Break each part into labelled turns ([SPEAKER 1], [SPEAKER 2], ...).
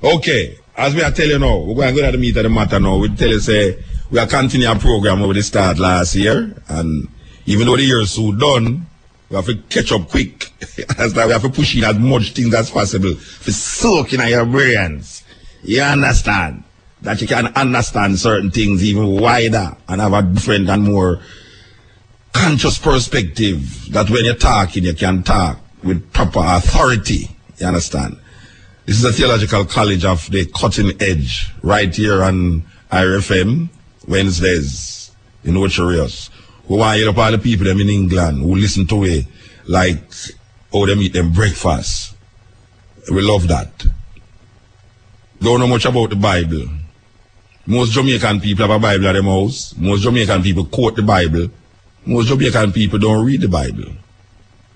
[SPEAKER 1] Okay, as we are telling you now, we're going to go to the meat of the matter now. We tell you, say, we are continuing our program over the start last year, and even though the year is so done, we have to catch up quick. That's why we have to push in as much things as possible to soak in your brains. You understand? That you can understand certain things even wider and have a different and more conscious perspective, that when you're talking, you can talk with proper authority. You understand? This is a theological college of the cutting edge, right here on IRFM, Wednesdays, in Ocherios. We want to hear all the people them in England who listen to it like how they eat them breakfast. We love that. Don't know much about the Bible. Most Jamaican people have a Bible at their house. Most Jamaican people quote the Bible. Most Jamaican people don't read the Bible.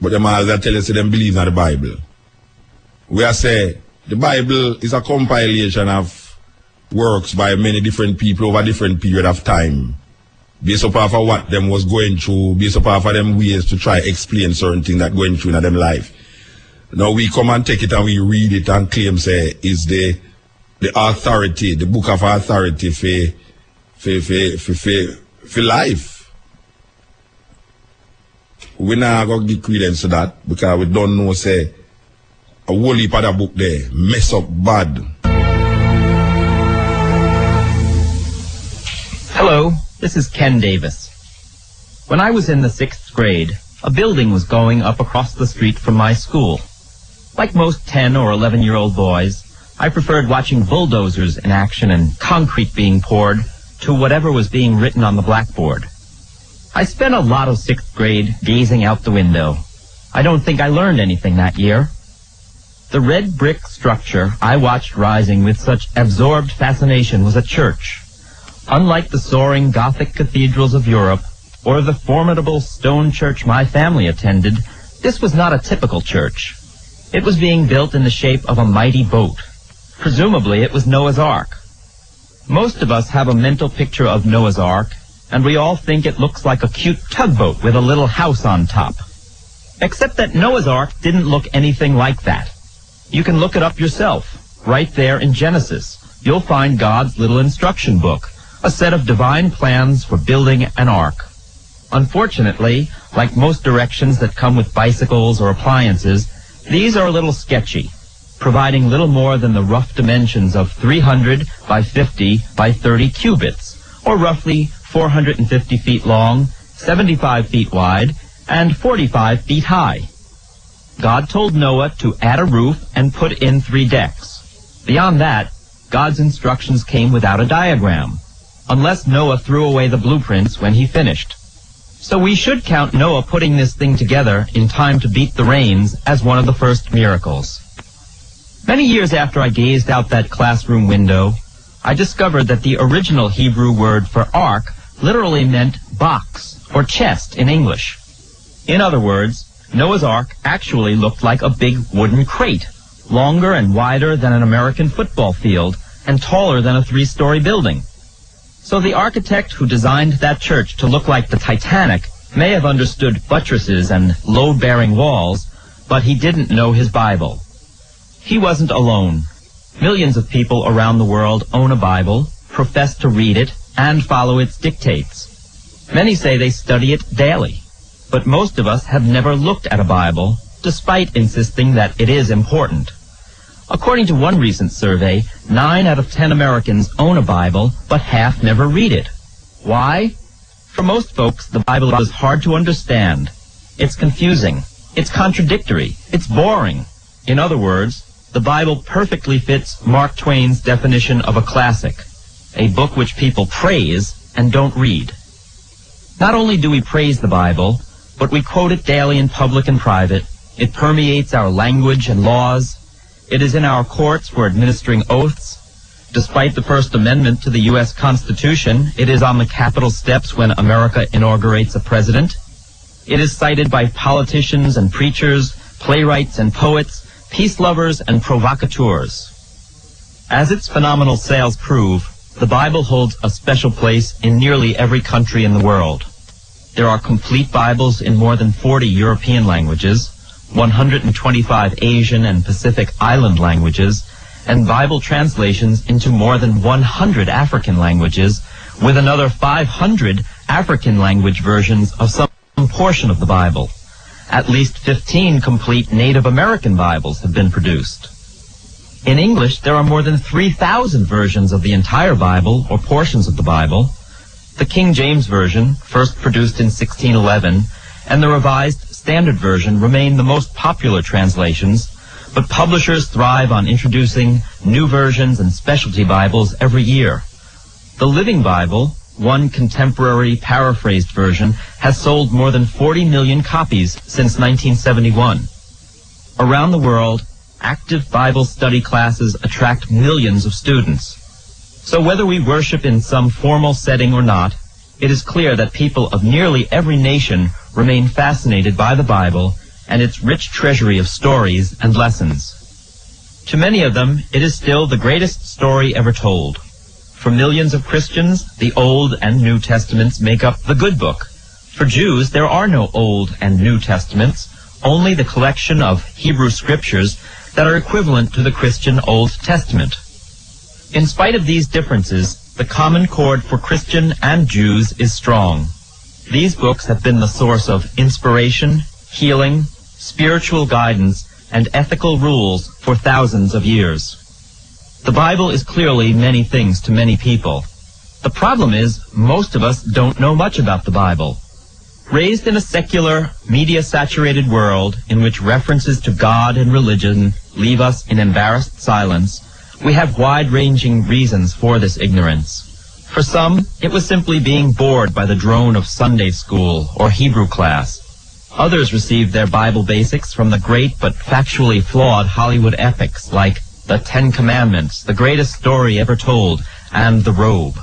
[SPEAKER 1] But them all that tell us them believe in the Bible. We are say the Bible is a compilation of works by many different people over different period of time, based upon of what them was going through, based upon of them ways to try explain certain things that going through in them life. Now we come and take it and we read it and claim say is the authority, the book of authority for life. We not going to give credence to that because we don't know say a whole heap of that book there mess up bad.
[SPEAKER 2] Hello, this is Ken Davis. When I was in the 6th grade, a building was going up across the street from my school. Like most 10 or 11-year-old boys, I preferred watching bulldozers in action and concrete being poured to whatever was being written on the blackboard. I spent a lot of 6th grade gazing out the window. I don't think I learned anything that year. The red brick structure I watched rising with such absorbed fascination was a church. Unlike the soaring Gothic cathedrals of Europe, or the formidable stone church my family attended, this was not a typical church. It was being built in the shape of a mighty boat. Presumably it was Noah's Ark. Most of us have a mental picture of Noah's Ark, and we all think it looks like a cute tugboat with a little house on top. Except that Noah's Ark didn't look anything like that. You can look it up yourself. Right there in Genesis, you'll find God's little instruction book, a set of divine plans for building an ark. Unfortunately, like most directions that come with bicycles or appliances, these are a little sketchy, providing little more than the rough dimensions of 300 by 50 by 30 cubits, or roughly 450 feet long, 75 feet wide, and 45 feet high. God told Noah to add a roof and put in 3 decks. Beyond that, God's instructions came without a diagram, unless Noah threw away the blueprints when he finished. So we should count Noah putting this thing together in time to beat the rains as one of the first miracles. Many years after I gazed out that classroom window, I discovered that the original Hebrew word for ark literally meant box or chest in English. In other words, Noah's Ark actually looked like a big wooden crate, longer and wider than an American football field and taller than a 3-story building. So the architect who designed that church to look like the Titanic may have understood buttresses and load-bearing walls, but he didn't know his Bible. He wasn't alone. Millions of people around the world own a Bible, profess to read it, and follow its dictates. Many say they study it daily, but most of us have never looked at a Bible, despite insisting that it is important. According to one recent survey, 9 out of 10 Americans own a Bible, but half never read it. Why? For most folks, the Bible is hard to understand. It's confusing. It's contradictory. It's boring. In other words, the Bible perfectly fits Mark Twain's definition of a classic, a book which people praise and don't read. Not only do we praise the Bible, but we quote it daily in public and private. It permeates our language and laws. It is in our courts for administering oaths. Despite the First Amendment to the U.S. Constitution, it is on the Capitol steps when America inaugurates a president. It is cited by politicians and preachers, playwrights and poets, peace lovers and provocateurs. As its phenomenal sales prove, the Bible holds a special place in nearly every country in the world. There are complete Bibles in more than 40 European languages, 125 Asian and Pacific Island languages, and Bible translations into more than 100 African languages, with another 500 African language versions of some portion of the Bible. At least 15 complete Native American Bibles have been produced. In English, there are more than 3,000 versions of the entire Bible or portions of the Bible. The King James Version, first produced in 1611, and the Revised Standard Version remain the most popular translations, but publishers thrive on introducing new versions and specialty Bibles every year. The Living Bible, one contemporary paraphrased version, has sold more than 40 million copies since 1971. Around the world, active Bible study classes attract millions of students. So whether we worship in some formal setting or not, it is clear that people of nearly every nation remain fascinated by the Bible and its rich treasury of stories and lessons. To many of them, it is still the greatest story ever told. For millions of Christians, the Old and New Testaments make up the good book. For Jews, there are no Old and New Testaments, only the collection of Hebrew scriptures that are equivalent to the Christian Old Testament. In spite of these differences, the common chord for Christian and Jews is strong. These books have been the source of inspiration, healing, spiritual guidance, and ethical rules for thousands of years. The Bible is clearly many things to many people. The problem is, most of us don't know much about the Bible. Raised in a secular, media-saturated world in which references to God and religion leave us in embarrassed silence, we have wide-ranging reasons for this ignorance. For some, it was simply being bored by the drone of Sunday school or Hebrew class. Others received their Bible basics from the great but factually flawed Hollywood epics like The Ten Commandments, The Greatest Story Ever Told, and The Robe.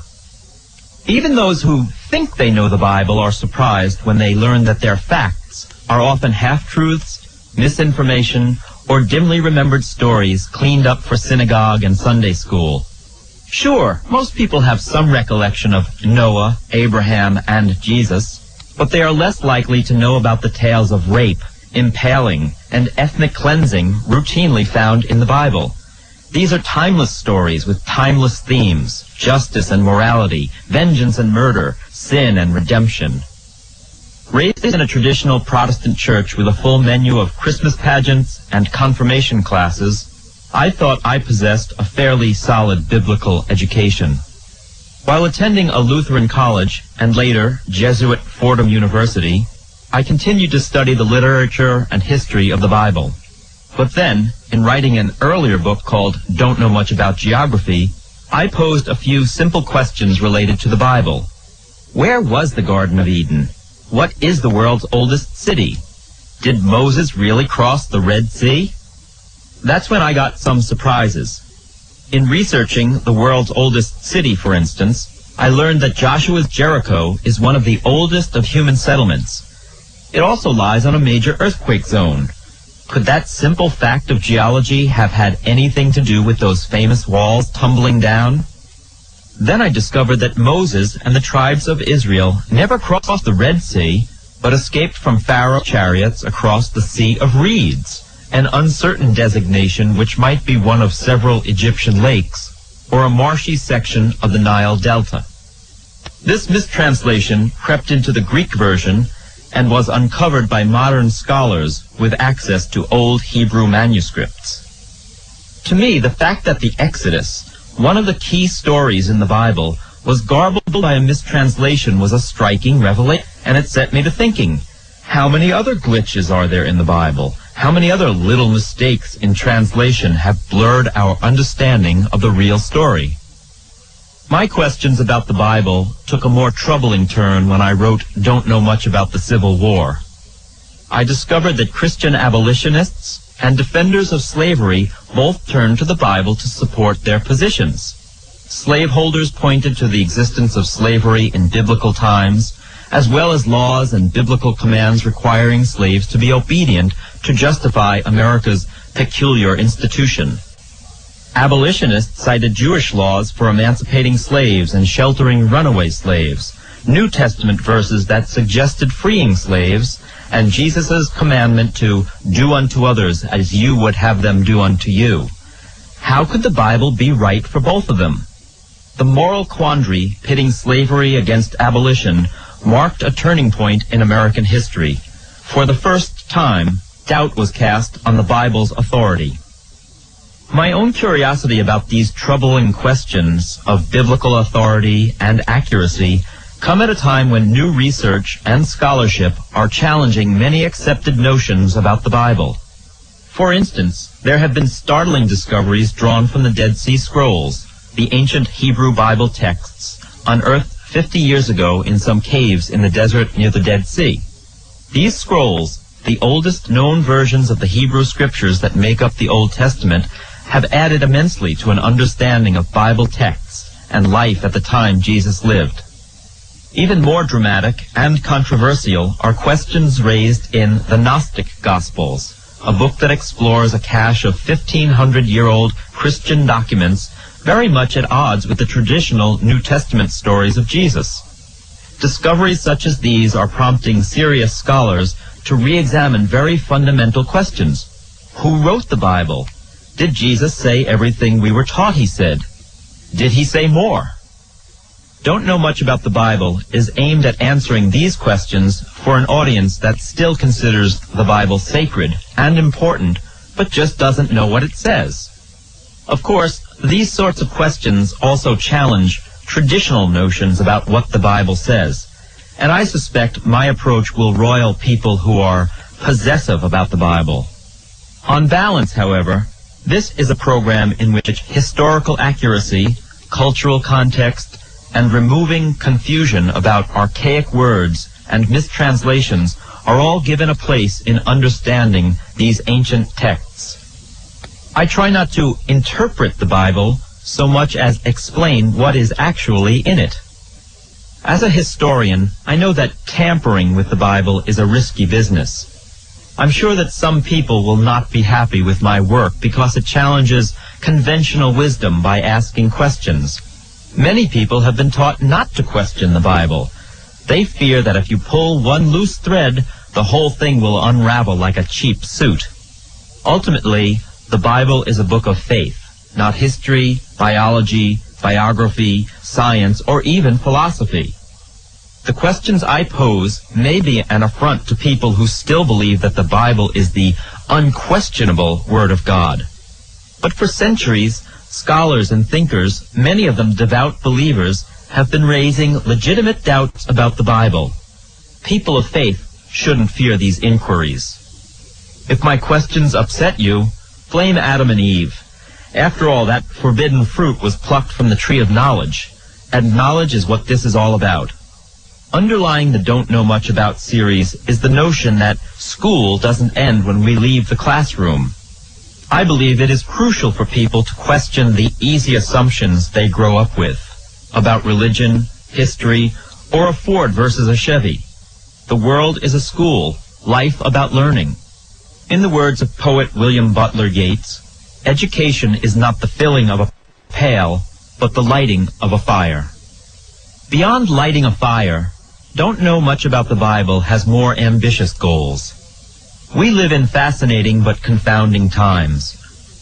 [SPEAKER 2] Even those who think they know the Bible are surprised when they learn that their facts are often half-truths, misinformation, or dimly remembered stories cleaned up for synagogue and Sunday school. Sure, most people have some recollection of Noah, Abraham, and Jesus, but they are less likely to know about the tales of rape, impaling, and ethnic cleansing routinely found in the Bible. These are timeless stories with timeless themes: justice and morality, vengeance and murder, sin and redemption. Raised in a traditional Protestant church with a full menu of Christmas pageants and confirmation classes, I thought I possessed a fairly solid biblical education. While attending a Lutheran college and later Jesuit Fordham University, I continued to study the literature and history of the Bible. But then, in writing an earlier book called Don't Know Much About Geography, I posed a few simple questions related to the Bible. Where was the Garden of Eden? What is the world's oldest city? Did Moses really cross the Red Sea? That's when I got some surprises. In researching the world's oldest city, for instance, I learned that Joshua's Jericho is one of the oldest of human settlements. It also lies on a major earthquake zone. Could that simple fact of geology have had anything to do with those famous walls tumbling down? Then I discovered that Moses and the tribes of Israel never crossed the Red Sea, but escaped from Pharaoh's chariots across the Sea of Reeds, an uncertain designation which might be one of several Egyptian lakes, or a marshy section of the Nile Delta. This mistranslation crept into the Greek version and was uncovered by modern scholars with access to old Hebrew manuscripts. To me, the fact that the Exodus, one of the key stories in the Bible, was garbled by a mistranslation was a striking revelation, and it set me to thinking, how many other glitches are there in the Bible? How many other little mistakes in translation have blurred our understanding of the real story? My questions about the Bible took a more troubling turn when I wrote Don't Know Much About the Civil War. I discovered that Christian abolitionists and defenders of slavery both turned to the Bible to support their positions. Slaveholders pointed to the existence of slavery in biblical times, as well as laws and biblical commands requiring slaves to be obedient to justify America's peculiar institution. Abolitionists cited Jewish laws for emancipating slaves and sheltering runaway slaves, New Testament verses that suggested freeing slaves, and Jesus' commandment to do unto others as you would have them do unto you. How how could the Bible be right for both of them? The moral quandary pitting slavery against abolition marked a turning point in American history. For the first time, doubt was cast on the Bible's authority. My own curiosity about these troubling questions of biblical authority and accuracy come at a time when new research and scholarship are challenging many accepted notions about the Bible. For instance, there have been startling discoveries drawn from the Dead Sea Scrolls, the ancient Hebrew Bible texts, unearthed 50 years ago in some caves in the desert near the Dead Sea. These scrolls, the oldest known versions of the Hebrew scriptures that make up the Old Testament, have added immensely to an understanding of Bible texts and life at the time Jesus lived. Even more dramatic and controversial are questions raised in the Gnostic Gospels, a book that explores a cache of 1,500-year-old Christian documents very much at odds with the traditional New Testament stories of Jesus. Discoveries such as these are prompting serious scholars to re-examine very fundamental questions. Who wrote the Bible? Did Jesus say everything we were taught he said? Did he say more? Don't Know Much About the Bible is aimed at answering these questions for an audience that still considers the Bible sacred and important, but just doesn't know what it says. Of course, these sorts of questions also challenge traditional notions about what the Bible says, and I suspect my approach will roil people who are possessive about the Bible. On balance, however, this is a program in which historical accuracy, cultural context, and removing confusion about archaic words and mistranslations are all given a place in understanding these ancient texts. I try not to interpret the Bible so much as explain what is actually in it. As a historian, I know that tampering with the Bible is a risky business. I'm sure that some people will not be happy with my work because it challenges conventional wisdom by asking questions. Many people have been taught not to question the Bible. They fear that if you pull one loose thread, the whole thing will unravel like a cheap suit. Ultimately, the Bible is a book of faith, not history, biology, biography, science, or even philosophy. The questions I pose may be an affront to people who still believe that the Bible is the unquestionable Word of God. But for centuries, scholars and thinkers, many of them devout believers, have been raising legitimate doubts about the Bible. People of faith shouldn't fear these inquiries. If my questions upset you, blame Adam and Eve. After all, that forbidden fruit was plucked from the tree of knowledge, and knowledge is what this is all about. Underlying the Don't Know Much About series is the notion that school doesn't end when we leave the classroom. I believe it is crucial for people to question the easy assumptions they grow up with about religion, history, or a Ford versus a Chevy. The world is a school, life about learning. In the words of poet William Butler Yeats, education is not the filling of a pail, but the lighting of a fire. Beyond lighting a fire, Don't Know Much About the Bible has more ambitious goals. We live in fascinating but confounding times.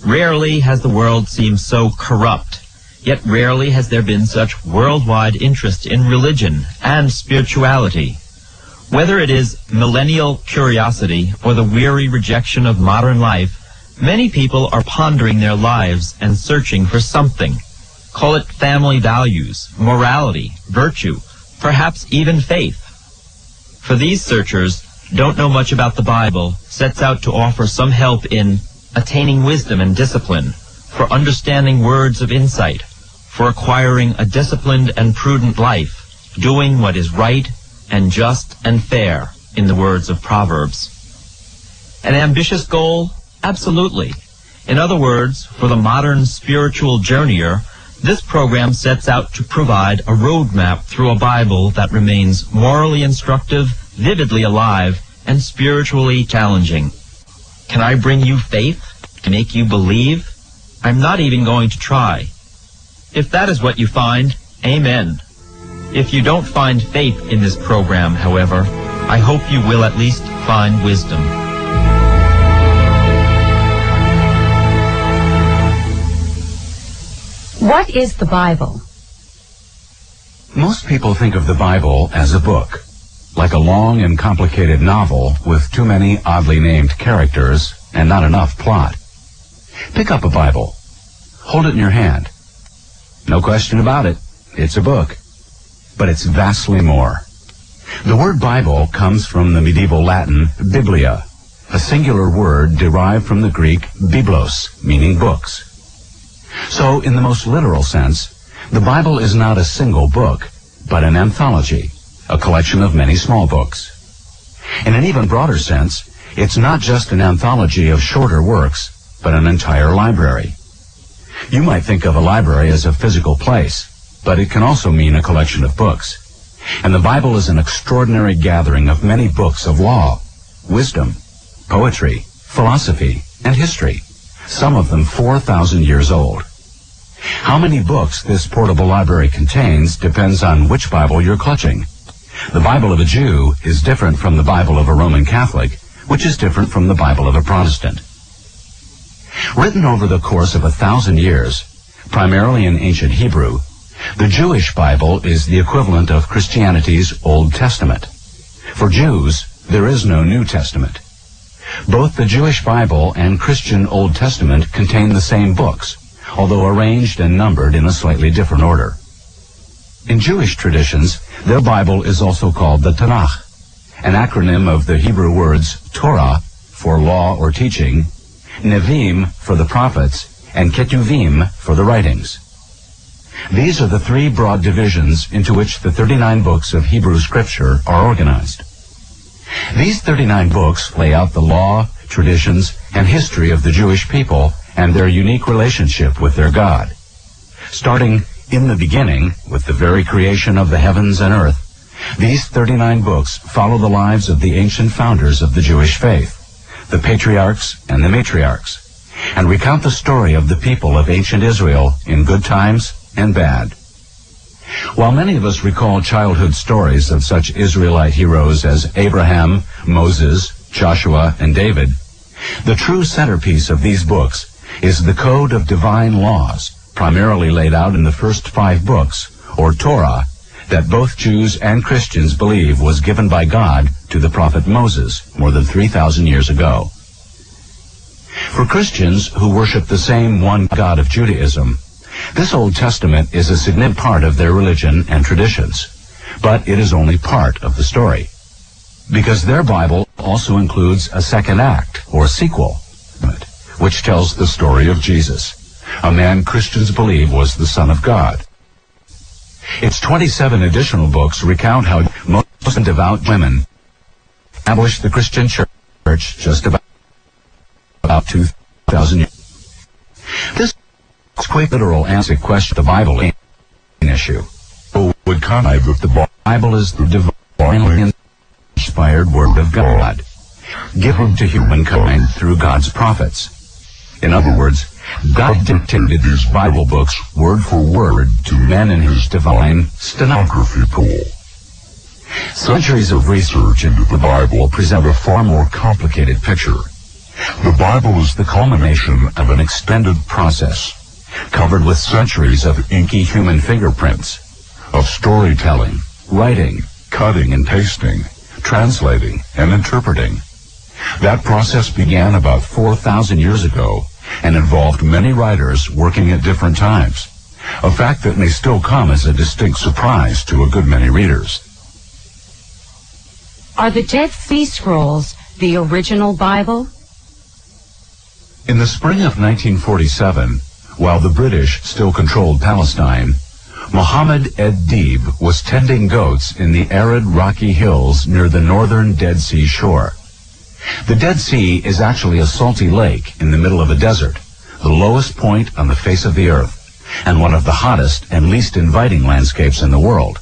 [SPEAKER 2] Rarely has the world seemed so corrupt, yet rarely has there been such worldwide interest in religion and spirituality. Whether it is millennial curiosity or the weary rejection of modern life, many people are pondering their lives and searching for something. Call it family values, morality, virtue, perhaps even faith. For these searchers, Don't Know Much About the Bible sets out to offer some help in attaining wisdom and discipline, for understanding words of insight, for acquiring a disciplined and prudent life, doing what is right and just and fair, in the words of Proverbs. An ambitious goal? Absolutely. In other words, for the modern spiritual journeyer, this program sets out to provide a roadmap through a Bible that remains morally instructive, vividly alive, and spiritually challenging. Can I bring you faith? To make you believe? I'm not even going to try. If that is what you find, amen. If you don't find faith in this program, however, I hope you will at least find wisdom.
[SPEAKER 3] What is the Bible?
[SPEAKER 4] Most people think of the Bible as a book, like a long and complicated novel with too many oddly named characters and not enough plot. Pick up a Bible. Hold it in your hand. No question about it, it's a book. But it's vastly more. The word Bible comes from the medieval Latin biblia, a singular word derived from the Greek biblos, meaning books. So, in the most literal sense, the Bible is not a single book, but an anthology, a collection of many small books. In an even broader sense, it's not just an anthology of shorter works, but an entire library. You might think of a library as a physical place, but it can also mean a collection of books. And the Bible is an extraordinary gathering of many books of law, wisdom, poetry, philosophy, and history, some of them 4,000 years old. How many books this portable library contains depends on which Bible you're clutching. The Bible of a Jew is different from the Bible of a Roman Catholic, which is different from the Bible of a Protestant. Written over the course of 1,000 years, primarily in ancient Hebrew, the Jewish Bible is the equivalent of Christianity's Old Testament. For Jews, there is no New Testament. Both the Jewish Bible and Christian Old Testament contain the same books, although arranged and numbered in a slightly different order. In Jewish traditions, their Bible is also called the Tanakh, an acronym of the Hebrew words Torah, for law or teaching, Nevim, for the prophets, and Ketuvim, for the writings. These are the three broad divisions into which the 39 books of Hebrew Scripture are organized. These 39 books lay out the law, traditions, and history of the Jewish people and their unique relationship with their God. Starting in the beginning, with the very creation of the heavens and earth, these 39 books follow the lives of the ancient founders of the Jewish faith, the patriarchs and the matriarchs, and recount the story of the people of ancient Israel in good times and bad. While many of us recall childhood stories of such Israelite heroes as Abraham, Moses, Joshua, and David, the true centerpiece of these books is the code of divine laws, primarily laid out in the first 5 books, or Torah, that both Jews and Christians believe was given by God to the prophet Moses more than 3,000 years ago. For Christians who worship the same one God of Judaism, this Old Testament is a significant part of their religion and traditions, but it is only part of the story, because their Bible also includes a second act, or sequel, which tells the story of Jesus, a man Christians believe was the Son of God. Its 27 additional books recount how most devout women established the Christian church just about 2,000 years. This quick literal answer question the Bible issue would comment that the Bible is the divinely inspired word of God, given to humankind through God's prophets. In other words, God dictated these Bible books word for word to men in his divine stenography pool. Centuries of research into the Bible present a far more complicated picture. The Bible is the culmination of an extended process, covered with centuries of inky human fingerprints, of storytelling, writing, cutting and pasting, translating and interpreting. That process began about 4,000 years ago and involved many writers working at different times, a fact that may still come as a distinct surprise to a good many readers.
[SPEAKER 3] Are the Dead Sea Scrolls the original Bible?
[SPEAKER 4] In the spring of 1947, while the British still controlled Palestine, Mohammed Ed-Dib was tending goats in the arid rocky hills near the northern Dead Sea shore. The Dead Sea is actually a salty lake in the middle of a desert, the lowest point on the face of the earth, and one of the hottest and least inviting landscapes in the world.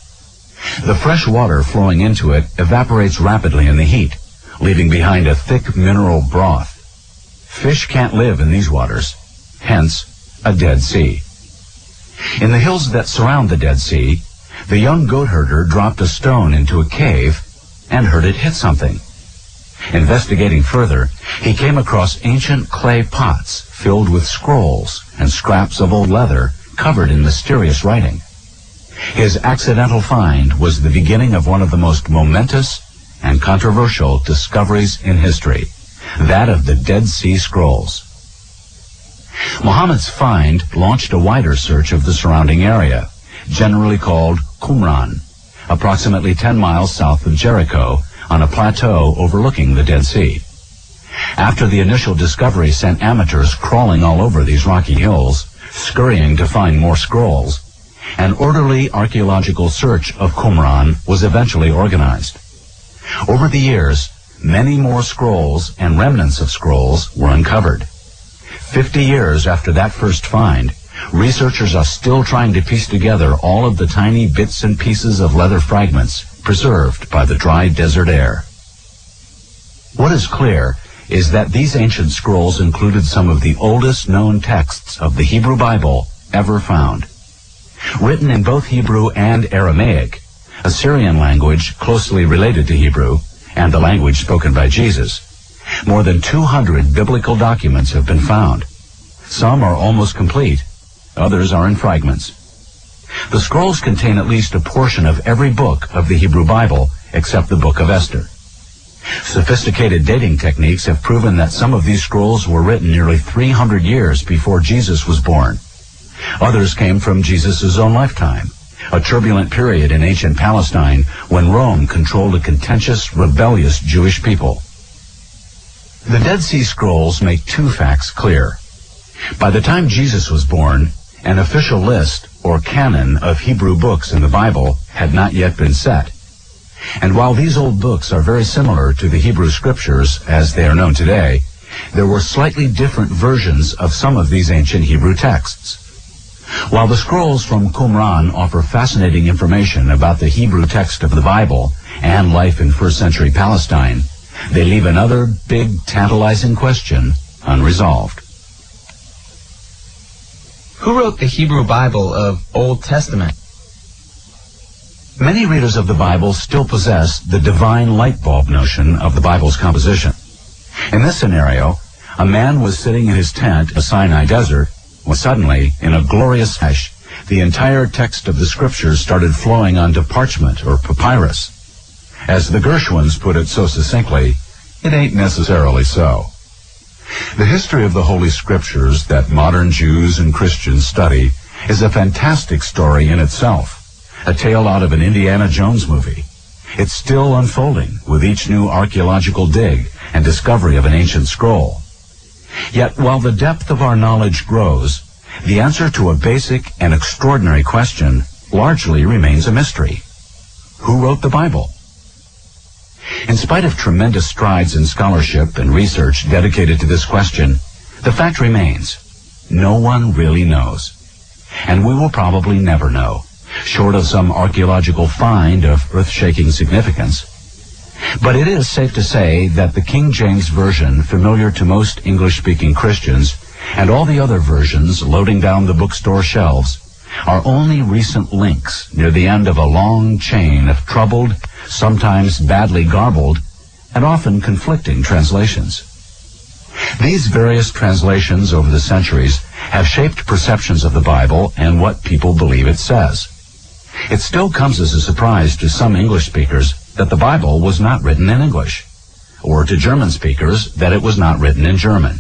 [SPEAKER 4] The fresh water flowing into it evaporates rapidly in the heat, leaving behind a thick mineral broth. Fish can't live in these waters, hence a Dead Sea. In the hills that surround the Dead Sea, the young goat herder dropped a stone into a cave and heard it hit something. Investigating further, he came across ancient clay pots filled with scrolls and scraps of old leather covered in mysterious writing. His accidental find was the beginning of one of the most momentous and controversial discoveries in history, that of the Dead Sea Scrolls. Muhammad's find launched a wider search of the surrounding area, generally called Qumran, approximately 10 miles south of Jericho, on a plateau overlooking the Dead Sea. After the initial discovery sent amateurs crawling all over these rocky hills, scurrying to find more scrolls, an orderly archaeological search of Qumran was eventually organized. Over the years, many more scrolls and remnants of scrolls were uncovered. 50 years after that first find, researchers are still trying to piece together all of the tiny bits and pieces of leather fragments preserved by the dry desert air. What is clear is that these ancient scrolls included some of the oldest known texts of the Hebrew Bible ever found. Written in both Hebrew and Aramaic, a Syrian language closely related to Hebrew, and the language spoken by Jesus, more than 200 biblical documents have been found. Some are almost complete, others are in fragments. The scrolls contain at least a portion of every book of the Hebrew Bible except the book of Esther. Sophisticated dating techniques have proven that some of these scrolls were written nearly 300 years before Jesus was born. Others came from Jesus' own lifetime, a turbulent period in ancient Palestine when Rome controlled a contentious, rebellious Jewish people. The Dead Sea Scrolls make two facts clear. By the time Jesus was born, an official list, or canon, of Hebrew books in the Bible had not yet been set. And while these old books are very similar to the Hebrew Scriptures as they are known today, there were slightly different versions of some of these ancient Hebrew texts. While the scrolls from Qumran offer fascinating information about the Hebrew text of the Bible and life in first-century Palestine, they leave another big, tantalizing question unresolved.
[SPEAKER 5] Who wrote the Hebrew Bible of Old Testament?
[SPEAKER 4] Many readers of the Bible still possess the divine light bulb notion of the Bible's composition. In this scenario, a man was sitting in his tent in the Sinai desert when suddenly, in a glorious flash, the entire text of the Scriptures started flowing onto parchment or papyrus. As the Gershwins put it so succinctly, it ain't necessarily so. The history of the Holy Scriptures that modern Jews and Christians study is a fantastic story in itself, a tale out of an Indiana Jones movie. It's still unfolding with each new archaeological dig and discovery of an ancient scroll. Yet while the depth of our knowledge grows, the answer to a basic and extraordinary question largely remains a mystery. Who wrote the Bible? In spite of tremendous strides in scholarship and research dedicated to this question, the fact remains, no one really knows. And we will probably never know, short of some archaeological find of earth-shaking significance. But it is safe to say that the King James Version, familiar to most English-speaking Christians, and all the other versions loading down the bookstore shelves, are only recent links near the end of a long chain of troubled, sometimes badly garbled, and often conflicting translations. These various translations over the centuries have shaped perceptions of the Bible and what people believe it says. It still comes as a surprise to some English speakers that the Bible was not written in English, or to German speakers that it was not written in German.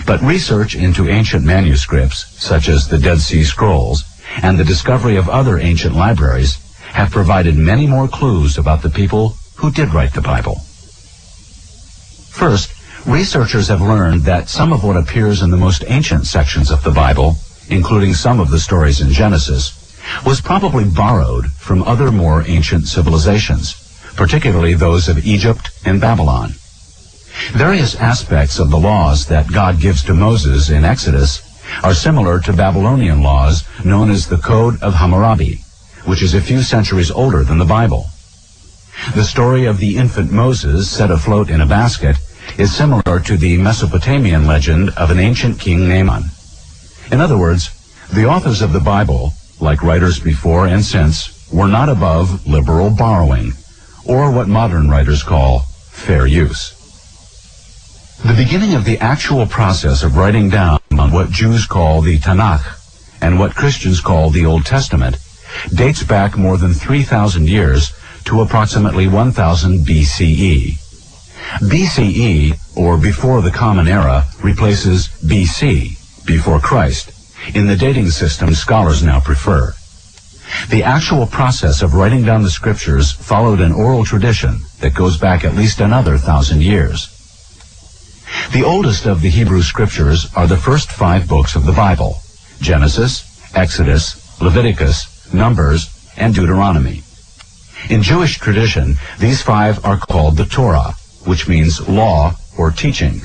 [SPEAKER 4] But research into ancient manuscripts, such as the Dead Sea Scrolls, and the discovery of other ancient libraries, have provided many more clues about the people who did write the Bible. First, researchers have learned that some of what appears in the most ancient sections of the Bible, including some of the stories in Genesis, was probably borrowed from other more ancient civilizations, particularly those of Egypt and Babylon. Various aspects of the laws that God gives to Moses in Exodus are similar to Babylonian laws known as the Code of Hammurabi, which is a few centuries older than the Bible. The story of the infant Moses set afloat in a basket is similar to the Mesopotamian legend of an ancient king Naaman. In other words, the authors of the Bible, like writers before and since, were not above liberal borrowing, or what modern writers call fair use. The beginning of the actual process of writing down on what Jews call the Tanakh and what Christians call the Old Testament, dates back more than 3,000 years to approximately 1000 BCE. BCE, or before the Common Era, replaces BC, before Christ, in the dating system scholars now prefer. The actual process of writing down the scriptures followed an oral tradition that goes back at least another 1,000 years. The oldest of the Hebrew scriptures are the first 5 books of the Bible: Genesis, Exodus, Leviticus, Numbers, and Deuteronomy. In Jewish tradition, these 5 are called the Torah, which means law or teaching.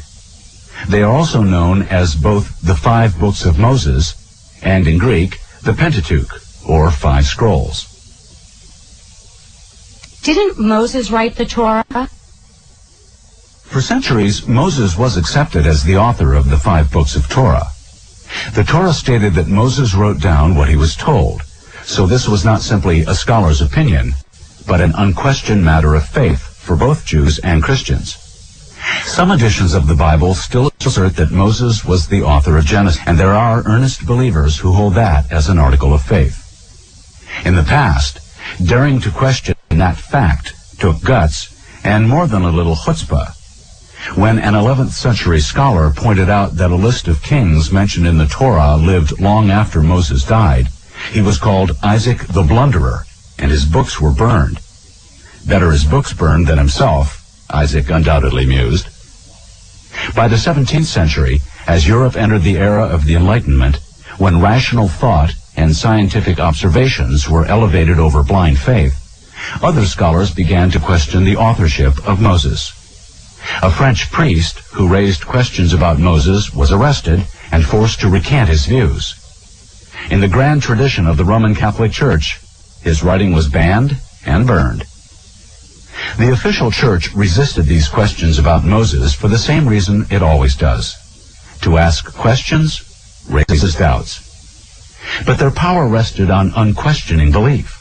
[SPEAKER 4] They are also known as both the 5 books of Moses and, in Greek, the Pt2, or 5 scrolls.
[SPEAKER 3] Didn't Moses write the Torah?
[SPEAKER 4] For centuries, Moses was accepted as the author of the 5 books of Torah. The Torah stated that Moses wrote down what he was told, so this was not simply a scholar's opinion, but an unquestioned matter of faith for both Jews and Christians. Some editions of the Bible still assert that Moses was the author of Genesis, and there are earnest believers who hold that as an article of faith. In the past, daring to question that fact took guts and more than a little chutzpah. When an 11th century scholar pointed out that a list of kings mentioned in the Torah lived long after Moses died, he was called Isaac the Blunderer, and his books were burned. Better his books burned than himself, Isaac undoubtedly mused. By the 17th century, as Europe entered the era of the Enlightenment, when rational thought and scientific observations were elevated over blind faith, other scholars began to question the authorship of Moses. A French priest who raised questions about Moses was arrested and forced to recant his views. In the grand tradition of the Roman Catholic Church, his writing was banned and burned. The official church resisted these questions about Moses for the same reason it always does: to ask questions raises doubts. But their power rested on unquestioning belief.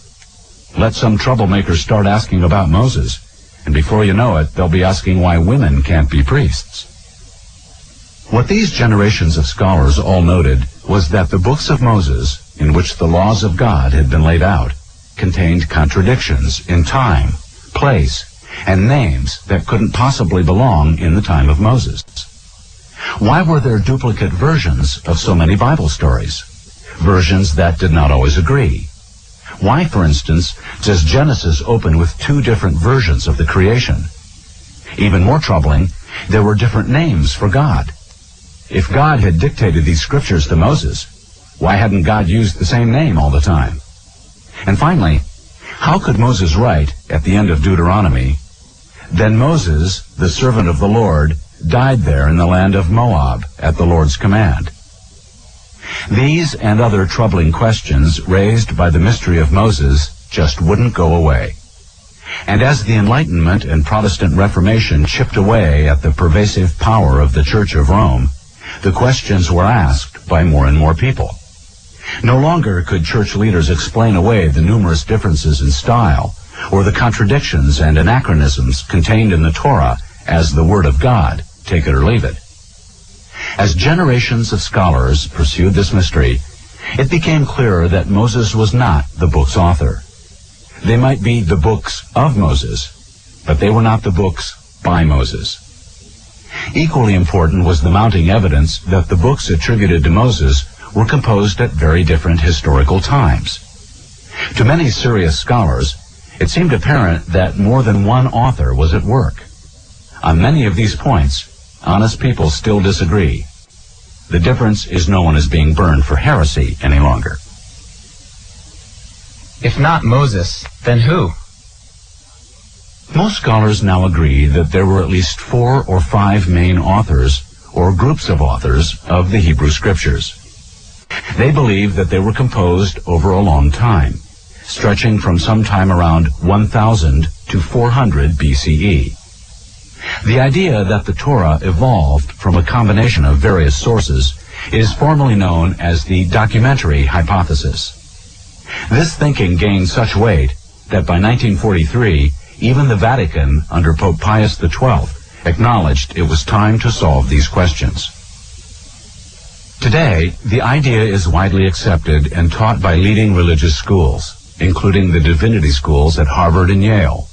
[SPEAKER 4] Let some troublemakers start asking about Moses, and before you know it, they'll be asking why women can't be priests. What these generations of scholars all noted was that the books of Moses, in which the laws of God had been laid out, contained contradictions in time, place, and names that couldn't possibly belong in the time of Moses. Why were there duplicate versions of so many Bible stories? Versions that did not always agree. Why, for instance, does Genesis open with 2 different versions of the creation? Even more troubling, there were different names for God. If God had dictated these scriptures to Moses, why hadn't God used the same name all the time? And finally, how could Moses write, at the end of Deuteronomy, "Then Moses, the servant of the Lord, died there in the land of Moab at the Lord's command"? These and other troubling questions raised by the mystery of Moses just wouldn't go away. And as the Enlightenment and Protestant Reformation chipped away at the pervasive power of the Church of Rome, the questions were asked by more and more people. No longer could church leaders explain away the numerous differences in style or the contradictions and anachronisms contained in the Torah as the Word of God, take it or leave it. As generations of scholars pursued this mystery, it became clearer that Moses was not the book's author. They might be the books of Moses, but they were not the books by Moses. Equally important was the mounting evidence that the books attributed to Moses were composed at very different historical times. To many serious scholars, it seemed apparent that more than one author was at work. On many of these points, honest people still disagree. The difference is no one is being burned for heresy any longer.
[SPEAKER 5] If not Moses, then who?
[SPEAKER 4] Most scholars now agree that there were at least 4 or 5 main authors, or groups of authors, of the Hebrew Scriptures. They believe that they were composed over a long time, stretching from sometime around 1000 to 400 BCE. The idea that the Torah evolved from a combination of various sources is formally known as the documentary hypothesis. This thinking gained such weight that by 1943, even the Vatican, under Pope Pius XII, acknowledged it was time to solve these questions. Today, the idea is widely accepted and taught by leading religious schools, including the divinity schools at Harvard and Yale,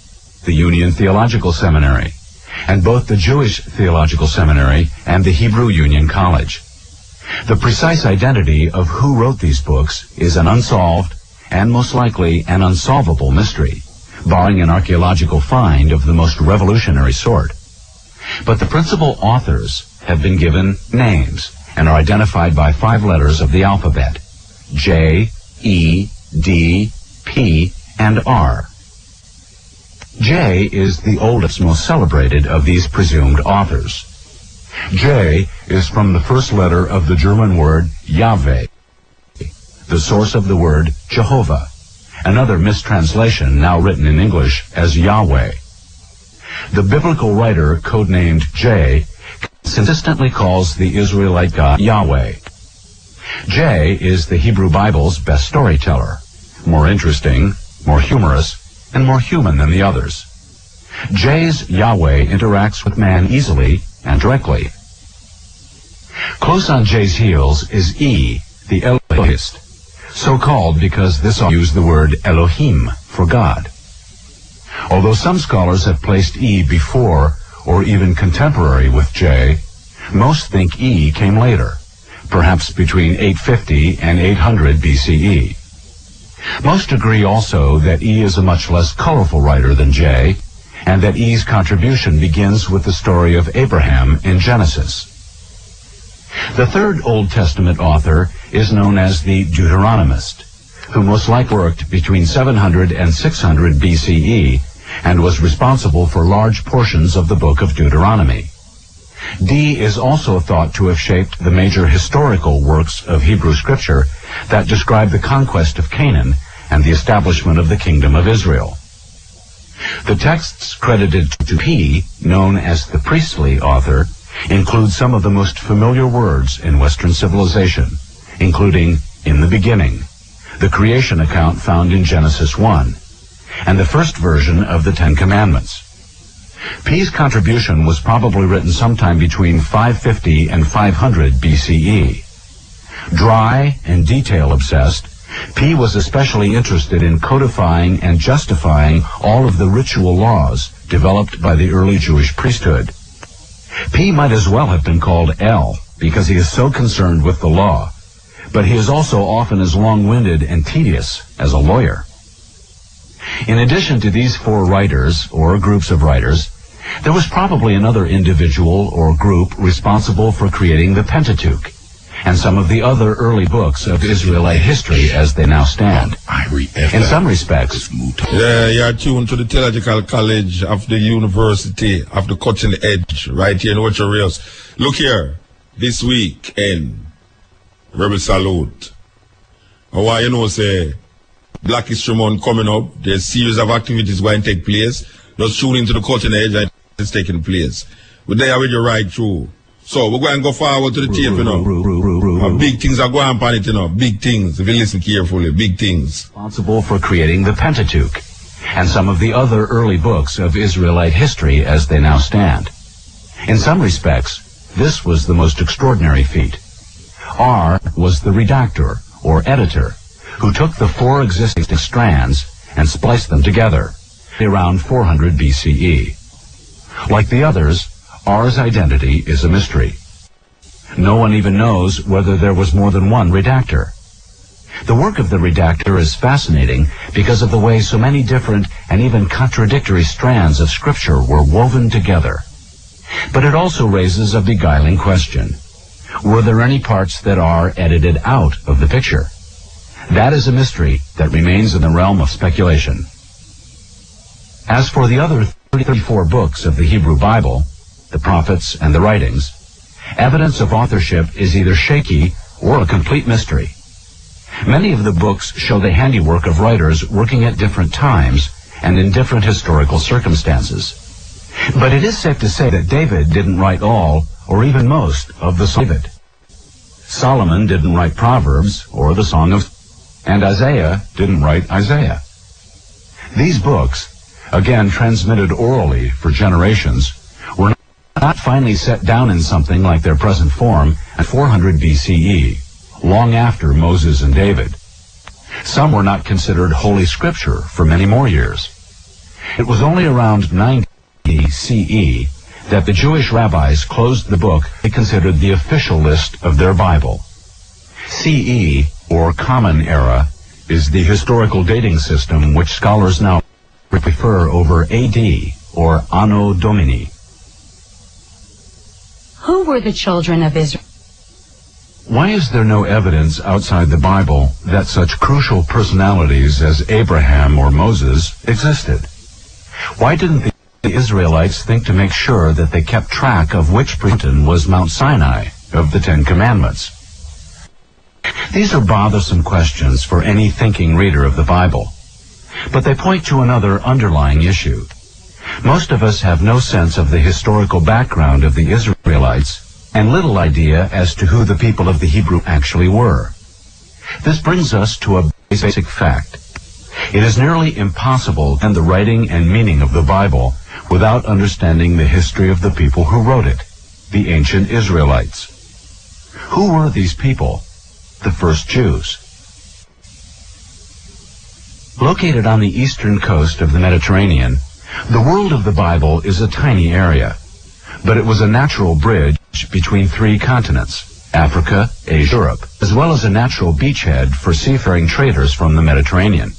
[SPEAKER 4] the Union Theological Seminary, and both the Jewish Theological Seminary and the Hebrew Union College. The precise identity of who wrote these books is an unsolved and most likely an unsolvable mystery, barring an archaeological find of the most revolutionary sort. But the principal authors have been given names and are identified by 5 letters of the alphabet: J, E, D, P, and R. J is the oldest, most celebrated of these presumed authors. J is from the first letter of the German word Yahweh, the source of the word Jehovah, another mistranslation now written in English as Yahweh. The biblical writer, codenamed J, consistently calls the Israelite God Yahweh. J is the Hebrew Bible's best storyteller, more interesting, more humorous, and more human than the others. J's Yahweh interacts with man easily and directly. Close on J's heels is E, the Elohist, so called because this author used the word Elohim for God. Although some scholars have placed E before or even contemporary with J, most think E came later, perhaps between 850 and 800 BCE. Most agree also that E is a much less colorful writer than J, and that E's contribution begins with the story of Abraham in Genesis. The third Old Testament author is known as the Deuteronomist, who most likely worked between 700 and 600 BCE and was responsible for large portions of the book of Deuteronomy. D is also thought to have shaped the major historical works of Hebrew scripture that describe the conquest of Canaan and the establishment of the kingdom of Israel. The texts credited to P, known as the priestly author, include some of the most familiar words in Western civilization, including "in the beginning," the creation account found in Genesis 1, and the first version of the Ten Commandments. P's contribution was probably written sometime between 550 and 500 BCE. Dry and detail-obsessed, P was especially interested in codifying and justifying all of the ritual laws developed by the early Jewish priesthood. P might as well have been called L, because he is so concerned with the law, but he is also often as long-winded and tedious as a lawyer. In addition to these 4 writers, or groups of writers, there was probably another individual or group responsible for creating the Pentateuch, and some of the other early books of Israelite history as they now stand. In some respects,
[SPEAKER 1] you are tuned to the Theological College of the University of the Cutting Edge, right here in Ocho Rios. Look here, this week in Rebel Salute. How you know, say, Black History Month coming up, there's a series of activities going to take place. Just tune into the Cutting Edge and it's taking place. We're there with you right through. So we're going to go forward to the tape, you know. Big things are going on it, you know. Big things, if you listen carefully, big things.
[SPEAKER 4] Responsible for creating the Pentateuch, and some of the other early books of Israelite history as they now stand. In some respects, this was the most extraordinary feat. R was the redactor, or editor, who took the 4 existing strands and spliced them together, around 400 BCE. Like the others, R's identity is a mystery. No one even knows whether there was more than one redactor. The work of the redactor is fascinating because of the way so many different and even contradictory strands of scripture were woven together. But it also raises a beguiling question. Were there any parts that are edited out of the picture? That is a mystery that remains in the realm of speculation. As for the other 34 books of the Hebrew Bible, the prophets and the writings, evidence of authorship is either shaky or a complete mystery. Many of the books show the handiwork of writers working at different times and in different historical circumstances. But it is safe to say that David didn't write all, or even most, of the Psalms of David. Solomon didn't write Proverbs or the Song of, and Isaiah didn't write Isaiah. These books, again transmitted orally for generations, were not finally set down in something like their present form at 400 BCE, long after Moses and David. Some were not considered Holy Scripture for many more years. It was only around 90 CE that the Jewish rabbis closed the book they considered the official list of their Bible. CE, or Common Era, is the historical dating system which scholars now prefer over AD, or Anno Domini.
[SPEAKER 3] Who were the children of Israel?
[SPEAKER 4] Why is there no evidence outside the Bible that such crucial personalities as Abraham or Moses existed? Why didn't the Israelites think to make sure that they kept track of which mountain was Mount Sinai of the Ten Commandments? These are bothersome questions for any thinking reader of the Bible, but they point to another underlying issue. Most of us have no sense of the historical background of the Israelites and little idea as to who the people of the Hebrew actually were. This brings us to a basic fact. It is nearly impossible to understand the writing and meaning of the Bible without understanding the history of the people who wrote it, the ancient Israelites. Who were these people? The first Jews. Located on the eastern coast of the Mediterranean, the world of the Bible is a tiny area, but it was a natural bridge between three continents, Africa, Asia, Europe, as well as a natural beachhead for seafaring traders from the Mediterranean.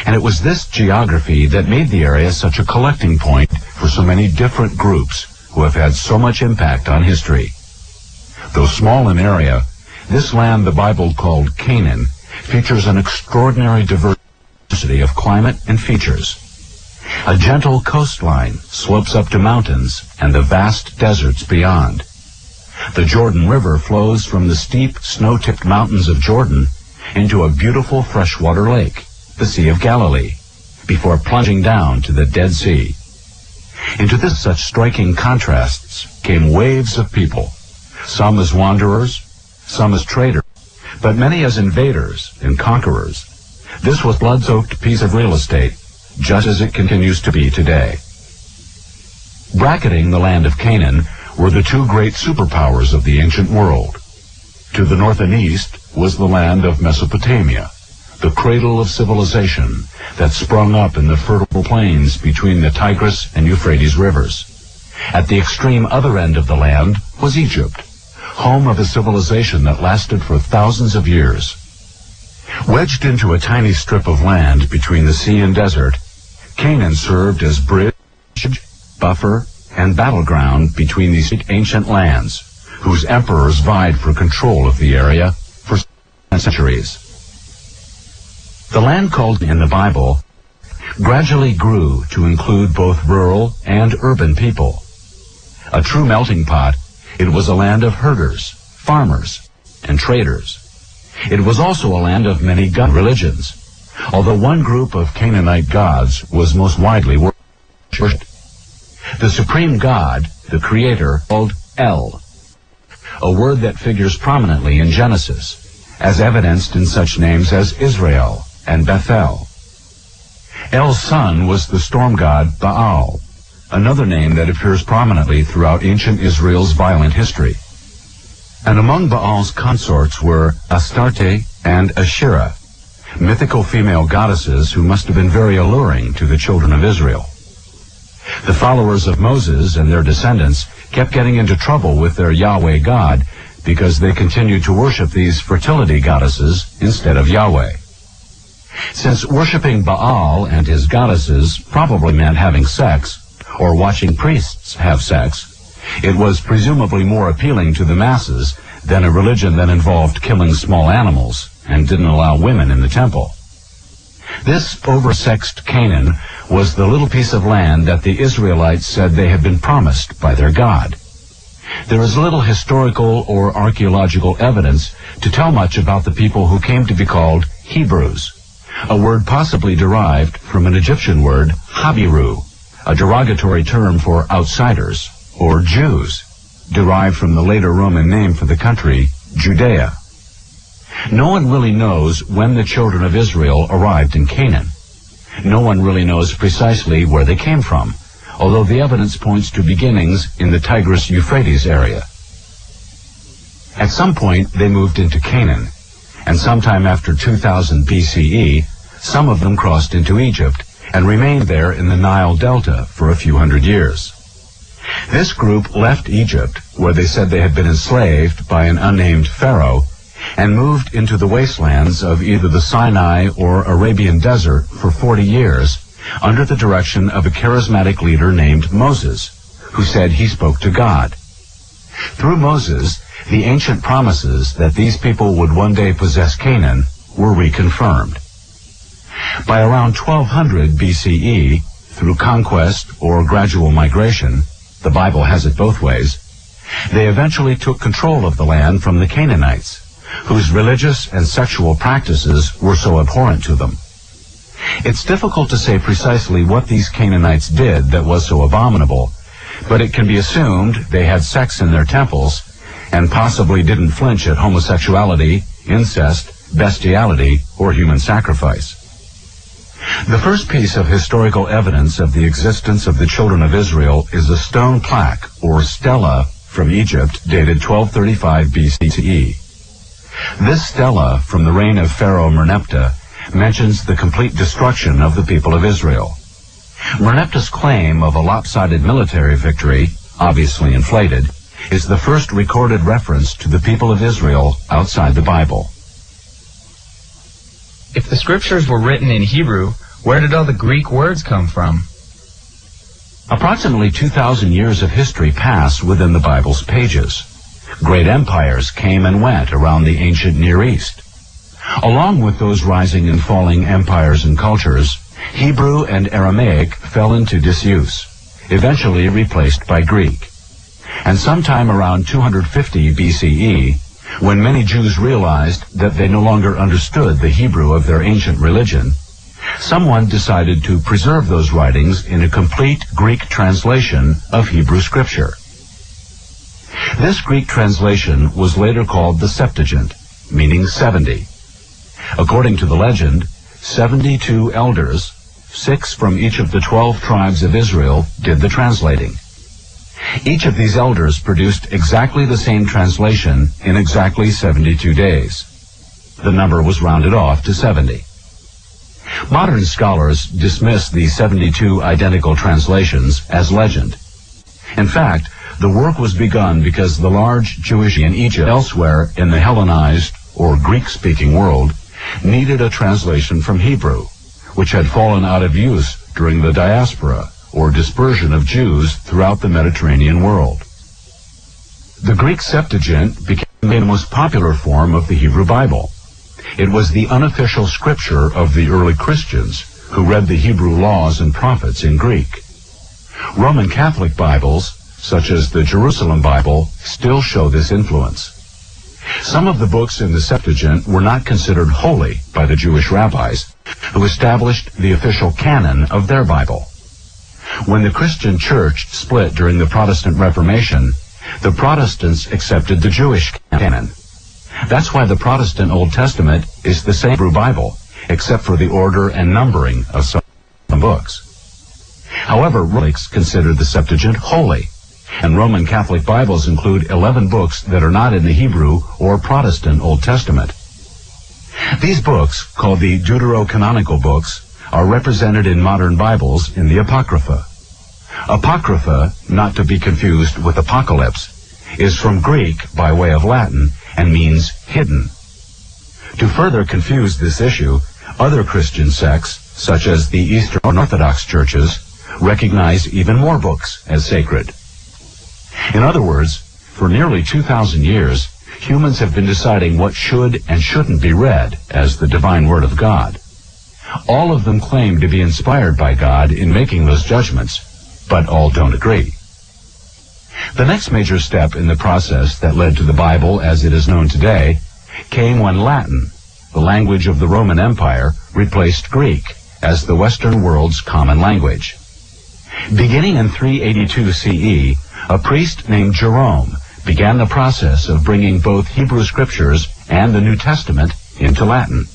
[SPEAKER 4] And it was this geography that made the area such a collecting point for so many different groups who have had so much impact on history. Though small in area, this land the Bible called Canaan features an extraordinary diversity of climate and features. A gentle coastline slopes up to mountains and the vast deserts beyond. The Jordan River flows from the steep, snow-tipped mountains of Jordan into a beautiful freshwater lake, the Sea of Galilee, before plunging down to the Dead Sea. Into this such striking contrasts came waves of people, some as wanderers, some as traders, but many as invaders and conquerors. This was a blood-soaked piece of real estate, just as it continues to be today. Bracketing the land of Canaan were the two great superpowers of the ancient world. To the north and east was the land of Mesopotamia, the cradle of civilization that sprung up in the fertile plains between the Tigris and Euphrates rivers. At the extreme other end of the land was Egypt, home of a civilization that lasted for thousands of years. Wedged into a tiny strip of land between the sea and desert, Canaan served as bridge, buffer, and battleground between these ancient lands, whose emperors vied for control of the area for centuries. The land called in the Bible gradually grew to include both rural and urban people. A true melting pot, it was a land of herders, farmers, and traders. It was also a land of many god religions, although one group of Canaanite gods was most widely worshipped. The supreme god, the creator, called El, a word that figures prominently in Genesis, as evidenced in such names as Israel and Bethel. El's son was the storm god Baal, another name that appears prominently throughout ancient Israel's violent history. And among Baal's consorts were Astarte and Asherah, mythical female goddesses who must have been very alluring to the children of Israel. The followers of Moses and their descendants kept getting into trouble with their Yahweh God because they continued to worship these fertility goddesses instead of Yahweh. Since worshiping Baal and his goddesses probably meant having sex, or watching priests have sex, it was presumably more appealing to the masses than a religion that involved killing small animals and didn't allow women in the temple. This oversexed Canaan was the little piece of land that the Israelites said they had been promised by their God. There is little historical or archaeological evidence to tell much about the people who came to be called Hebrews, a word possibly derived from an Egyptian word, Habiru, a derogatory term for outsiders, or Jews, derived from the later Roman name for the country, Judea. No one really knows when the children of Israel arrived in Canaan. No one really knows precisely where they came from, although the evidence points to beginnings in the Tigris-Euphrates area. At some point, they moved into Canaan, and sometime after 2000 BCE, some of them crossed into Egypt and remained there in the Nile Delta for a few hundred years. This group left Egypt, where they said they had been enslaved by an unnamed pharaoh, and moved into the wastelands of either the Sinai or Arabian desert for 40 years under the direction of a charismatic leader named Moses, who said he spoke to God. Through Moses, the ancient promises that these people would one day possess Canaan were reconfirmed. By around 1200 BCE, through conquest or gradual migration, the Bible has it both ways, they eventually took control of the land from the Canaanites, whose religious and sexual practices were so abhorrent to them. It's difficult to say precisely what these Canaanites did that was so abominable, but it can be assumed they had sex in their temples and possibly didn't flinch at homosexuality, incest, bestiality, or human sacrifice. The first piece of historical evidence of the existence of the children of Israel is a stone plaque, or stela, from Egypt, dated 1235 BCE. This stela, from the reign of Pharaoh Merneptah, mentions the complete destruction of the people of Israel. Merneptah's claim of a lopsided military victory, obviously inflated, is the first recorded reference to the people of Israel outside the Bible.
[SPEAKER 5] If the scriptures were written in Hebrew, where did all the Greek words come from?
[SPEAKER 4] Approximately 2,000 years of history pass within the Bible's pages. Great empires came and went around the ancient Near East. Along with those rising and falling empires and cultures, Hebrew and Aramaic fell into disuse, eventually replaced by Greek. And sometime around 250 BCE, when many Jews realized that they no longer understood the Hebrew of their ancient religion, someone decided to preserve those writings in a complete Greek translation of Hebrew scripture. This Greek translation was later called the Septuagint, meaning 70. According to the legend, 72 elders, 6 from each of the 12 tribes of Israel, did the translating. Each of these elders produced exactly the same translation in exactly 72 days. The number was rounded off to 70. Modern scholars dismiss these 72 identical translations as legend. In fact, the work was begun because the large Jewish in Egypt elsewhere in the Hellenized or Greek-speaking world needed a translation from Hebrew, which had fallen out of use during the diaspora, or dispersion of Jews throughout the Mediterranean world. The Greek Septuagint became the most popular form of the Hebrew Bible. It was the unofficial scripture of the early Christians, who read the Hebrew laws and prophets in Greek. Roman Catholic Bibles, such as the Jerusalem Bible, still show this influence. Some of the books in the Septuagint were not considered holy by the Jewish rabbis, who established the official canon of their Bible. When the Christian church split during the Protestant Reformation, the Protestants accepted the Jewish canon. That's why the Protestant Old Testament is the same Hebrew Bible, except for the order and numbering of some books. However, Catholics consider the Septuagint holy, and Roman Catholic Bibles include 11 books that are not in the Hebrew or Protestant Old Testament. These books, called the Deuterocanonical books, are represented in modern Bibles in the Apocrypha. Apocrypha, not to be confused with Apocalypse, is from Greek by way of Latin and means hidden. To further confuse this issue, other Christian sects, such as the Eastern Orthodox churches, recognize even more books as sacred. In other words, for nearly 2,000 years, humans have been deciding what should and shouldn't be read as the divine word of God. All of them claim to be inspired by God in making those judgments, but all don't agree. The next major step in the process that led to the Bible as it is known today came when Latin, the language of the Roman Empire, replaced Greek as the Western world's common language. Beginning in 382 CE, a priest named Jerome began the process of bringing both Hebrew scriptures and the New Testament into Latin.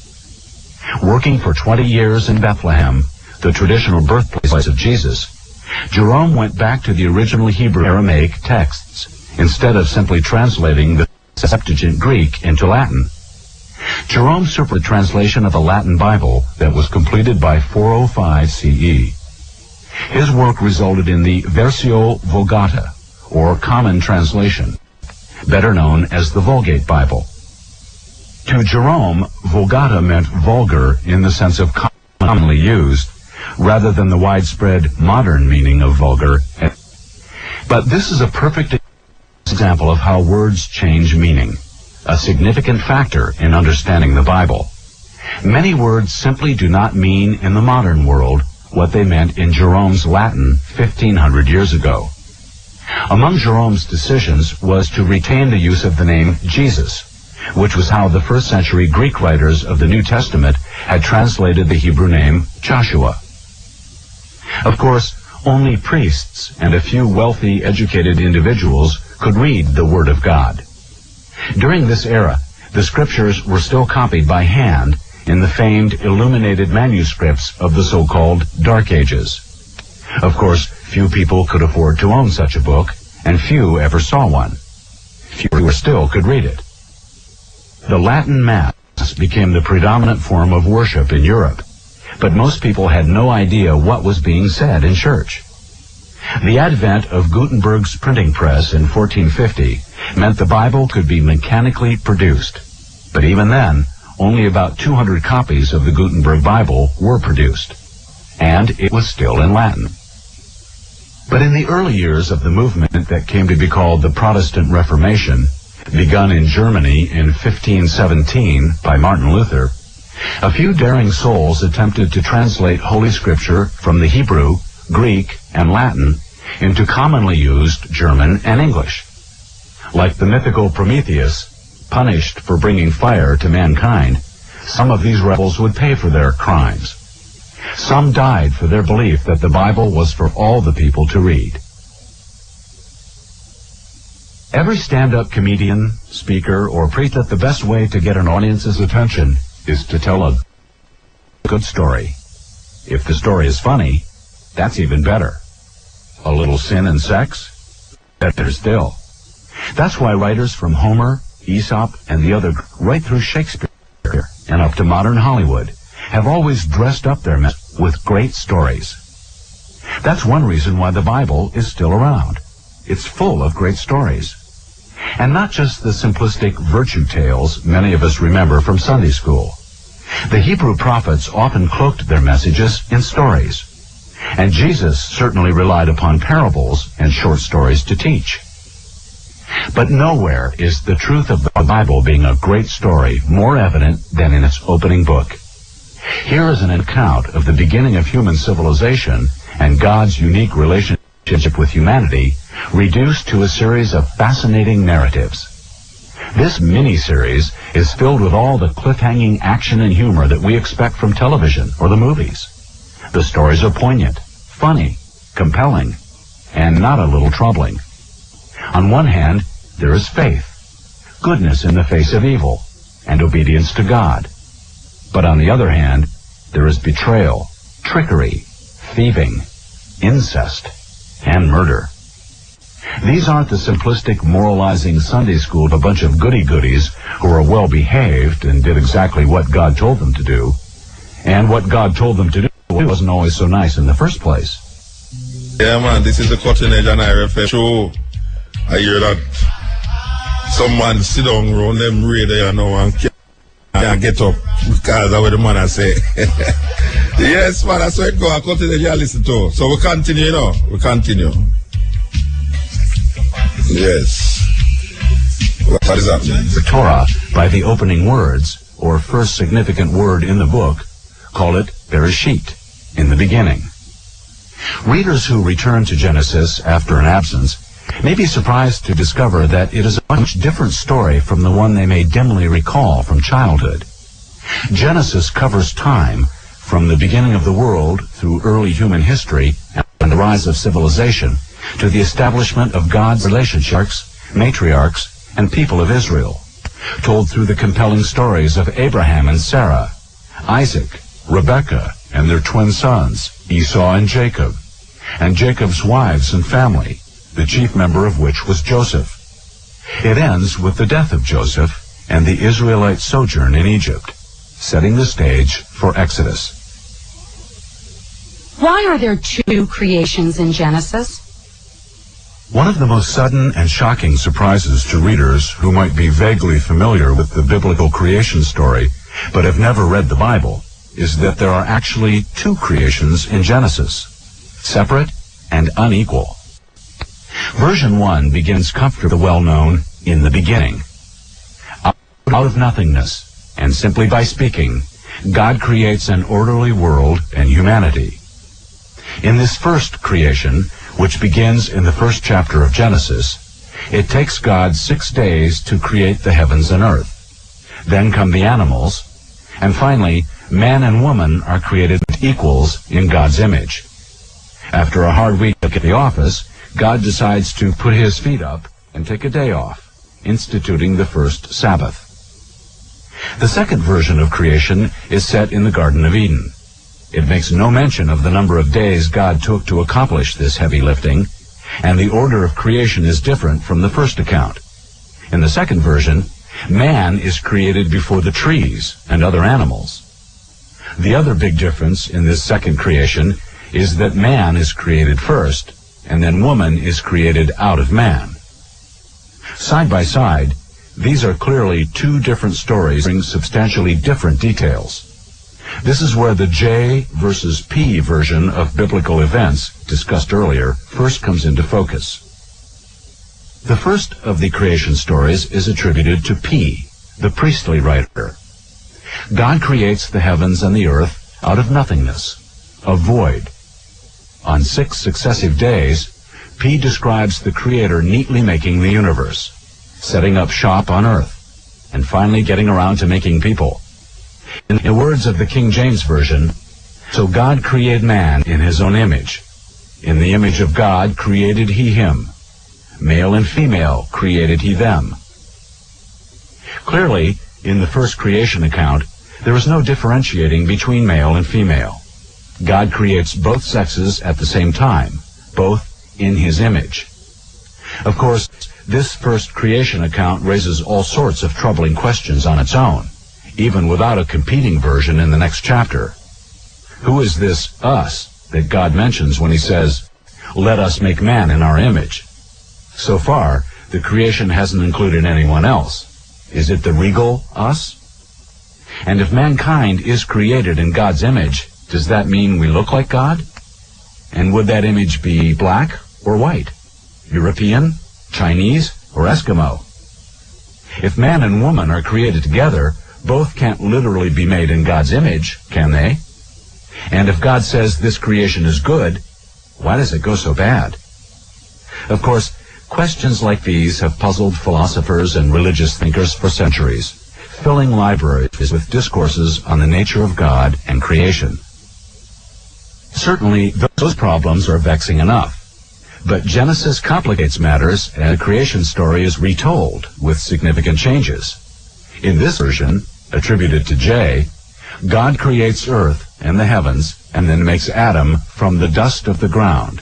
[SPEAKER 4] Working for 20 years in Bethlehem, the traditional birthplace of Jesus, Jerome went back to the original Hebrew Aramaic texts instead of simply translating the Septuagint Greek into Latin. Jerome superseded the translation of the Latin Bible that was completed by 405 CE. His work resulted in the Versio Vulgata, or Common Translation, better known as the Vulgate Bible. To Jerome, Vulgata meant vulgar in the sense of commonly used, rather than the widespread modern meaning of vulgar. But this is a perfect example of how words change meaning, a significant factor in understanding the Bible. Many words simply do not mean in the modern world what they meant in Jerome's Latin 1,500 years ago. Among Jerome's decisions was to retain the use of the name Jesus, which was how the first century Greek writers of the New Testament had translated the Hebrew name Joshua. Of course, only priests and a few wealthy, educated individuals could read the Word of God. During this era, the scriptures were still copied by hand in the famed illuminated manuscripts of the so-called Dark Ages. Of course, few people could afford to own such a book, and few ever saw one. Fewer still could read it. The Latin Mass became the predominant form of worship in Europe, but most people had no idea what was being said in church. The advent of Gutenberg's printing press in 1450 meant the Bible could be mechanically produced, but even then, only about 200 copies of the Gutenberg Bible were produced, and it was still in Latin. But in the early years of the movement that came to be called the Protestant Reformation, begun in Germany in 1517 by Martin Luther, a few daring souls attempted to translate Holy Scripture from the Hebrew, Greek, and Latin into commonly used German and English. Like the mythical Prometheus, punished for bringing fire to mankind, some of these rebels would pay for their crimes. Some died for their belief that the Bible was for all the people to read. Every stand-up comedian, speaker, or preacher, the best way to get an audience's attention is to tell a good story. If the story is funny, that's even better. A little sin and sex? Better still. That's why writers from Homer, Aesop, and the other, right through Shakespeare and up to modern Hollywood, have always dressed up their mess with great stories. That's one reason why the Bible is still around. It's full of great stories. And not just the simplistic virtue tales many of us remember from Sunday school. The Hebrew prophets often cloaked their messages in stories. And Jesus certainly relied upon parables and short stories to teach. But nowhere is the truth of the Bible being a great story more evident than in its opening book. Here is an account of the beginning of human civilization and God's unique relationship with humanity, reduced to a series of fascinating narratives. This mini-series is filled with all the cliffhanging action and humor that we expect from television or the movies. The stories are poignant, funny, compelling, and not a little troubling. On one hand, there is faith, goodness in the face of evil, and obedience to God. But on the other hand, there is betrayal, trickery, thieving, incest, and murder. These aren't the simplistic, moralizing Sunday school of a bunch of goody-goodies who are well-behaved and did exactly what God told them to do. And what God told them to do wasn't always so nice in the first place.
[SPEAKER 1] Yeah, man, this is the Cutting Edge and IRFF show. I hear that some man sit down around them radio, you know, and can't get up because of what the man I say. Yes, man, that's where it go. I Cutting Edge, you listen to. So we continue, you know. We continue. Yes. What is happening?
[SPEAKER 4] The Torah, by the opening words, or first significant word in the book, call it Bereshit, in the beginning. Readers who return to Genesis after an absence may be surprised to discover that it is a much different story from the one they may dimly recall from childhood. Genesis covers time from the beginning of the world through early human history and the rise of civilization to the establishment of God's relationships, matriarchs, and people of Israel, told through the compelling stories of Abraham and Sarah, Isaac, Rebekah, and their twin sons, Esau and Jacob, and Jacob's wives and family, the chief member of which was Joseph. It ends with the death of Joseph and the Israelite sojourn in Egypt, setting the stage for Exodus.
[SPEAKER 3] Why are there two creations in Genesis?
[SPEAKER 4] One of the most sudden and shocking surprises to readers who might be vaguely familiar with the biblical creation story but have never read the Bible is that there are actually two creations in Genesis, separate and unequal. Version 1 begins comfortably with the well-known, "In the beginning." Out of nothingness, and simply by speaking, God creates an orderly world and humanity. In this first creation, which begins in the first chapter of Genesis, it takes God 6 days to create the heavens and earth. Then come the animals, and finally, man and woman are created equals in God's image. After a hard week at the office, God decides to put his feet up and take a day off, instituting the first Sabbath. The second version of creation is set in the Garden of Eden. It makes no mention of the number of days God took to accomplish this heavy lifting, and the order of creation is different from the first account. In the second version, man is created before the trees and other animals. The other big difference in this second creation is that man is created first, and then woman is created out of man. Side by side, these are clearly two different stories bringing substantially different details. This is where the J versus P version of biblical events discussed earlier first comes into focus. The first of the creation stories is attributed to P, the priestly writer. God creates the heavens and the earth out of nothingness, a void. On 6 successive days, P describes the Creator neatly making the universe, setting up shop on earth, and finally getting around to making people. In the words of the King James Version, "So God created man in his own image. In the image of God created he him. Male and female created he them." Clearly, in the first creation account, there is no differentiating between male and female. God creates both sexes at the same time, both in his image. Of course, this first creation account raises all sorts of troubling questions on its own, even without a competing version in the next chapter. Who is this us that God mentions when he says, "Let us make man in our image"? So far, the creation hasn't included anyone else. Is it the regal us? And if mankind is created in God's image, does that mean we look like God? And would that image be black or white? European, Chinese, or Eskimo? If man and woman are created together, both can't literally be made in God's image, can they? And if God says this creation is good, why does it go so bad? Of course, questions like these have puzzled philosophers and religious thinkers for centuries, filling libraries with discourses on the nature of God and creation. Certainly, those problems are vexing enough. But Genesis complicates matters, and the creation story is retold with significant changes. In this version, attributed to J, God creates earth and the heavens, and then makes Adam from the dust of the ground.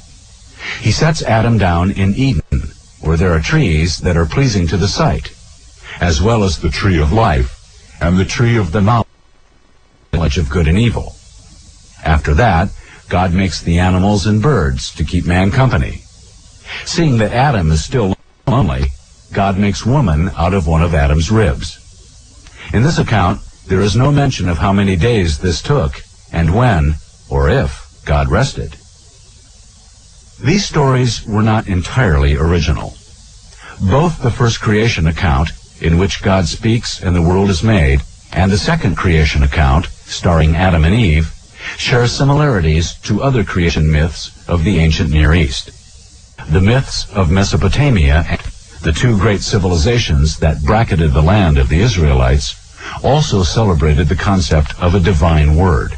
[SPEAKER 4] He sets Adam down in Eden, where there are trees that are pleasing to the sight, as well as the tree of life and the tree of the knowledge of good and evil. After that, God makes the animals and birds to keep man company. Seeing that Adam is still lonely, God makes woman out of one of Adam's ribs. In this account, there is no mention of how many days this took, and when, or if, God rested. These stories were not entirely original. Both the first creation account, in which God speaks and the world is made, and the second creation account, starring Adam and Eve, share similarities to other creation myths of the ancient Near East. The myths of Mesopotamia, and the two great civilizations that bracketed the land of the Israelites, also celebrated the concept of a divine word.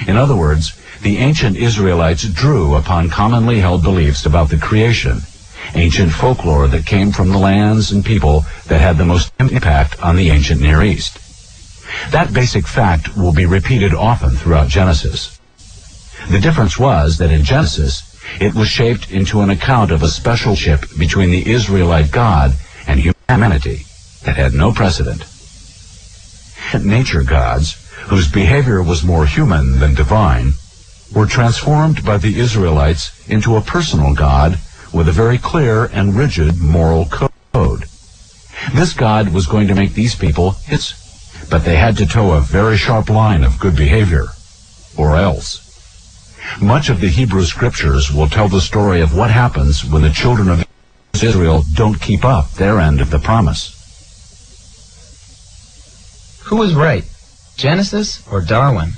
[SPEAKER 4] In other words, the ancient Israelites drew upon commonly held beliefs about the creation, ancient folklore that came from the lands and people that had the most impact on the ancient Near East. That basic fact will be repeated often throughout Genesis. The difference was that in Genesis, It was shaped into an account of a special ship between the Israelite God and humanity that had no precedent. Nature gods, whose behavior was more human than divine, were transformed by the Israelites into a personal God with a very clear and rigid moral code. This God was going to make these people his, but they had to toe a very sharp line of good behavior, or else. Much of the Hebrew scriptures will tell the story of what happens when the children of Israel don't keep up their end of the promise.
[SPEAKER 5] Who was right, Genesis or Darwin?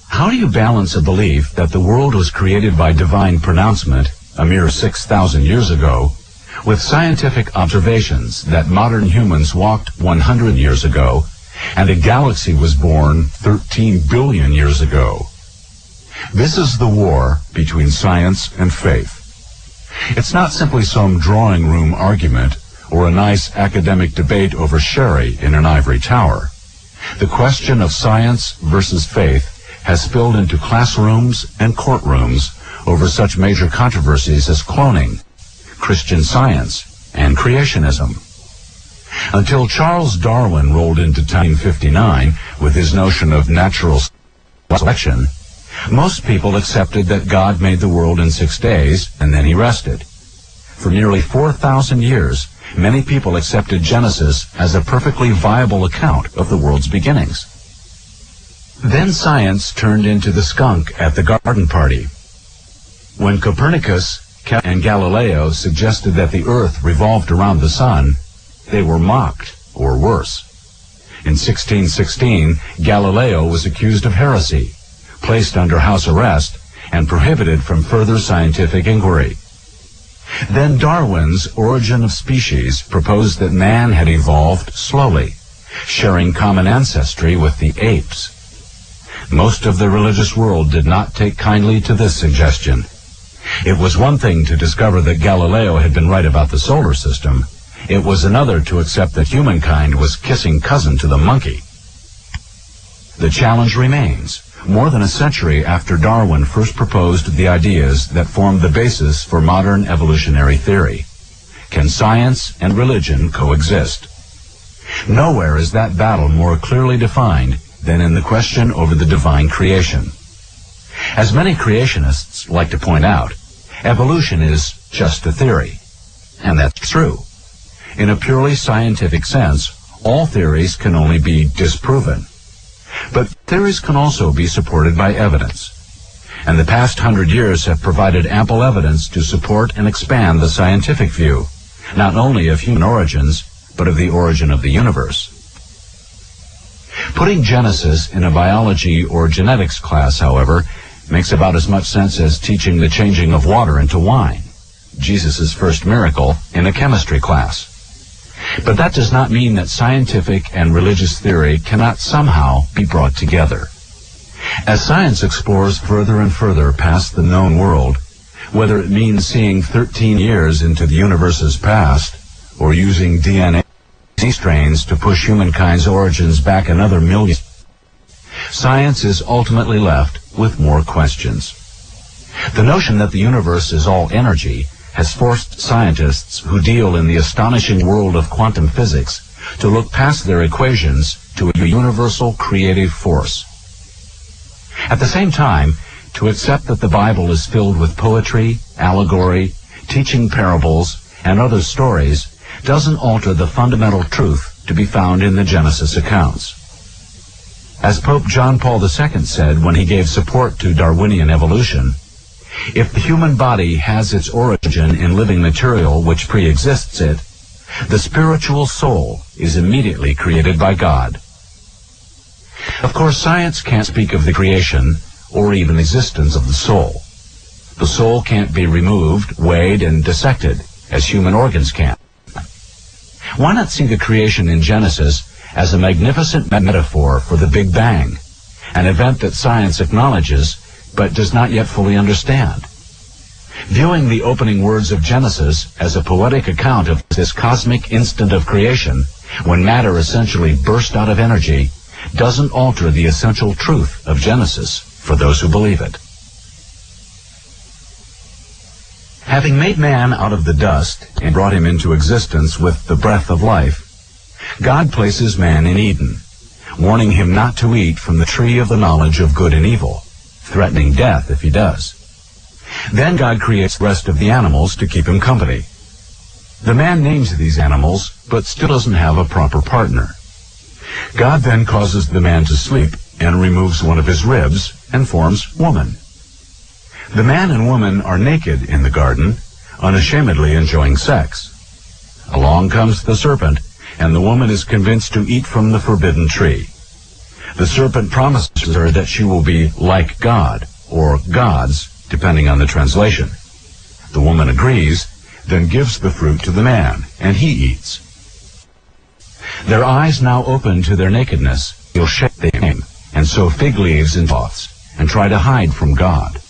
[SPEAKER 4] How do you balance a belief that the world was created by divine pronouncement a mere 6,000 years ago with scientific observations that modern humans walked 100 years ago and a galaxy was born 13 billion years ago? This is the war between science and faith. It's not simply some drawing room argument or a nice academic debate over sherry in an ivory tower. The question of science versus faith has spilled into classrooms and courtrooms over such major controversies as cloning, Christian Science, and creationism. Until Charles Darwin rolled into 1959 with his notion of natural selection, most people accepted that God made the world in 6 days and then he rested. For nearly 4,000 years, many people accepted Genesis as a perfectly viable account of the world's beginnings. Then science turned into the skunk at the garden party. When Copernicus and Galileo suggested that the earth revolved around the sun, they were mocked, or worse. In 1616, Galileo was accused of heresy, placed under house arrest, and prohibited from further scientific inquiry. Then Darwin's Origin of Species proposed that man had evolved slowly, sharing common ancestry with the apes. Most of the religious world did not take kindly to this suggestion. It was one thing to discover that Galileo had been right about the solar system. It was another to accept that humankind was kissing cousin to the monkey. The challenge remains. More than a century after Darwin first proposed the ideas that formed the basis for modern evolutionary theory. Can science and religion coexist? Nowhere is that battle more clearly defined than in the question over the divine creation. As many creationists like to point out, evolution is just a theory. And that's true. In a purely scientific sense, all theories can only be disproven. But theories can also be supported by evidence. And the past 100 years have provided ample evidence to support and expand the scientific view, not only of human origins, but of the origin of the universe. Putting Genesis in a biology or genetics class, however, makes about as much sense as teaching the changing of water into wine, Jesus' first miracle, in a chemistry class. But that does not mean that scientific and religious theory cannot somehow be brought together. As science explores further and further past the known world, whether it means seeing 13 years into the universe's past, or using DNA strains to push humankind's origins back another million, science is ultimately left with more questions. The notion that the universe is all energy has forced scientists who deal in the astonishing world of quantum physics to look past their equations to a universal creative force. At the same time, to accept that the Bible is filled with poetry, allegory, teaching parables, and other stories doesn't alter the fundamental truth to be found in the Genesis accounts. As Pope John Paul II said when he gave support to Darwinian evolution, if the human body has its origin in living material which pre-exists it, the spiritual soul is immediately created by God. Of course, science can't speak of the creation or even existence of the soul. The soul can't be removed, weighed, and dissected as human organs can. Why not see the creation in Genesis as a magnificent metaphor for the Big Bang, an event that science acknowledges but does not yet fully understand? Viewing the opening words of Genesis as a poetic account of this cosmic instant of creation, when matter essentially burst out of energy, doesn't alter the essential truth of Genesis for those who believe it. Having made man out of the dust and brought him into existence with the breath of life, God places man in Eden, warning him not to eat from the tree of the knowledge of good and evil, threatening death if he does. Then God creates the rest of the animals to keep him company. The man names these animals, but still doesn't have a proper partner. God then causes the man to sleep and removes one of his ribs and forms woman. The man and woman are naked in the garden, unashamedly enjoying sex. Along comes the serpent, and the woman is convinced to eat from the forbidden tree. The serpent promises her that she will be like God, or gods, depending on the translation. The woman agrees, then gives the fruit to the man, and he eats. Their eyes now open to their nakedness, feel shame, and sow fig leaves in cloths, and try to hide from God.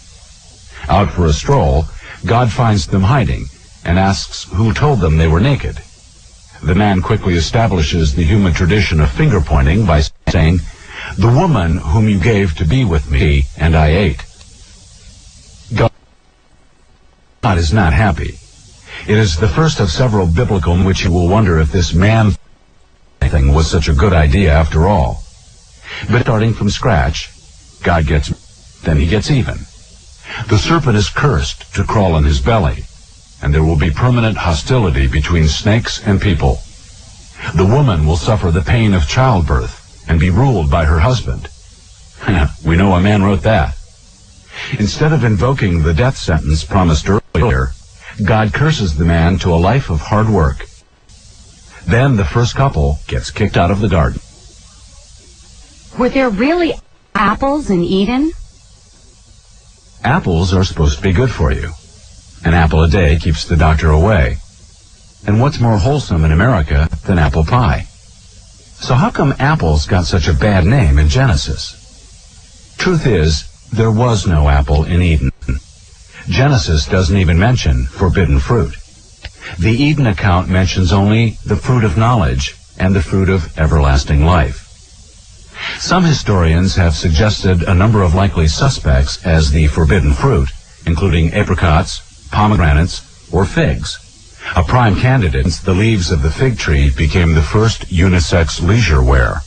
[SPEAKER 4] Out for a stroll, God finds them hiding, and asks who told them they were naked. The man quickly establishes the human tradition of finger-pointing by saying, "The woman whom you gave to be with me, and I ate." God is not happy. It is the first of several biblical in which you will wonder if this man thing was such a good idea after all. But starting from scratch, God gets, then he gets even. The serpent is cursed to crawl on his belly, and there will be permanent hostility between snakes and people. The woman will suffer the pain of childbirth and be ruled by her husband. We know a man wrote that. Instead of invoking the death sentence promised earlier, God curses the man to a life of hard work. Then the first couple gets kicked out of the garden.
[SPEAKER 3] Were there really apples in Eden?
[SPEAKER 4] Apples are supposed to be good for you. An apple a day keeps the doctor away. And what's more wholesome in America than apple pie? So how come apples got such a bad name in Genesis? Truth is, there was no apple in Eden. Genesis doesn't even mention forbidden fruit. The Eden account mentions only the fruit of knowledge and the fruit of everlasting life. Some historians have suggested a number of likely suspects as the forbidden fruit, including apricots, pomegranates, or figs. A prime candidate since the leaves of the fig tree became the first unisex leisure wear.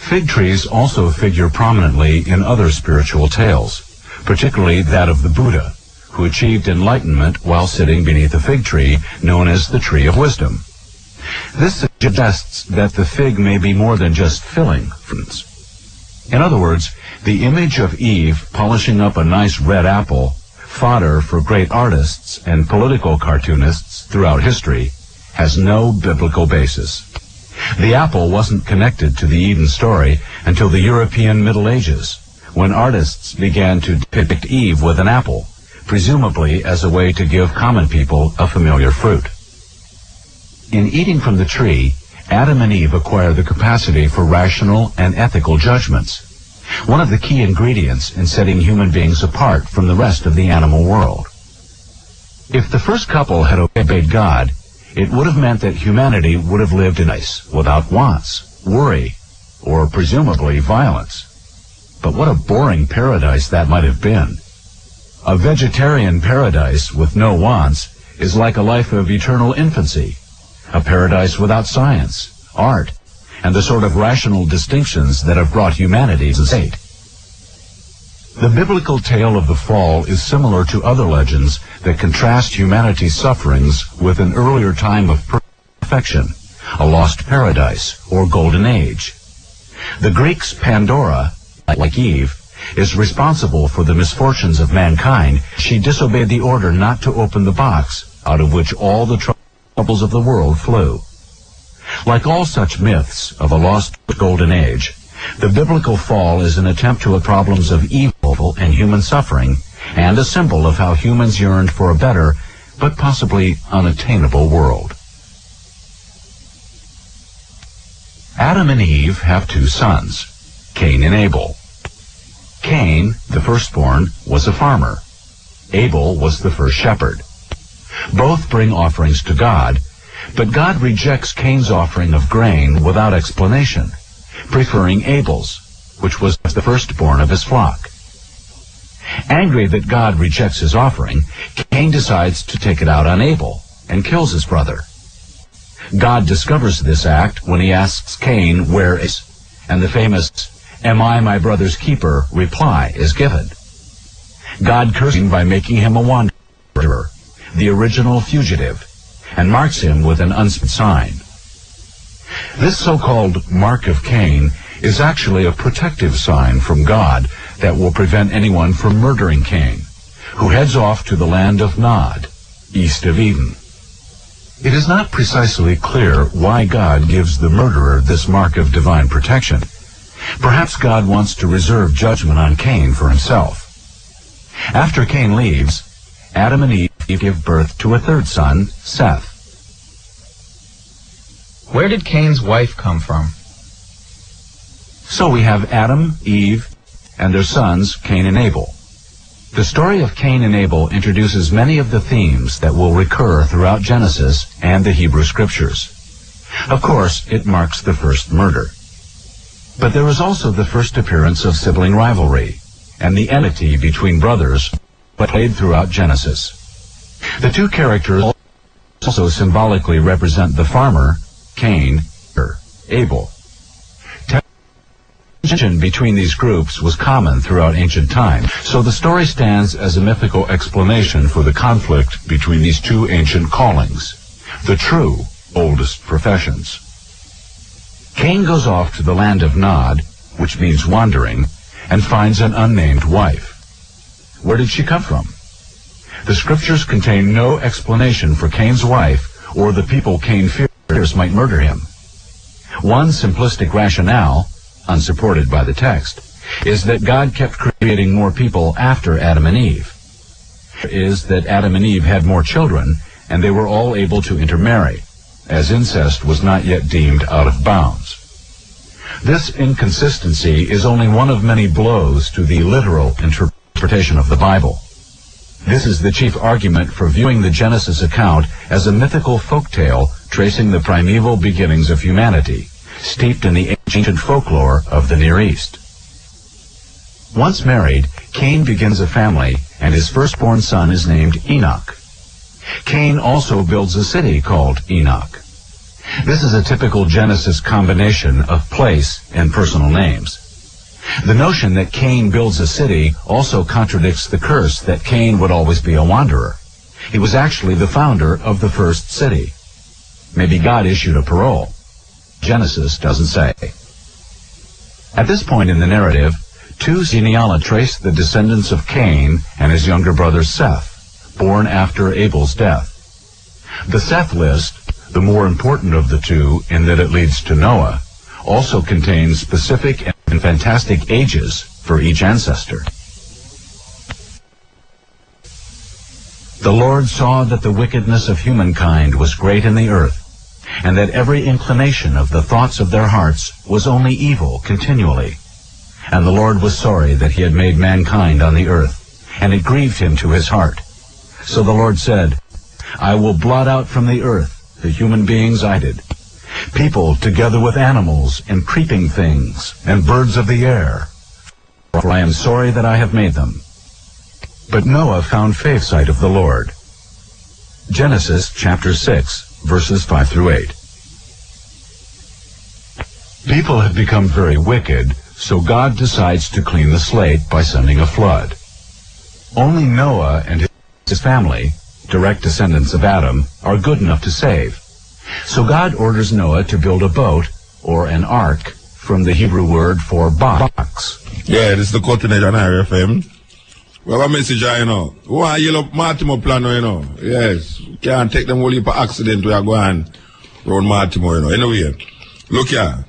[SPEAKER 4] Fig trees also figure prominently in other spiritual tales, particularly that of the Buddha, who achieved enlightenment while sitting beneath a fig tree known as the Tree of Wisdom. This suggests that the fig may be more than just filling fruits. In other words, the image of Eve polishing up a nice red apple, fodder for great artists and political cartoonists throughout history, has no biblical basis. The apple wasn't connected to the Eden story until the European Middle Ages, when artists began to depict Eve with an apple, presumably as a way to give common people a familiar fruit. In eating from the tree, Adam and Eve acquire the capacity for rational and ethical judgments, one of the key ingredients in setting human beings apart from the rest of the animal world. If the first couple had obeyed God, it would have meant that humanity would have lived in peace, without wants, worry, or presumably violence. But what a boring paradise that might have been. A vegetarian paradise with no wants is like a life of eternal infancy, a paradise without science, art, and the sort of rational distinctions that have brought humanity to state. The biblical tale of the fall is similar to other legends that contrast humanity's sufferings with an earlier time of perfection, a lost paradise or golden age. The Greeks' Pandora, like Eve, is responsible for the misfortunes of mankind. She disobeyed the order not to open the box out of which all the troubles of the world flew. Like all such myths of a lost golden age, the biblical fall is an attempt to problems of evil and human suffering, and a symbol of how humans yearned for a better, but possibly unattainable world. Adam and Eve have two sons, Cain and Abel. Cain, the firstborn, was a farmer. Abel was the first shepherd. Both bring offerings to God, but God rejects Cain's offering of grain without explanation, preferring Abel's, which was the firstborn of his flock. Angry that God rejects his offering, Cain decides to take it out on Abel and kills his brother. God discovers this act when he asks Cain where is, and the famous, "Am I my brother's keeper?" reply is given. God curses him by making him a wanderer, the original fugitive, and marks him with an unspecified sign. This so-called mark of Cain is actually a protective sign from God that will prevent anyone from murdering Cain, who heads off to the land of Nod, east of Eden. It is not precisely clear why God gives the murderer this mark of divine protection. Perhaps God wants to reserve judgment on Cain for himself. After Cain leaves, Adam and Eve give birth to a third son, Seth.
[SPEAKER 5] Where did Cain's wife come from?
[SPEAKER 4] So we have Adam, Eve, and their sons, Cain and Abel. The story of Cain and Abel introduces many of the themes that will recur throughout Genesis and the Hebrew Scriptures. Of course, it marks the first murder. But there is also the first appearance of sibling rivalry and the enmity between brothers played throughout Genesis. The two characters also symbolically represent the farmer, Cain, or Abel. Tension between these groups was common throughout ancient times, so the story stands as a mythical explanation for the conflict between these two ancient callings, the true oldest professions. Cain goes off to the land of Nod, which means wandering, and finds an unnamed wife. Where did she come from? The scriptures contain no explanation for Cain's wife or the people Cain fears might murder him. One simplistic rationale, unsupported by the text, is that God kept creating more people after Adam and Eve. Is that Adam and Eve had more children, and they were all able to intermarry, as incest was not yet deemed out of bounds. This inconsistency is only one of many blows to the literal interpretation of the Bible. This is the chief argument for viewing the Genesis account as a mythical folk tale tracing the primeval beginnings of humanity, steeped in the ancient folklore of the Near East. Once married, Cain begins a family, and his firstborn son is named Enoch. Cain also builds a city called Enoch. This is a typical Genesis combination of place and personal names. The notion that Cain builds a city also contradicts the curse that Cain would always be a wanderer. He was actually the founder of the first city. Maybe God issued a parole. Genesis doesn't say. At this point in the narrative, two genealogies trace the descendants of Cain and his younger brother Seth, born after Abel's death. The Seth list, the more important of the two in that it leads to Noah, also contains specific and fantastic ages for each ancestor. The Lord saw that the wickedness of humankind was great in the earth, and that every inclination of the thoughts of their hearts was only evil continually. And the Lord was sorry that he had made mankind on the earth, and it grieved him to his heart. So the Lord said, I will blot out from the earth the human beings I did, people together with animals and creeping things and birds of the air, for I am sorry that I have made them. But Noah found favor of the Lord. Genesis chapter 6, verses 5 through 8. People have become very wicked, so God decides to clean the slate by sending a flood. Only Noah and his family, direct descendants of Adam, are good enough to save. So God orders Noah to build a boat, or an ark, from the Hebrew word for box.
[SPEAKER 1] Yeah, this is the continuation on RFM. We have a message, you know. Why you look Martimo Plano, you know? Yes. Can't take them only for accident we are going around Martimo, you know. Anyway, look here.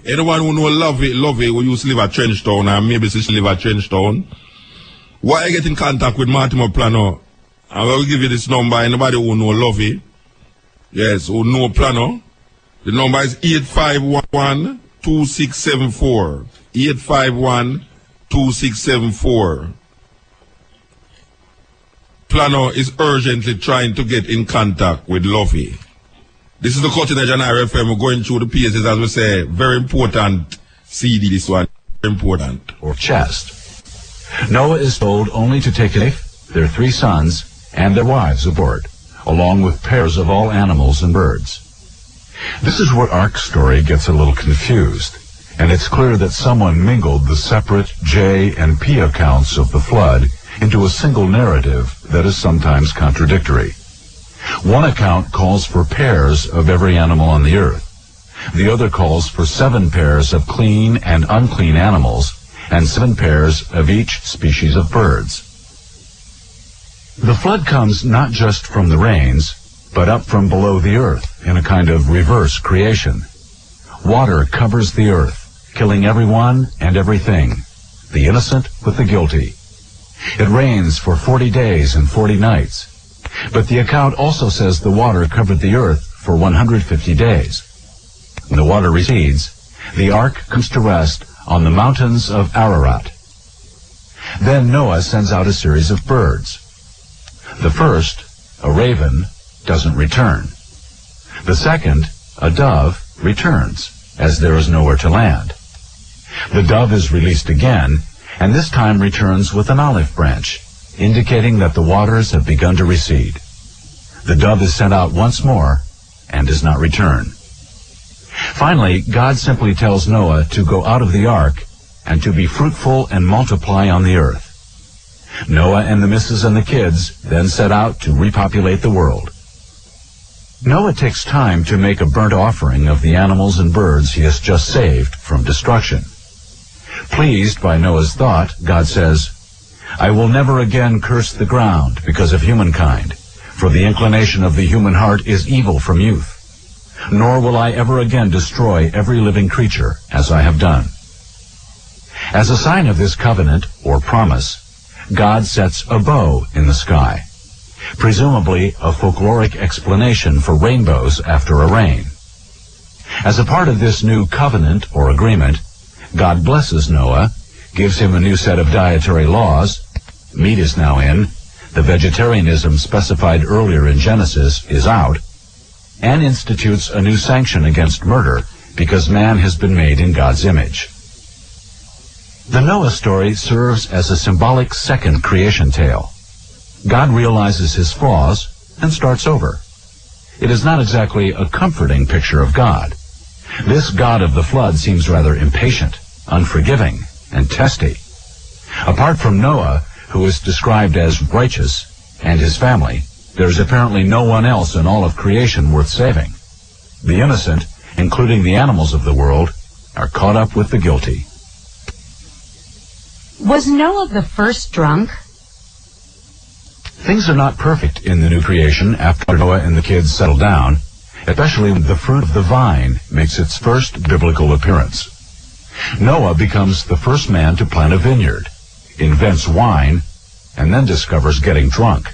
[SPEAKER 1] Anyone who know Lovey, who used to live at Trenchtown, and maybe still live at Trenchtown, why you get in contact with Martimo Plano? I will give you this number. Anybody who know Lovey, yes, who know Plano, the number is 851-2674. 851-2674. Plano is urgently trying to get in contact with Lovey. This is the Cutting Edge on RFM. We're going through the pieces, as we say, very important CD, this one, very important.
[SPEAKER 4] Or chest. Noah is told only to take his wife, their 3 sons, and their wives aboard, along with pairs of all animals and birds. This is where Ark's story gets a little confused, and it's clear that someone mingled the separate J and P accounts of the flood into a single narrative that is sometimes contradictory. One account calls for pairs of every animal on the earth. The other calls for 7 pairs of clean and unclean animals, and 7 pairs of each species of birds. The flood comes not just from the rains, but up from below the earth in a kind of reverse creation. Water covers the earth, killing everyone and everything, the innocent with the guilty. It rains for 40 days and 40 nights, but the account also says the water covered the earth for 150 days. When the water recedes, the ark comes to rest on the mountains of Ararat. Then Noah sends out a series of birds. The first, a raven, doesn't return. The second, a dove, returns, as there is nowhere to land. The dove is released again, and this time returns with an olive branch, indicating that the waters have begun to recede. The dove is sent out once more, and does not return. Finally, God simply tells Noah to go out of the ark, and to be fruitful and multiply on the earth. Noah and the missus and the kids then set out to repopulate the world. Noah takes time to make a burnt offering of the animals and birds he has just saved from destruction. Pleased by Noah's thought, God says, "I will never again curse the ground because of humankind, for the inclination of the human heart is evil from youth. Nor will I ever again destroy every living creature as I have done." As a sign of this covenant, or promise, God sets a bow in the sky, presumably a folkloric explanation for rainbows after a rain. As a part of this new covenant or agreement, God blesses Noah, gives him a new set of dietary laws. Meat is now in, the vegetarianism specified earlier in Genesis is out, and institutes a new sanction against murder because man has been made in God's image. The Noah story serves as a symbolic second creation tale. God realizes his flaws and starts over. It is not exactly a comforting picture of God. This God of the flood seems rather impatient, unforgiving, and testy. Apart from Noah, who is described as righteous, and his family, there is apparently no one else in all of creation worth saving. The innocent, including the animals of the world, are caught up with the guilty.
[SPEAKER 3] Was Noah the first drunk?
[SPEAKER 4] Things are not perfect in the new creation after Noah and the kids settle down, especially when the fruit of the vine makes its first biblical appearance. Noah becomes the first man to plant a vineyard, invents wine, and then discovers getting drunk.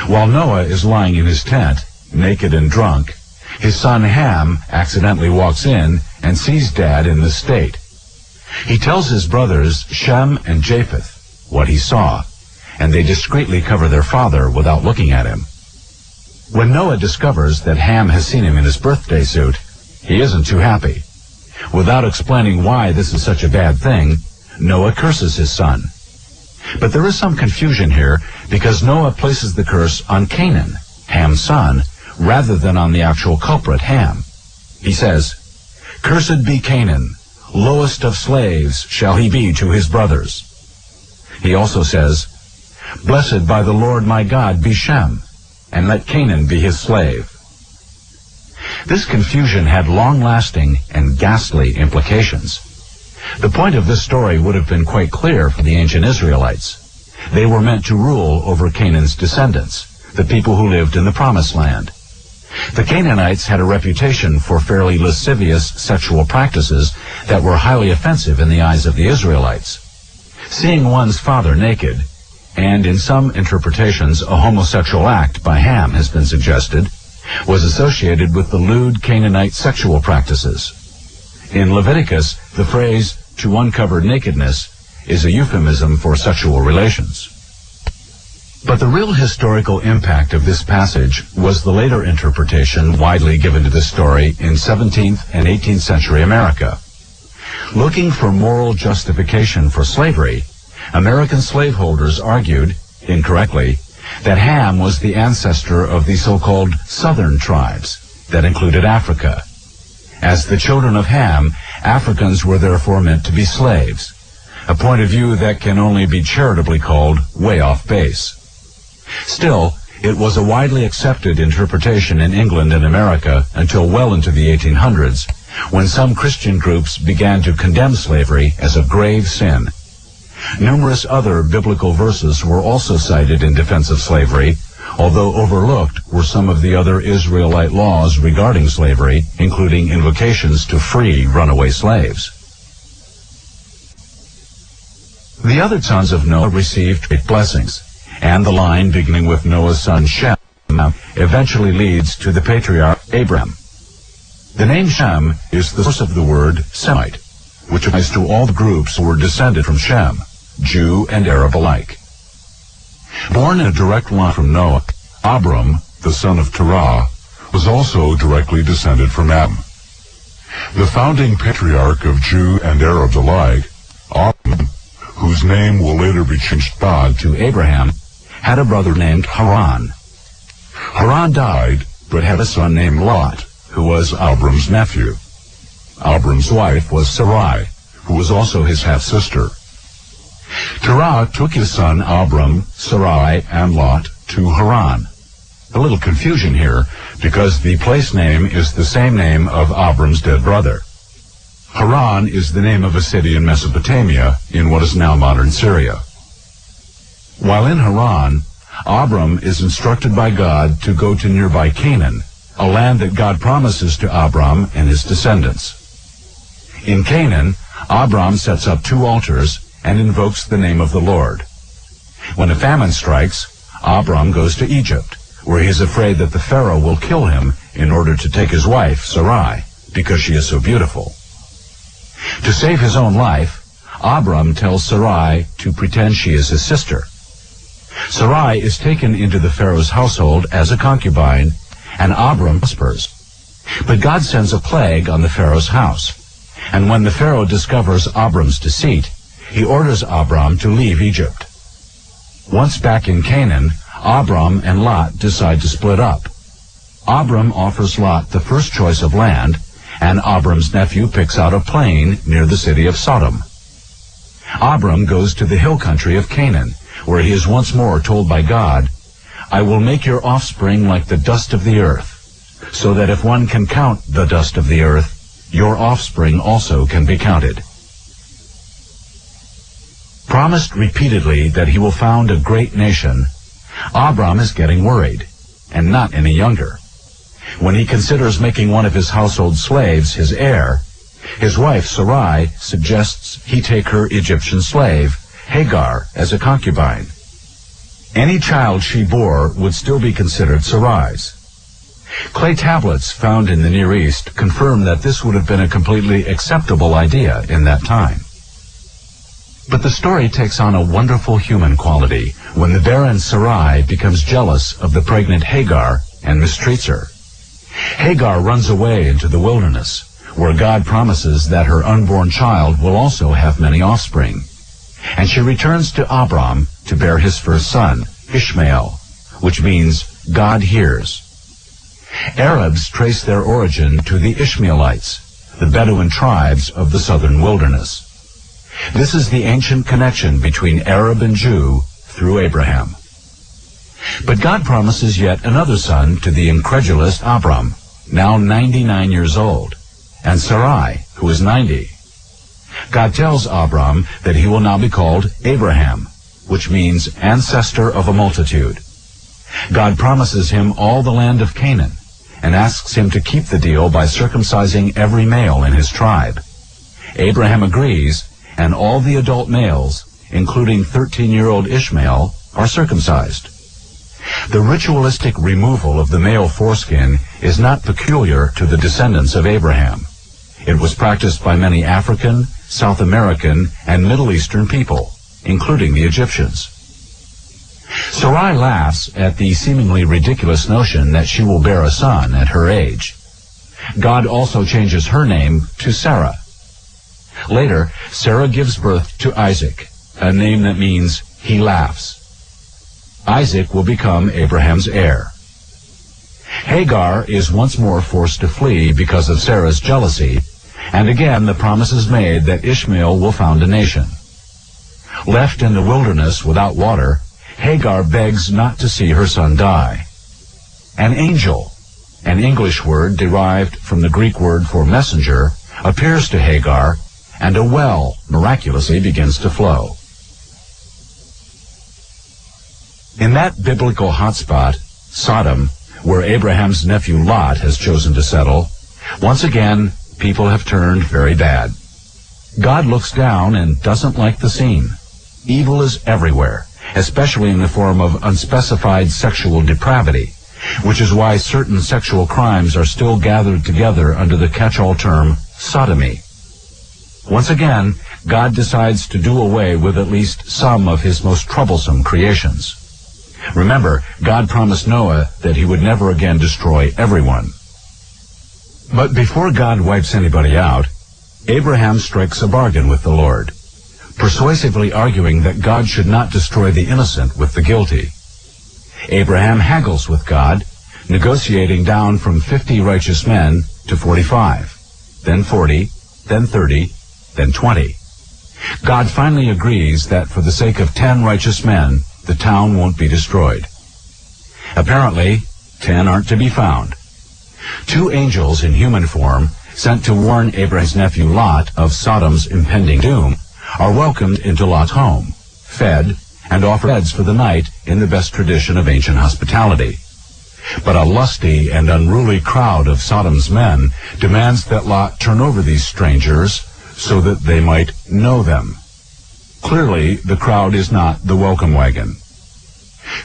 [SPEAKER 4] While Noah is lying in his tent, naked and drunk, his son Ham accidentally walks in and sees Dad in this state. He tells his brothers Shem and Japheth what he saw, and they discreetly cover their father without looking at him. When Noah discovers that Ham has seen him in his birthday suit, he isn't too happy. Without explaining why this is such a bad thing, Noah curses his son. But there is some confusion here because Noah places the curse on Canaan, Ham's son, rather than on the actual culprit, Ham. He says, "Cursed be Canaan, lowest of slaves shall he be to his brothers." He also says, "Blessed by the Lord my God be Shem, and let Canaan be his slave." This confusion had long-lasting and ghastly implications. The point of this story would have been quite clear for the ancient Israelites. They were meant to rule over Canaan's descendants, the people who lived in the Promised Land. The Canaanites had a reputation for fairly lascivious sexual practices that were highly offensive in the eyes of the Israelites. Seeing one's father naked, and in some interpretations a homosexual act by Ham has been suggested, was associated with the lewd Canaanite sexual practices. In Leviticus, the phrase, "to uncover nakedness," is a euphemism for sexual relations. But the real historical impact of this passage was the later interpretation widely given to this story in 17th and 18th century America. Looking for moral justification for slavery, American slaveholders argued, incorrectly, that Ham was the ancestor of the so-called southern tribes that included Africa. As the children of Ham, Africans were therefore meant to be slaves, a point of view that can only be charitably called way off base. Still, it was a widely accepted interpretation in England and America until well into the 1800s, when some Christian groups began to condemn slavery as a grave sin. Numerous other biblical verses were also cited in defense of slavery, although overlooked were some of the other Israelite laws regarding slavery, including invocations to free runaway slaves. The other sons of Noah received great blessings, and the line beginning with Noah's son Shem eventually leads to the patriarch Abraham. The name Shem is the source of the word Semite, which applies to all the groups who were descended from Shem, Jew and Arab alike. Born in a direct line from Noah, Abram, the son of Terah, was also directly descended from Adam. The founding patriarch of Jew and Arabs alike, Abram, whose name will later be changed back to Abraham, had a brother named Haran. Haran died, but had a son named Lot, who was Abram's nephew. Abram's wife was Sarai, who was also his half-sister. Terah took his son Abram, Sarai, and Lot to Haran. A little confusion here, because the place name is the same name of Abram's dead brother. Haran is the name of a city in Mesopotamia, in what is now modern Syria. While in Haran, Abram is instructed by God to go to nearby Canaan, a land that God promises to Abram and his descendants. In Canaan, Abram sets up 2 altars and invokes the name of the Lord. When a famine strikes, Abram goes to Egypt, where he is afraid that the Pharaoh will kill him in order to take his wife, Sarai, because she is so beautiful. To save his own life, Abram tells Sarai to pretend she is his sister. Sarai is taken into the Pharaoh's household as a concubine, and Abram prospers. But God sends a plague on the Pharaoh's house, and when the Pharaoh discovers Abram's deceit, he orders Abram to leave Egypt. Once back in Canaan, Abram and Lot decide to split up. Abram offers Lot the first choice of land, and Abram's nephew picks out a plain near the city of Sodom. Abram goes to the hill country of Canaan, where he is once more told by God, "I will make your offspring like the dust of the earth, so that if one can count the dust of the earth, your offspring also can be counted." Promised repeatedly that he will found a great nation, Abram is getting worried, and not any younger. When he considers making one of his household slaves his heir, his wife Sarai suggests he take her Egyptian slave, Hagar, as a concubine. Any child she bore would still be considered Sarai's. Clay tablets found in the Near East confirm that this would have been a completely acceptable idea in that time. But the story takes on a wonderful human quality when the barren Sarai becomes jealous of the pregnant Hagar and mistreats her. Hagar runs away into the wilderness, where God promises that her unborn child will also have many offspring. And she returns to Abram to bear his first son, Ishmael, which means God hears. Arabs trace their origin to the Ishmaelites, the Bedouin tribes of the southern wilderness. This is the ancient connection between Arab and Jew through Abraham. But God promises yet another son to the incredulous Abram, now 99 years old, and Sarai, who is 90. God tells Abram that he will now be called Abraham, which means ancestor of a multitude. God promises him all the land of Canaan, and asks him to keep the deal by circumcising every male in his tribe. Abraham agrees, and all the adult males, including 13-year-old Ishmael, are circumcised. The ritualistic removal of the male foreskin is not peculiar to the descendants of Abraham. It was practiced by many African, South American, and Middle Eastern people, including the Egyptians. Sarai laughs at the seemingly ridiculous notion that she will bear a son at her age. God also changes her name to Sarah. Later, Sarah gives birth to Isaac, a name that means he laughs. Isaac will become Abraham's heir. Hagar is once more forced to flee because of Sarah's jealousy, and again the promise is made that Ishmael will found a nation. Left in the wilderness without water, Hagar begs not to see her son die. An angel, an English word derived from the Greek word for messenger, appears to Hagar, and a well miraculously begins to flow. In that biblical hotspot, Sodom, where Abraham's nephew Lot has chosen to settle, once again, people have turned very bad. God looks down and doesn't like the scene. Evil is everywhere, especially in the form of unspecified sexual depravity, which is why certain sexual crimes are still gathered together under the catch-all term sodomy. Once again, God decides to do away with at least some of his most troublesome creations. Remember, God promised Noah that he would never again destroy everyone. But before God wipes anybody out, Abraham strikes a bargain with the Lord, persuasively arguing that God should not destroy the innocent with the guilty. Abraham haggles with God, negotiating down from 50 righteous men to 45, then 40, then 30, then 20. God finally agrees that for the sake of 10 righteous men, the town won't be destroyed. Apparently, 10 aren't to be found. 2 angels in human form, sent to warn Abraham's nephew Lot of Sodom's impending doom, are welcomed into Lot's home, fed, and offered beds for the night in the best tradition of ancient hospitality. But a lusty and unruly crowd of Sodom's men demands that Lot turn over these strangers so that they might know them. Clearly, the crowd is not the welcome wagon.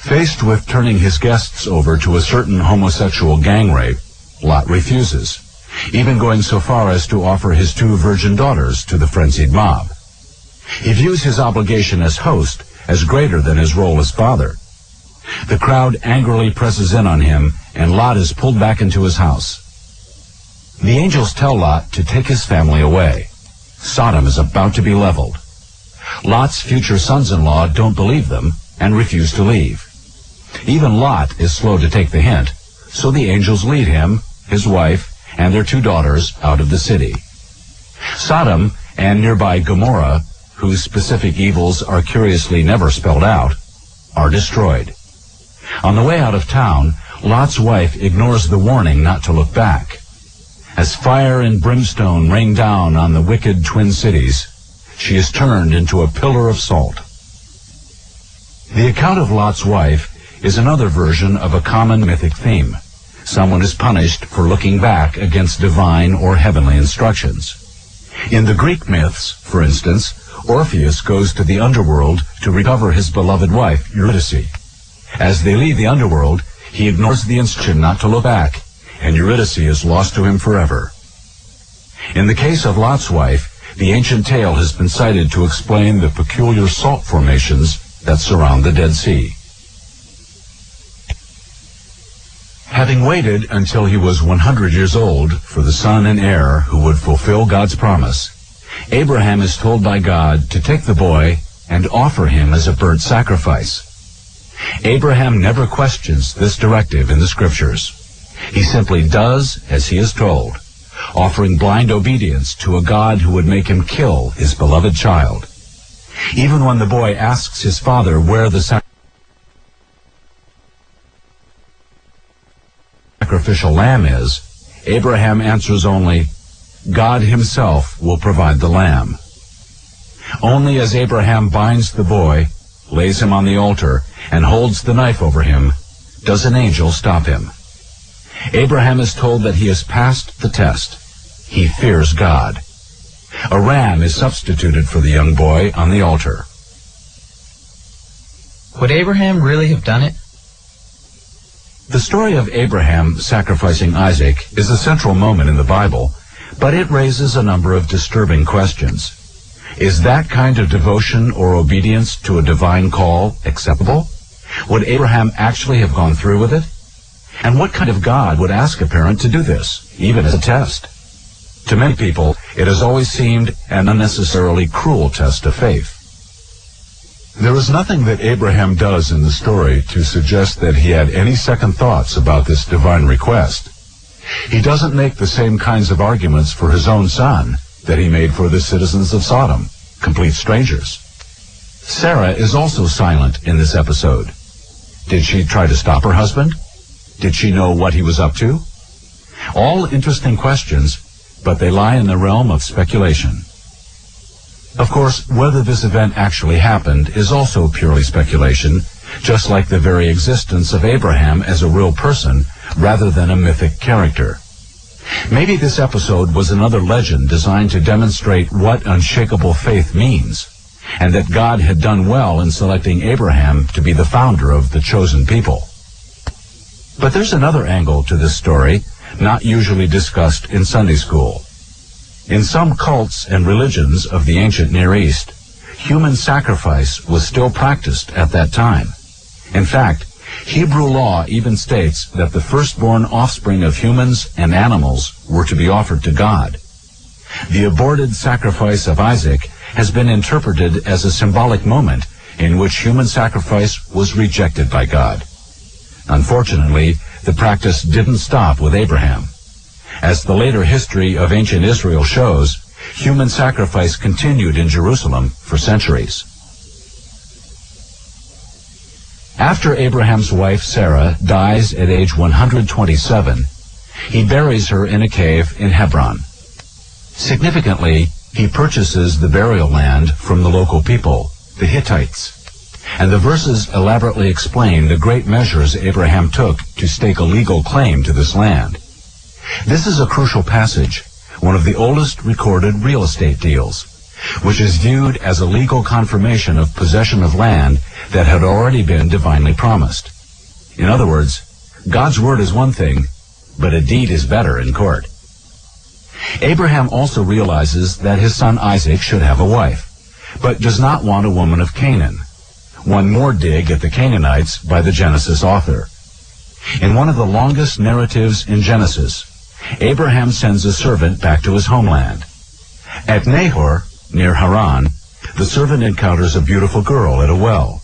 [SPEAKER 4] Faced with turning his guests over to a certain homosexual gang rape, Lot refuses, even going so far as to offer his 2 virgin daughters to the frenzied mob. He views his obligation as host as greater than his role as father. The crowd angrily presses in on him, and Lot is pulled back into his house. The angels tell Lot to take his family away. Sodom is about to be leveled. Lot's future sons-in-law don't believe them and refuse to leave. Even Lot is slow to take the hint, so the angels lead him, his wife, and their 2 daughters out of the city. Sodom and nearby Gomorrah, whose specific evils are curiously never spelled out, are destroyed. On the way out of town, Lot's wife ignores the warning not to look back. As fire and brimstone rain down on the wicked twin cities, she is turned into a pillar of salt. The account of Lot's wife is another version of a common mythic theme. Someone is punished for looking back against divine or heavenly instructions. In the Greek myths, for instance, Orpheus goes to the underworld to recover his beloved wife, Eurydice. As they leave the underworld, he ignores the instruction not to look back, and Eurydice is lost to him forever. In the case of Lot's wife, the ancient tale has been cited to explain the peculiar salt formations that surround the Dead Sea. Having waited until he was 100 years old for the son and heir who would fulfill God's promise, Abraham is told by God to take the boy and offer him as a burnt sacrifice. Abraham never questions this directive in the Scriptures. He simply does as he is told, offering blind obedience to a God who would make him kill his beloved child. Even when the boy asks his father where the sacrificial lamb is, Abraham answers only, God himself will provide the lamb. Only as Abraham binds the boy, lays him on the altar, and holds the knife over him, does an angel stop him. Abraham is told that he has passed the test. He fears God. A ram is substituted for the young boy on the altar.
[SPEAKER 5] Would Abraham really have done it?
[SPEAKER 4] The story of Abraham sacrificing Isaac is a central moment in the Bible, but it raises a number of disturbing questions. Is that kind of devotion or obedience to a divine call acceptable? Would Abraham actually have gone through with it? And what kind of God would ask a parent to do this, even as a test? To many people, it has always seemed an unnecessarily cruel test of faith. There is nothing that Abraham does in the story to suggest that he had any second thoughts about this divine request. He doesn't make the same kinds of arguments for his own son that he made for the citizens of Sodom, complete strangers. Sarah is also silent in this episode. Did she try to stop her husband? Did she know what he was up to? All interesting questions, but they lie in the realm of speculation. Of course, whether this event actually happened is also purely speculation, just like the very existence of Abraham as a real person rather than a mythic character. Maybe this episode was another legend designed to demonstrate what unshakable faith means, and that God had done well in selecting Abraham to be the founder of the chosen people. But there's another angle to this story, not usually discussed in Sunday school. In some cults and religions of the ancient Near East, human sacrifice was still practiced at that time. In fact, Hebrew law even states that the firstborn offspring of humans and animals were to be offered to God. The aborted sacrifice of Isaac has been interpreted as a symbolic moment in which human sacrifice was rejected by God. Unfortunately, the practice didn't stop with Abraham. As the later history of ancient Israel shows, human sacrifice continued in Jerusalem for centuries. After Abraham's wife Sarah dies at age 127, he buries her in a cave in Hebron. Significantly, he purchases the burial land from the local people, the Hittites. And the verses elaborately explain the great measures Abraham took to stake a legal claim to this land. This is a crucial passage, one of the oldest recorded real estate deals, which is viewed as a legal confirmation of possession of land that had already been divinely promised. In other words, God's word is one thing, but a deed is better in court. Abraham also realizes that his son Isaac should have a wife, but does not want a woman of Canaan. One more dig at the Canaanites by the Genesis author. In one of the longest narratives in Genesis, Abraham sends a servant back to his homeland. At Nahor, near Haran, the servant encounters a beautiful girl at a well.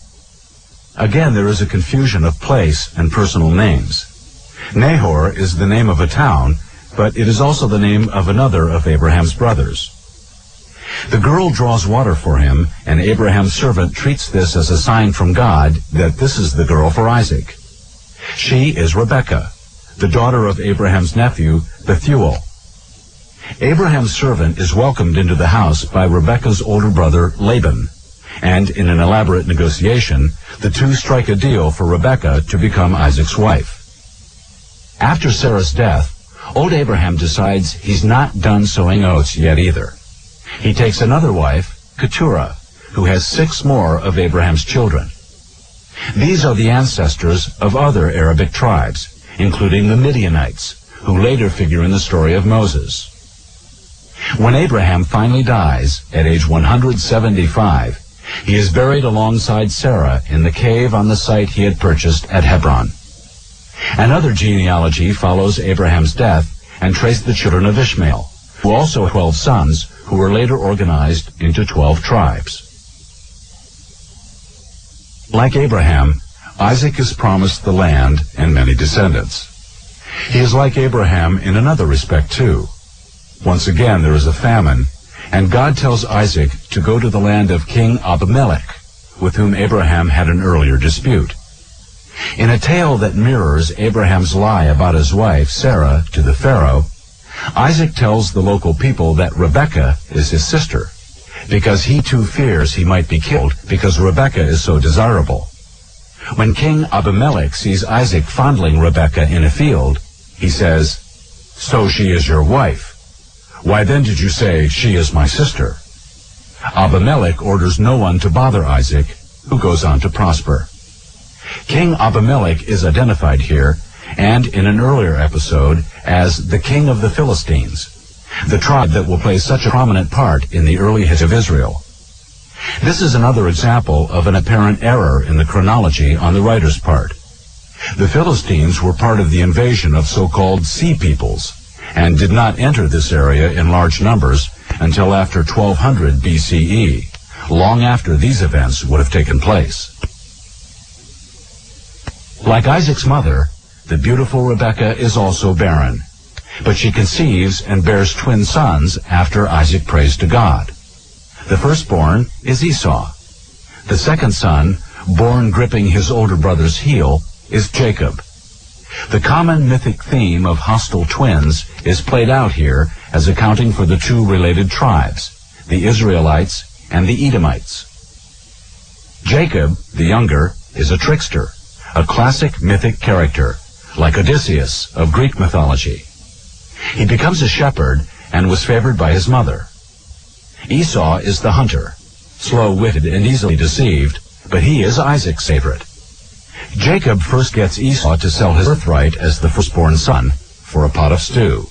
[SPEAKER 4] Again, there is a confusion of place and personal names. Nahor is the name of a town, but it is also the name of another of Abraham's brothers. The girl draws water for him, and Abraham's servant treats this as a sign from God that this is the girl for Isaac. She is Rebekah, the daughter of Abraham's nephew, Bethuel. Abraham's servant is welcomed into the house by Rebekah's older brother, Laban, and in an elaborate negotiation, the two strike a deal for Rebekah to become Isaac's wife. After Sarah's death, old Abraham decides he's not done sowing oats yet either. He takes another wife, Keturah, who has 6 more of Abraham's children. These are the ancestors of other Arabic tribes, including the Midianites, who later figure in the story of Moses. When Abraham finally dies, at age 175, he is buried alongside Sarah in the cave on the site he had purchased at Hebron. Another genealogy follows Abraham's death and traced the children of Ishmael, who also had 12 sons, who were later organized into 12 tribes. Like Abraham, Isaac is promised the land and many descendants. He is like Abraham in another respect too. Once again there is a famine, and God tells Isaac to go to the land of King Abimelech, with whom Abraham had an earlier dispute. In a tale that mirrors Abraham's lie about his wife Sarah to the Pharaoh, Isaac tells the local people that Rebekah is his sister, because he too fears he might be killed because Rebekah is so desirable. When King Abimelech sees Isaac fondling Rebekah in a field, he says, "So she is your wife. Why then did you say, 'She is my sister'?" Abimelech orders no one to bother Isaac, who goes on to prosper. King Abimelech is identified here, and in an earlier episode, as the king of the Philistines, the tribe that will play such a prominent part in the early history of Israel. This is another example of an apparent error in the chronology on the writer's part. The Philistines were part of the invasion of so-called sea peoples, and did not enter this area in large numbers until after 1200 BCE, long after these events would have taken place. Like Isaac's mother, the beautiful Rebekah is also barren, but she conceives and bears twin sons after Isaac prays to God. The firstborn is Esau. The second son, born gripping his older brother's heel, is Jacob. The common mythic theme of hostile twins is played out here as accounting for the two related tribes, the Israelites and the Edomites. Jacob, the younger, is a trickster, a classic mythic character, like Odysseus of Greek mythology. He becomes a shepherd and was favored by his mother. Esau is the hunter, slow-witted and easily deceived, but he is Isaac's favorite. Jacob first gets Esau to sell his birthright as the firstborn son for a pot of stew.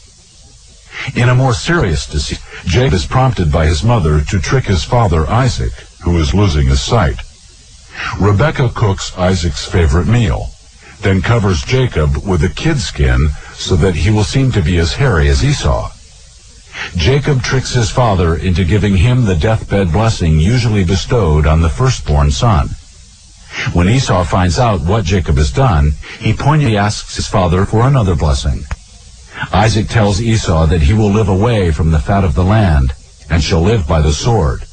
[SPEAKER 4] In a more serious deceit, Jacob is prompted by his mother to trick his father Isaac, who is losing his sight. Rebekah cooks Isaac's favorite meal, then covers Jacob with a kid skin so that he will seem to be as hairy as Esau. Jacob tricks his father into giving him the deathbed blessing usually bestowed on the firstborn son. When Esau finds out what Jacob has done, he pointedly asks his father for another blessing. Isaac tells Esau that he will live away from the fat of the land and shall live by the sword.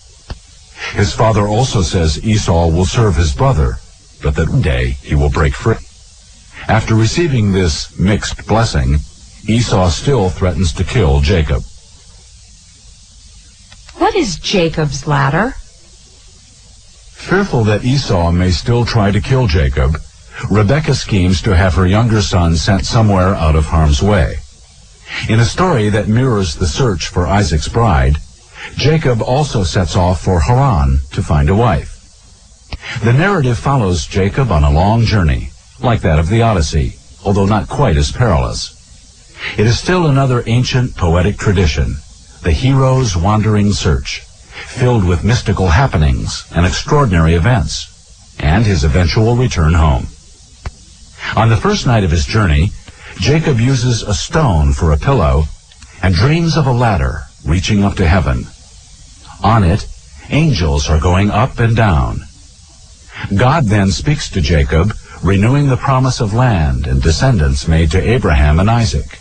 [SPEAKER 4] His father also says Esau will serve his brother, but that one day he will break free. After receiving this mixed blessing, Esau still threatens to kill Jacob.
[SPEAKER 3] What is Jacob's ladder?
[SPEAKER 4] Fearful that Esau may still try to kill Jacob, Rebekah schemes to have her younger son sent somewhere out of harm's way. In a story that mirrors the search for Isaac's bride, Jacob also sets off for Haran to find a wife. The narrative follows Jacob on a long journey, like that of the Odyssey, although not quite as perilous. It is still another ancient poetic tradition, the hero's wandering search, filled with mystical happenings and extraordinary events, and his eventual return home. On the first night of his journey, Jacob uses a stone for a pillow and dreams of a ladder reaching up to heaven. On it, angels are going up and down. God then speaks to Jacob, renewing the promise of land and descendants made to Abraham and Isaac.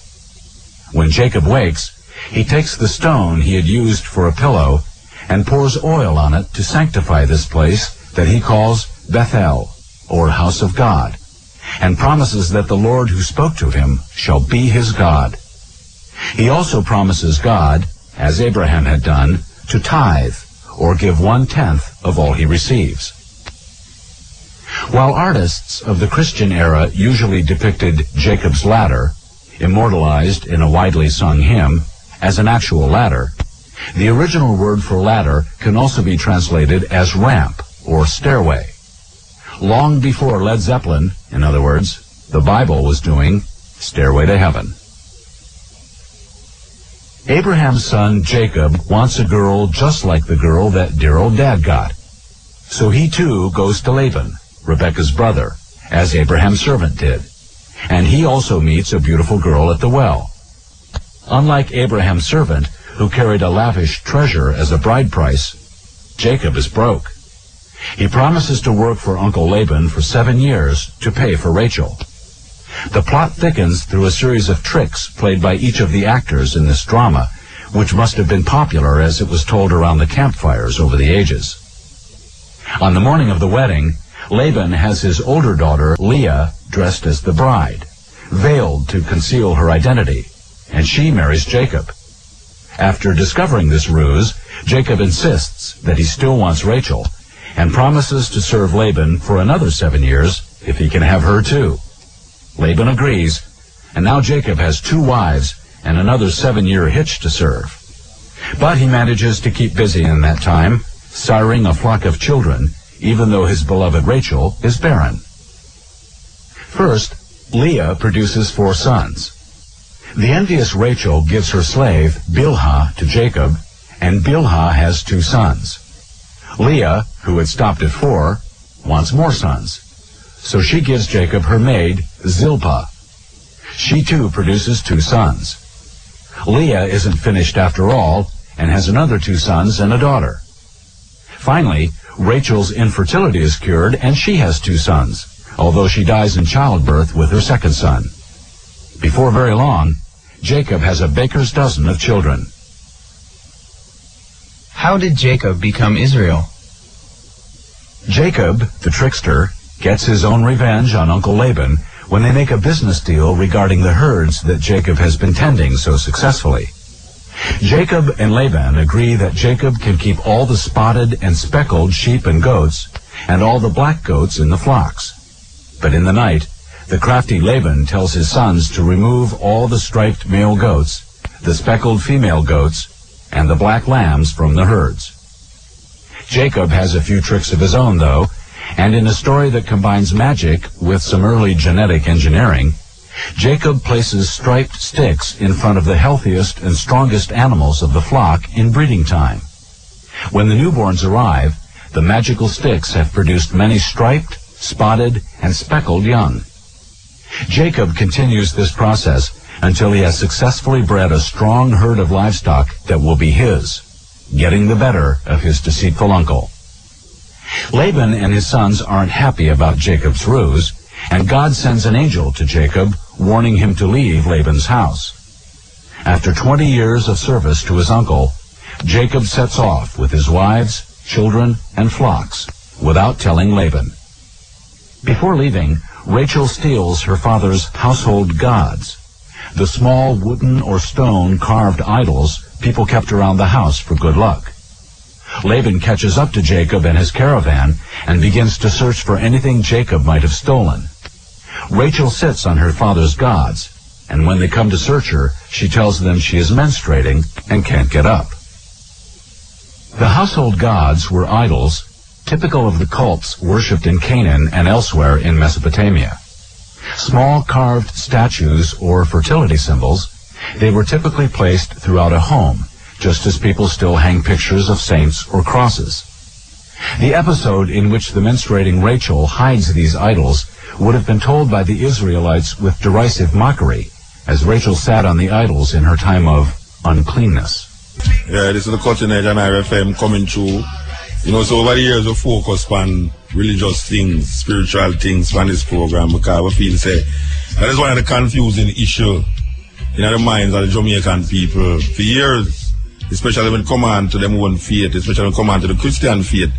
[SPEAKER 4] When Jacob wakes, he takes the stone he had used for a pillow and pours oil on it to sanctify this place that he calls Bethel, or house of God, and promises that the Lord who spoke to him shall be his God. He also promises God, as Abraham had done, to tithe, or give 1/10 of all he receives. While artists of the Christian era usually depicted Jacob's ladder, immortalized in a widely sung hymn, as an actual ladder, the original word for ladder can also be translated as ramp or stairway. Long before Led Zeppelin, in other words, the Bible was doing Stairway to Heaven. Abraham's son Jacob wants a girl just like the girl that dear old dad got. So he too goes to Laban, Rebekah's brother, as Abraham's servant did. And he also meets a beautiful girl at the well. Unlike Abraham's servant, who carried a lavish treasure as a bride price, Jacob is broke. He promises to work for Uncle Laban for 7 years to pay for Rachel. The plot thickens through a series of tricks played by each of the actors in this drama, which must have been popular as it was told around the campfires over the ages. On the morning of the wedding, Laban has his older daughter, Leah, dressed as the bride, veiled to conceal her identity, and she marries Jacob. After discovering this ruse, Jacob insists that he still wants Rachel, and promises to serve Laban for another 7 years if he can have her too. Laban agrees, and now Jacob has 2 wives and another 7-year hitch to serve. But he manages to keep busy in that time, siring a flock of children, even though his beloved Rachel is barren. First, Leah produces 4 sons. The envious Rachel gives her slave, Bilhah, to Jacob, and Bilhah has 2 sons. Leah, who had stopped at 4, wants more sons. So she gives Jacob her maid, Zilpah. She too produces 2 sons. Leah isn't finished after all, and has another 2 sons and a daughter. Finally, Rachel's infertility is cured and she has 2 sons, although she dies in childbirth with her second son. Before very long, Jacob has a baker's dozen of children.
[SPEAKER 5] How did Jacob become Israel?
[SPEAKER 4] Jacob, the trickster, gets his own revenge on Uncle Laban when they make a business deal regarding the herds that Jacob has been tending so successfully. Jacob and Laban agree that Jacob can keep all the spotted and speckled sheep and goats and all the black goats in the flocks. But in the night, the crafty Laban tells his sons to remove all the striped male goats, the speckled female goats, and the black lambs from the herds. Jacob has a few tricks of his own, though, and in a story that combines magic with some early genetic engineering, Jacob places striped sticks in front of the healthiest and strongest animals of the flock in breeding time. When the newborns arrive, the magical sticks have produced many striped, spotted, and speckled young. Jacob continues this process until he has successfully bred a strong herd of livestock that will be his, getting the better of his deceitful uncle. Laban and his sons aren't happy about Jacob's ruse, and God sends an angel to Jacob, warning him to leave Laban's house. After 20 years of service to his uncle, Jacob sets off with his wives, children, and flocks, without telling Laban. Before leaving, Rachel steals her father's household gods, the small wooden or stone carved idols people kept around the house for good luck. Laban catches up to Jacob and his caravan and begins to search for anything Jacob might have stolen. Rachel sits on her father's gods, and when they come to search her, she tells them she is menstruating and can't get up. The household gods were idols, typical of the cults worshipped in Canaan and elsewhere in Mesopotamia. Small carved statues or fertility symbols, they were typically placed throughout a home, just as people still hang pictures of saints or crosses. The episode in which the menstruating Rachel hides these idols would have been told by the Israelites with derisive mockery, as Rachel sat on the idols in her time of uncleanness.
[SPEAKER 1] Yeah, this is the Cutting Edge and RFM coming through. You know, so over the years we focus on religious things, spiritual things on this program because we feel say that is one of the confusing issues in the minds of the Jamaican people for years, especially when it come on to them own faith, especially when it come on to the Christian faith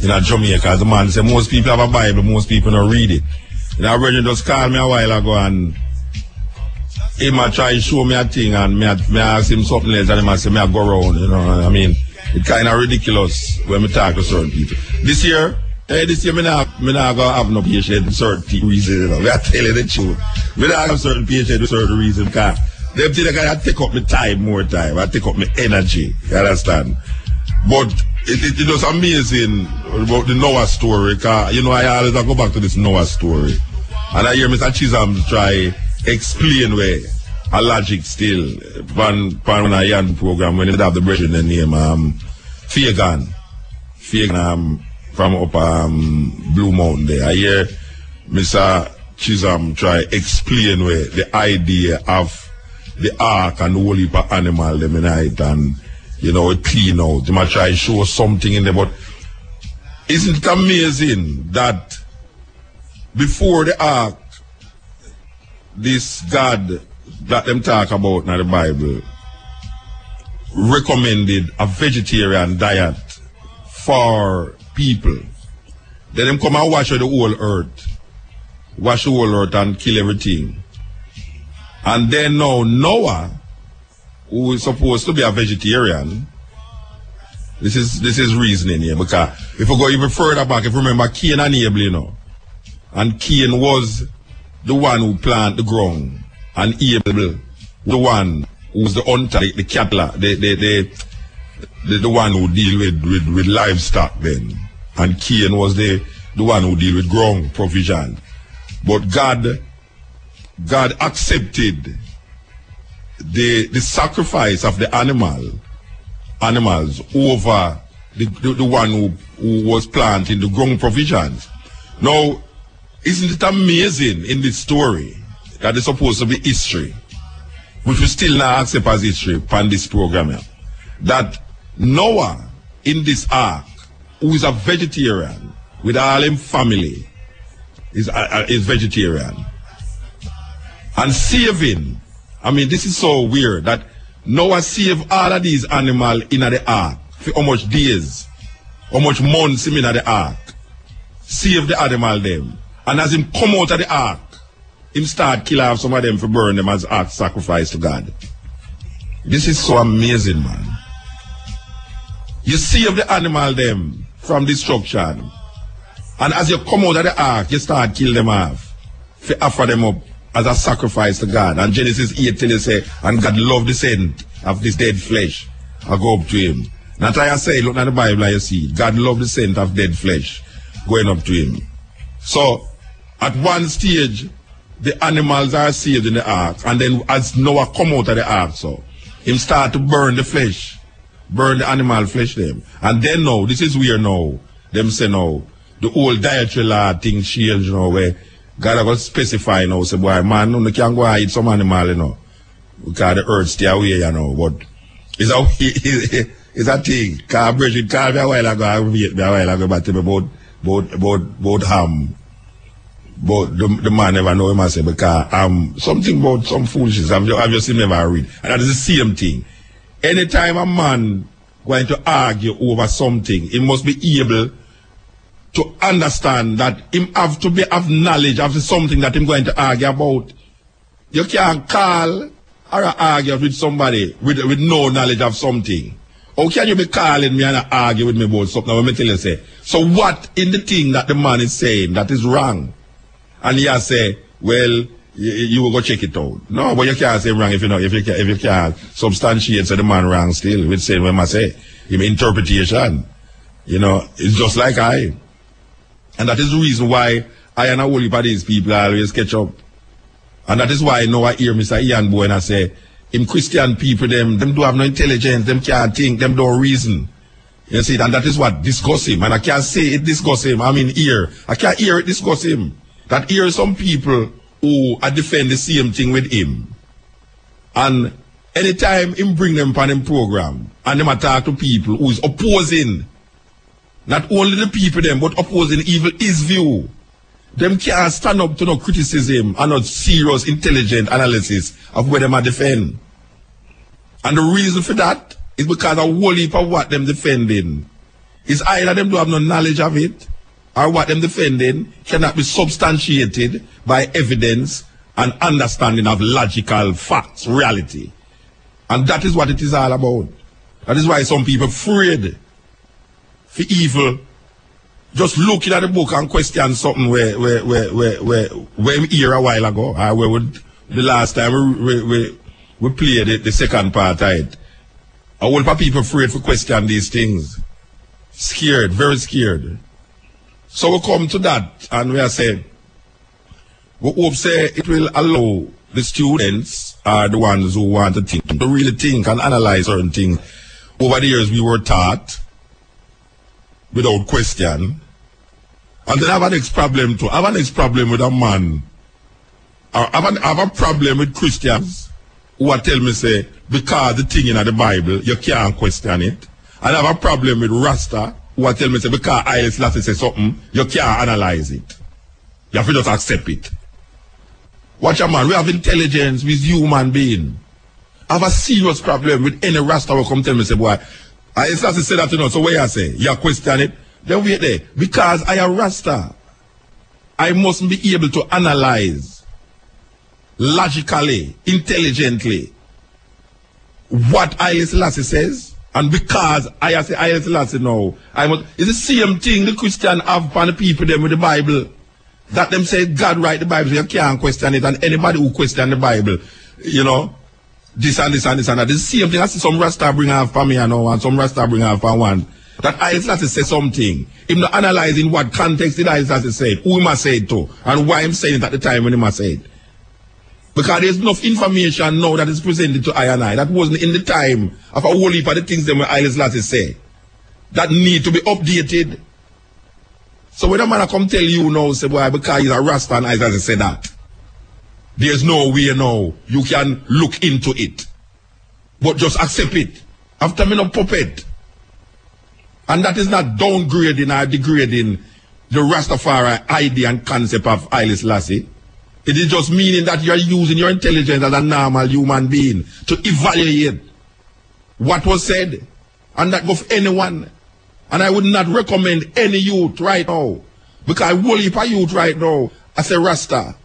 [SPEAKER 1] in Jamaica. As the man say, most people have a Bible, most people don't read it. And our brother just called me a while ago and he might try to show me a thing and me ask him something else and he might say me I go around, you know. I mean, it's kind of ridiculous when we talk to certain people. This year me not gonna have no patience with certain reasons, you know. We are telling the truth. We don't have certain patience with certain reasons because them things I take up my time, more time. I take up my energy. You understand? But it was amazing about the Noah story. Cause, you know, I always go back to this Noah story. And I hear Mr. Chisholm try explain where a logic still. When I hear the program, when they have the brethren in the name, Fagan from up Blue Mountain there. I hear Mr. Chisholm try explain where the idea of the ark and the whole heap of animal them in it and, you know, clean out. They might try to show something in there, but isn't it amazing that before the ark, this God that them talk about in the Bible recommended a vegetarian diet for people. Then them come and wash the whole earth and kill everything. And then now Noah, who is supposed to be a vegetarian, this is reasoning here, because if we go even further back, if you remember Cain and Abel, you know, and Cain was the one who planted the ground, and Abel the one who was the hunter, the cattle, the one who deal with livestock then, and Cain was the one who deal with ground provision. But God accepted the sacrifice of the animals over the one who was planting the ground provisions. Now, isn't it amazing in this story that it's supposed to be history, which we still not accept as history on this program here, that Noah in this ark who is a vegetarian, with all him family, is vegetarian. And saving, I mean, this is so weird that Noah saved all of these animals in the ark. For how much days, how much months him in the ark. Save the animal them. And as him come out of the ark, him start kill off some of them for burn them as ark sacrifice to God. This is so amazing, man. You save the animal them from destruction. And as you come out of the ark, you start kill them off. For offer them up as a sacrifice to God. And Genesis 8 till you say, and God loved the scent of this dead flesh. I go up to him. Not I say, look at the Bible and you see, God loved the scent of dead flesh going up to him. So, at one stage, the animals are saved in the ark. And then as Noah come out of the ark, so, him start to burn the flesh. Burn the animal flesh them. And then now, this is where now, them say now, the old dietary law thing change, you know, where God are going to specify now, say, boy, man, you can't go and eat some animal, you know, because the earth stay away, you know, but it's a thing. Because Bridget called me a while ago, I wait me a while ago, but tell me about ham. But the man never know him, I say, because something about some foolishness, I've just never read. And that is the same thing. Anytime a man going to argue over something, he must be able to understand that him have to have knowledge of something that him going to argue about. You can't call or argue with somebody with no knowledge of something. How can you be calling me and argue with me about something? Let me tell you, say. So what in the thing that the man is saying that is wrong? And he has say, well, you will go check it out. No, but you can't say wrong if you can't substantiate say the man wrong still. With saying when I say, him interpretation. You know, it's just like I. And that is the reason why I and a whole heap of these people always catch up. And that is why now I hear Mr. Ian Boy and I say, him Christian people, them do have no intelligence, them can't think, them don't reason. You see, and that is what disgusts him. And I can't say it disgusts him. I mean, I can't hear it disgusts him. That here some people who defend the same thing with him. And anytime him bring them on him program, and them attack to people who is opposing, not only the people them, but opposing even his view, them can't stand up to no criticism and not serious, intelligent analysis of where them are defend. And the reason for that is because a whole heap of what them defending is either them don't have no knowledge of it, or what them defending cannot be substantiated by evidence and understanding of logical facts, reality. And that is what it is all about. That is why some people afraid for evil. Just looking at the book and question something where we hear a while ago, or where the last time we played the second part of it. A whole lot of people afraid to question these things. Scared, very scared. So we come to that and we are saying, we hope say it will allow the students are the ones who want to think, to really think and analyze certain things. Over the years we were taught without question. And then I have a next problem too. I have a next problem with a man. I have a problem with Christians who are tell me say, because the thing in the Bible, you can't question it. And I have a problem with Rasta who are tell me say, because Haile Selassie say something, you can't analyze it. You have to just accept it. Watch a man, we have intelligence with human being. I have a serious problem with any Rasta who come tell me say, boy, Haile Selassie say that, you know, so what you say? You question it? Then wait there. Because I am Rasta, I mustn't be able to analyze logically, intelligently what Haile Selassie says. And because I say Haile Selassie now, it's the same thing the Christian have upon the people them with the Bible. That them say God write the Bible, so you can't question it. And anybody who question the Bible, you know, this and this and this and that. The same thing. I see some Rasta bring off for me and now, and some Rasta bring off for one. That Haile Selassie say something. Him not analyzing what context did Haile Selassie say, who he must say it to, and why him saying it at the time when he must say it. Because there's enough information now that is presented to I and I that wasn't in the time of a whole heap of the things that Haile Selassie say that need to be updated. So when a man come tell you now, say, boy, because he's a Rasta and Haile Selassie say that, there's no way now you can look into it. But just accept it. After me no puppet. And that is not downgrading or degrading the Rastafari idea and concept of Haile Selassie. It is just meaning that you are using your intelligence as a normal human being to evaluate what was said. And that goes for anyone. And I would not recommend any youth right now. Because a whole heap of youth right now, as a Rasta.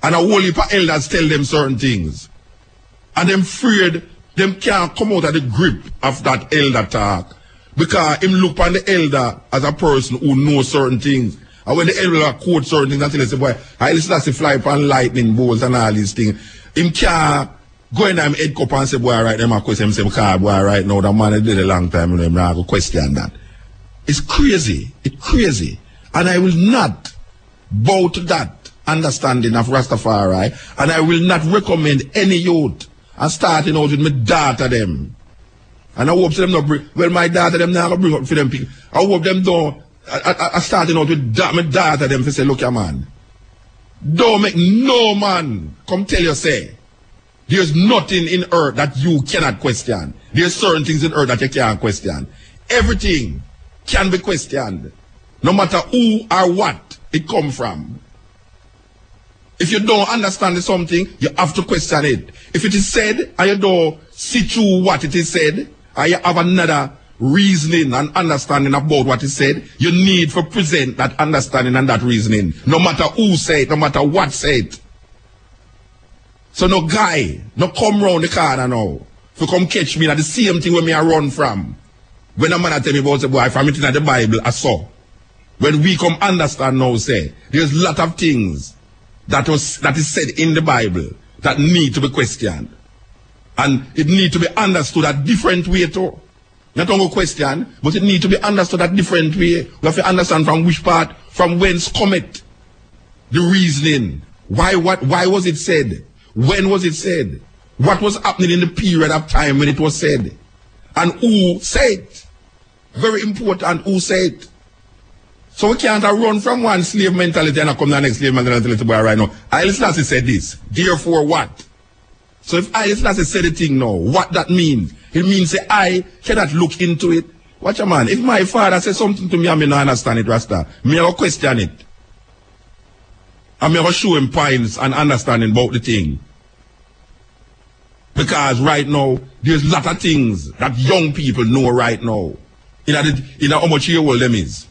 [SPEAKER 1] And a whole heap of elders tell them certain things. And them afraid them can't come out of the grip of that elder talk. Because him look on the elder as a person who knows certain things. And when the elder quote certain things and tell us, boy, I listen to fly upon lightning bolts and all these things. Him can't go in and head cup and say, boy, right, them a question him say, boy, right now, that man has did a long time, and them not go question that. It's crazy. It's crazy. And I will not bow to that understanding of Rastafari. And I will not recommend any youth and starting out with my daughter them. And I hope them not bring, well, my daughter them now bring up for them people. I hope them don't, I starting out with my daughter them to say, look, man, don't make no man come tell you, say, there's nothing in earth that you cannot question. There's certain things in earth that you can't question. Everything can be questioned, no matter who or what it come from. If you don't understand something, you have to question it. If it is said, and you don't see through what it is said, and you have another reasoning and understanding about what is said, you need to present that understanding and that reasoning, no matter who say it, no matter what say it. So no guy, no come round the corner now, to come catch me at the same thing where me I run from. When a man tell me about the boy, from it in the Bible, I saw. When we come understand now, say, there's a lot of things that is said in the Bible that need to be questioned. And it need to be understood a different way too. Not only question, but it need to be understood a different way. We have to understand from which part, from whence cometh the reasoning. Why was it said? When was it said? What was happening in the period of time when it was said? And who said it? Very important, who said it. So we can't run from one slave mentality and come to the next slave mentality right now. Haile Selassie said this. Therefore what? So if Haile Selassie said the thing now, what that means? It means that I cannot look into it. Watch a man. If my father says something to me and I don't understand it, Rasta, me will question it. And me will show him points and understanding about the thing. Because right now, there's a lot of things that young people know right now. In how much year old them is.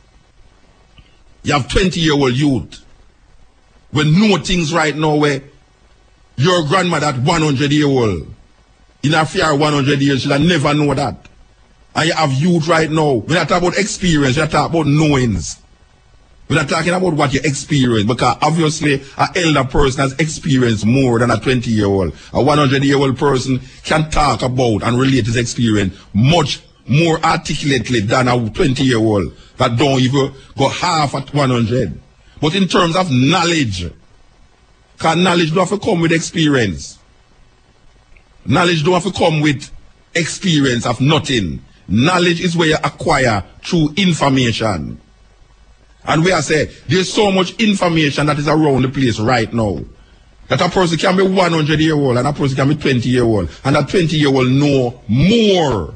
[SPEAKER 1] You have 20-year-old youth. We know things right now where your grandmother at 100-year-old, in a fear 100 years, she'll never know that. And you have youth right now. We're not talking about experience, we're talking about knowings. We're not talking about what you experience, because obviously an elder person has experienced more than a 20-year-old. A 100-year-old person can talk about and relate his experience much more articulately than a 20-year-old that don't even go half at 100. But in terms of knowledge, because knowledge don't have to come with experience. Knowledge don't have to come with experience of nothing. Knowledge is where you acquire through information. And we are saying, there's so much information that is around the place right now. That a person can be 100-year-old and a person can be 20-year-old. And that 20-year-old know more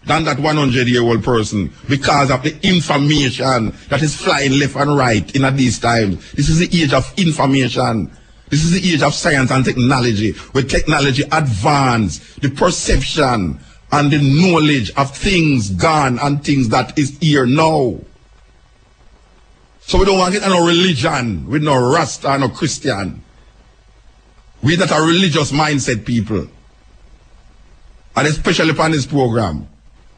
[SPEAKER 1] than that 100-year-old person because of the information that is flying left and right in these times. This is the age of information. This is the age of science and technology, where technology advance the perception and the knowledge of things gone and things that is here now. So we don't want to get no religion with no Rasta, no Christian. We're not a religious mindset people. And especially upon this program.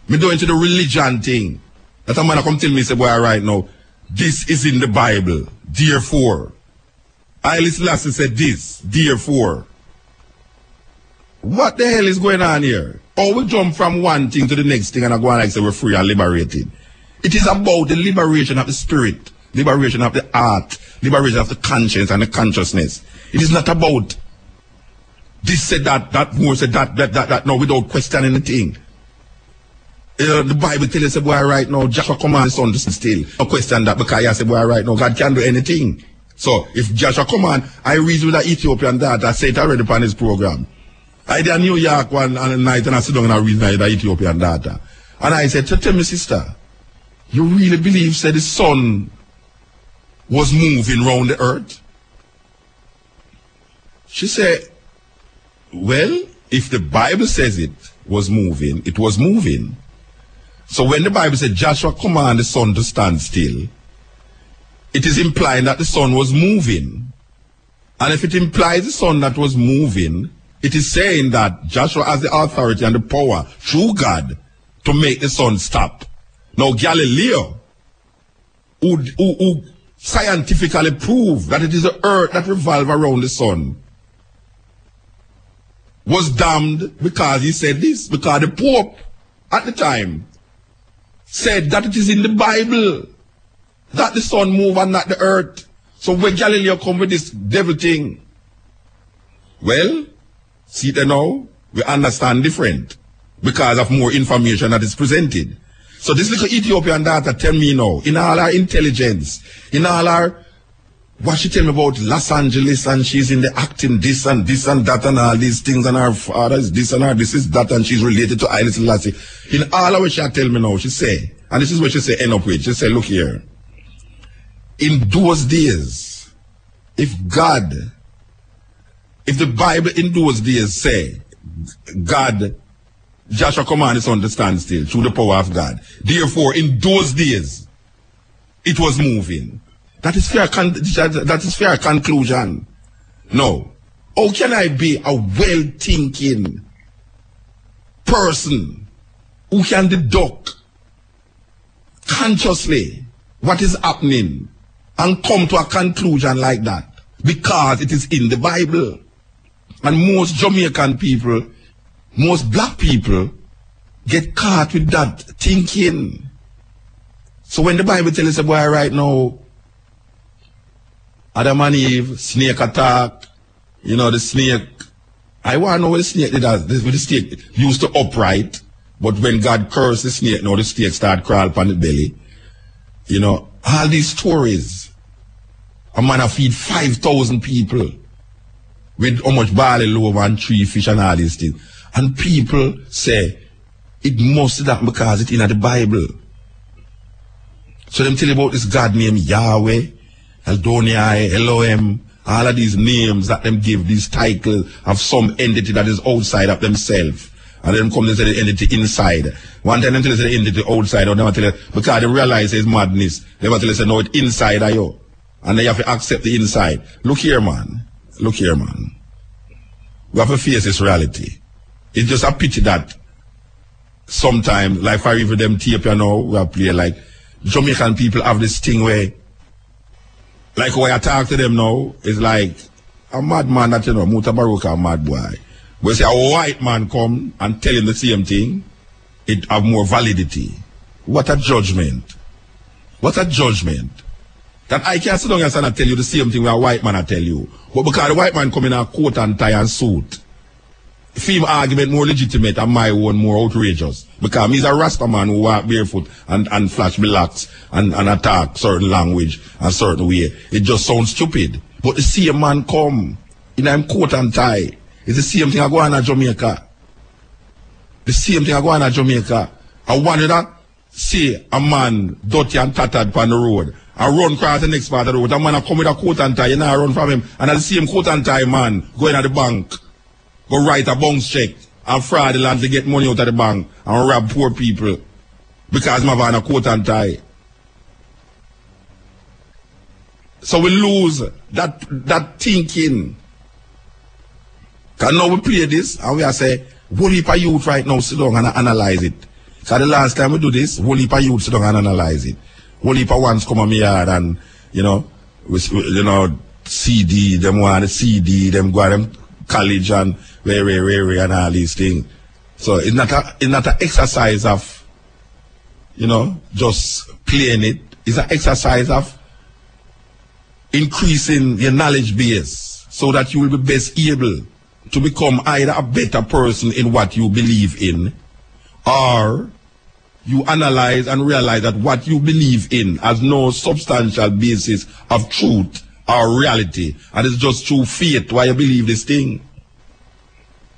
[SPEAKER 1] Me go into the religion thing. That a man come tell me, say, boy, right now, this is in the Bible. Therefore. Haile Selassie said this. Therefore. What the hell is going on here? Or we jump from one thing to the next thing and I go on like say we're free and liberated. It is about the liberation of the spirit, liberation of the heart, liberation of the conscience and the consciousness. It is not about this said that more said that, no, without questioning anything. The Bible tells us, boy, right now, Joshua commands his son to sit still. No question that because I say, boy, right now, God can do anything. So, if Joshua command, I reason with the Ethiopian dad, I say it already upon his program. I did a New York one night and I sit down and I reason with the Ethiopian data. And I said, tell me, sister, you really believe that the sun was moving round the earth? She said, well, if the Bible says it was moving, it was moving. So when the Bible said Joshua commanded the sun to stand still, it is implying that the sun was moving. And if it implies the sun that was moving, it is saying that Joshua has the authority and the power through God to make the sun stop. Now Galileo, who scientifically proved that it is the earth that revolves around the sun, was damned because he said this, because the Pope at the time said that it is in the Bible that the sun move and not the earth. So when Galileo come with this devil thing, well, see there now, we understand different because of more information that is presented. So this little Ethiopian daughter tell me now, in all her intelligence, in all her, what she tell me about Los Angeles, and she's in the acting this and that and all these things, and her father is this and her this is that, and she's related to Haile Selassie. In all of what she tell me now, she say, and this is what she say end up with, she say, look here, in those days, if the Bible in those days say, God, Joshua commanded his son to stand still through the power of God. Therefore, in those days, it was moving. That is fair conclusion. No. How can I be a well-thinking person who can deduct consciously what is happening and come to a conclusion like that? Because it is in the Bible. And most Jamaican people, most black people get caught with that thinking. So when the Bible tells us, boy, right now, Adam and Eve, snake attack, you know, the snake, I want to know what the snake did. The snake used to upright, but when God cursed the snake, now the snake start crawl upon the belly. You know, all these stories. A man feed 5,000 people with how much barley loaf and 3 fish and all these things. And people say, it must be that because it's in the Bible. So them tell you about this God named Yahweh, Eldonai, Elohim, all of these names that them give, these titles of some entity that is outside of themselves. And then come and say the entity inside. One time them tell you the entity outside, or they tell you, because they realize it's madness, they tell you, no, it's inside of you. And then you have to accept the inside. Look here, man. Look here, man. We have to face this reality. It's just a pity that sometimes, like for even them tape, you know, we have play like Jamaican people have this thing where, like when I talk to them now, it's like a madman that, you know, Mutabaruka, a mad boy. We say a white man come and tell him the same thing, it have more validity. What a judgment. What a judgment. That I can't sit down and tell you the same thing where a white man I tell you. But because the white man come in a coat and tie and suit, film argument more legitimate and my own more outrageous. Because he's a Rasta man who walk barefoot and flash blacks and attack certain language and certain way. It just sounds stupid. But the same man come in a coat and tie. It's the same thing I go on in Jamaica. The same thing I go on in Jamaica. I wanted to see a man dirty and tattered on the road. I run across the next part of the road. A man come with a coat and tie, you know, I run from him. And the same coat and tie man going at the bank, go write a bounce check and fraudulent to get money out of the bank and rob poor people because I'm having a coat and tie. So we lose that thinking. Because now we play this and we are say, whole heap of youth right now sit down and analyze it. Because the last time we do this, whole heap of youth sit down and analyze it. Whole heap of ones come on me yard and, you know, CD, them want a CD, them go to them college and where and all these things. So it's not an exercise of, you know, just playing it. It's an exercise of increasing your knowledge base so that you will be best able to become either a better person in what you believe in, or you analyze and realize that what you believe in has no substantial basis of truth or reality, and it's just through faith why you believe this thing.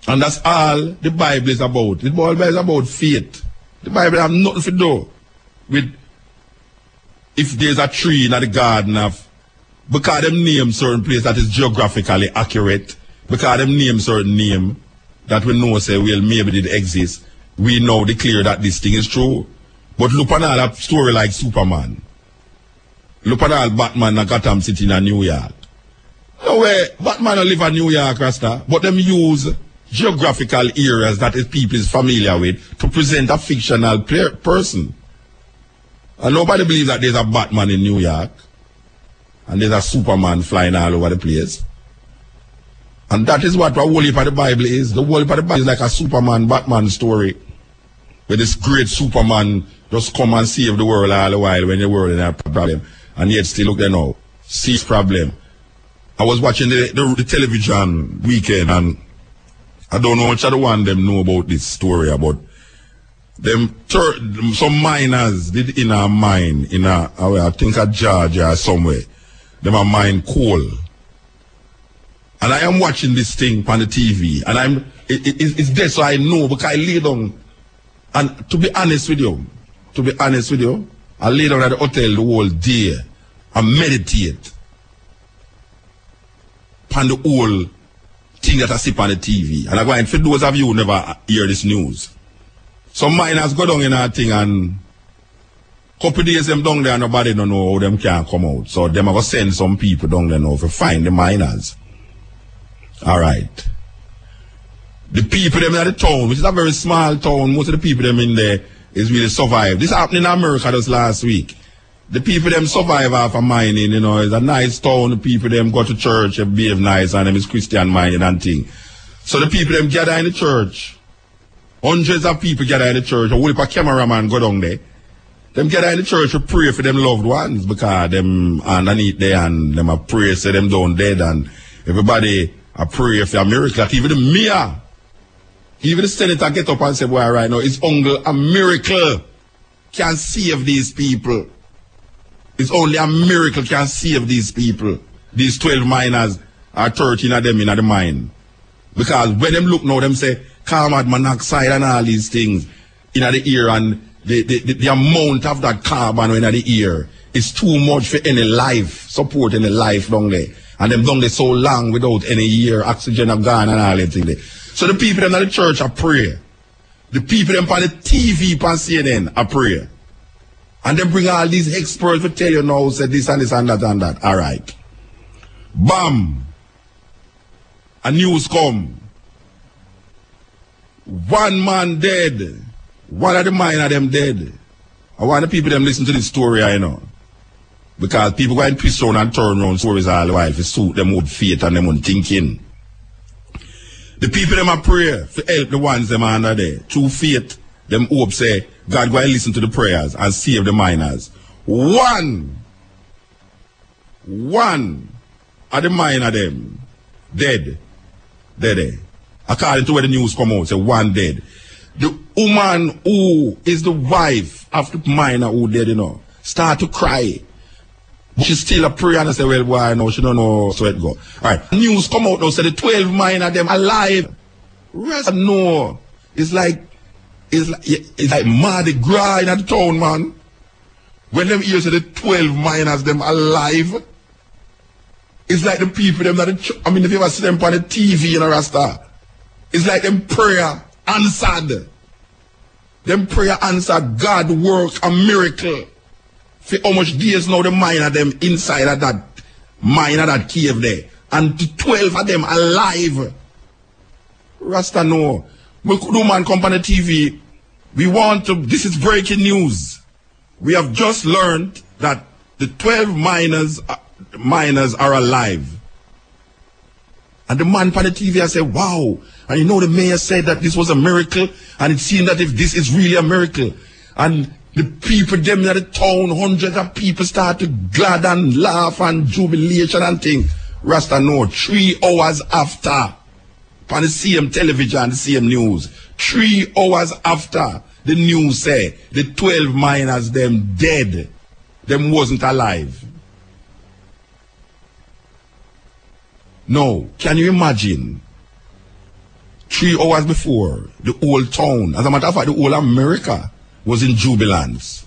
[SPEAKER 1] And that's all the Bible is about. The Bible is about faith. The Bible have nothing to do with if there's a tree in the garden of, because them name certain place that is geographically accurate, because them name certain name that we know say, well, maybe it exists, we now declare that this thing is true. But look at all that story like Superman. Look at all Batman in Gotham City in New York. No way, Batman don't live in New York, Rasta, but them use geographical areas that people is familiar with to present a fictional person. And nobody believes that there's a Batman in New York and there's a Superman flying all over the place. And that is what the whole heap of the Bible is. The whole heap of the Bible is like a Superman, Batman story, where this great Superman just come and save the world all the while when the world is in a problem. And yet still look there now, see his problem. I was watching the television weekend, and I don't know much of the one them know about this story about them. Some miners did in a mine in I think at Georgia or somewhere. Them a mine coal, and I am watching this thing on the TV, and it's there, so I know because I lay down. And to be honest with you, I lay down at the hotel the whole day and meditate on the whole thing that I see on the TV. And I go, and for those of you who never hear this news, some miners go down in that thing, and couple days them down there, nobody don't know how them can come out. So them are going to send some people down there now to find the miners. Alright. The people them in the town, which is a very small town, most of the people them in there is really survived. This happened in America just last week. The people them survive after mining, you know, it's a nice town, the people them go to church, they behave nice, and them is Christian mining and thing. So the people them gather in the church, hundreds of people gather in the church, a whole heap of cameraman go down there. Them gather in the church to pray for them loved ones, because them underneath there, and them a pray say them down dead, and everybody a pray for a miracle. That even the mayor, even the senator get up and say, boy, right now, it's only a miracle can save these people. It's only a miracle can save these people. These 12 miners are 13 of them in the mine. Because when them look now, them say carbon monoxide and all these things in the air, and the amount of that carbon in the air is too much for any life, support any life down there. And them down there so long without any air, oxygen have gone and all that thing there. So the people in the church are pray. The people them on the TV on CNN are pray. And they bring all these experts to tell you now, say this and this and that and that. Alright. Bam. A news come. One man dead. One of the miners them dead. I want the people them listen to this story, I know. Because people go and twist around and turn around stories all the while to suit them own faith and them own thinking. The people them a pray to help the ones them under there. Through faith, them hope say, God go and listen to the prayers and save the miners. One of the miner them dead. According to where the news come out, say one dead. The woman who is the wife of the miner who dead, you know, start to cry. She still a prayer and I say, well, boy, no, she don't know so it go. Alright, news come out now, say the 12 miner them alive. Rest no. It's like Mardi Gras in the town, man. When them hear say the 12 miners them alive, it's like the people them that if you ever see them on the TV in a Rasta, it's like them prayer answered. Them prayer answered. God work a miracle. For how much days now the miner them inside of that mine of that cave there, and the 12 of them alive. Rasta no. We could do man come on the TV. We want to, this is breaking news. We have just learned that the 12 miners are alive. And the man on the TV I said, wow. And you know the mayor said that this was a miracle. And it seemed that if this is really a miracle. And the people them in the town, hundreds of people start to glad and laugh and jubilation and things. Rasta no, 3 hours after, on the same television, the same news, 3 hours after the news say the 12 miners them dead, them wasn't alive. No, can you imagine? 3 hours before, the whole town, as a matter of fact, the whole America was in jubilance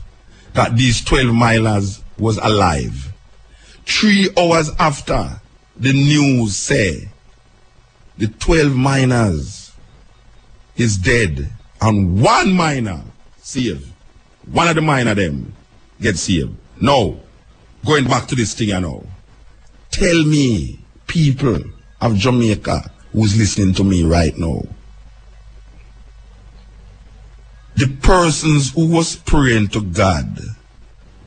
[SPEAKER 1] that these 12 milers was alive. 3 hours after, the news say the 12 miners is dead and 1 miner saved. One of the miner them get saved. Now, going back to this thing, tell me, people of Jamaica who's listening to me right now, the persons who was praying to God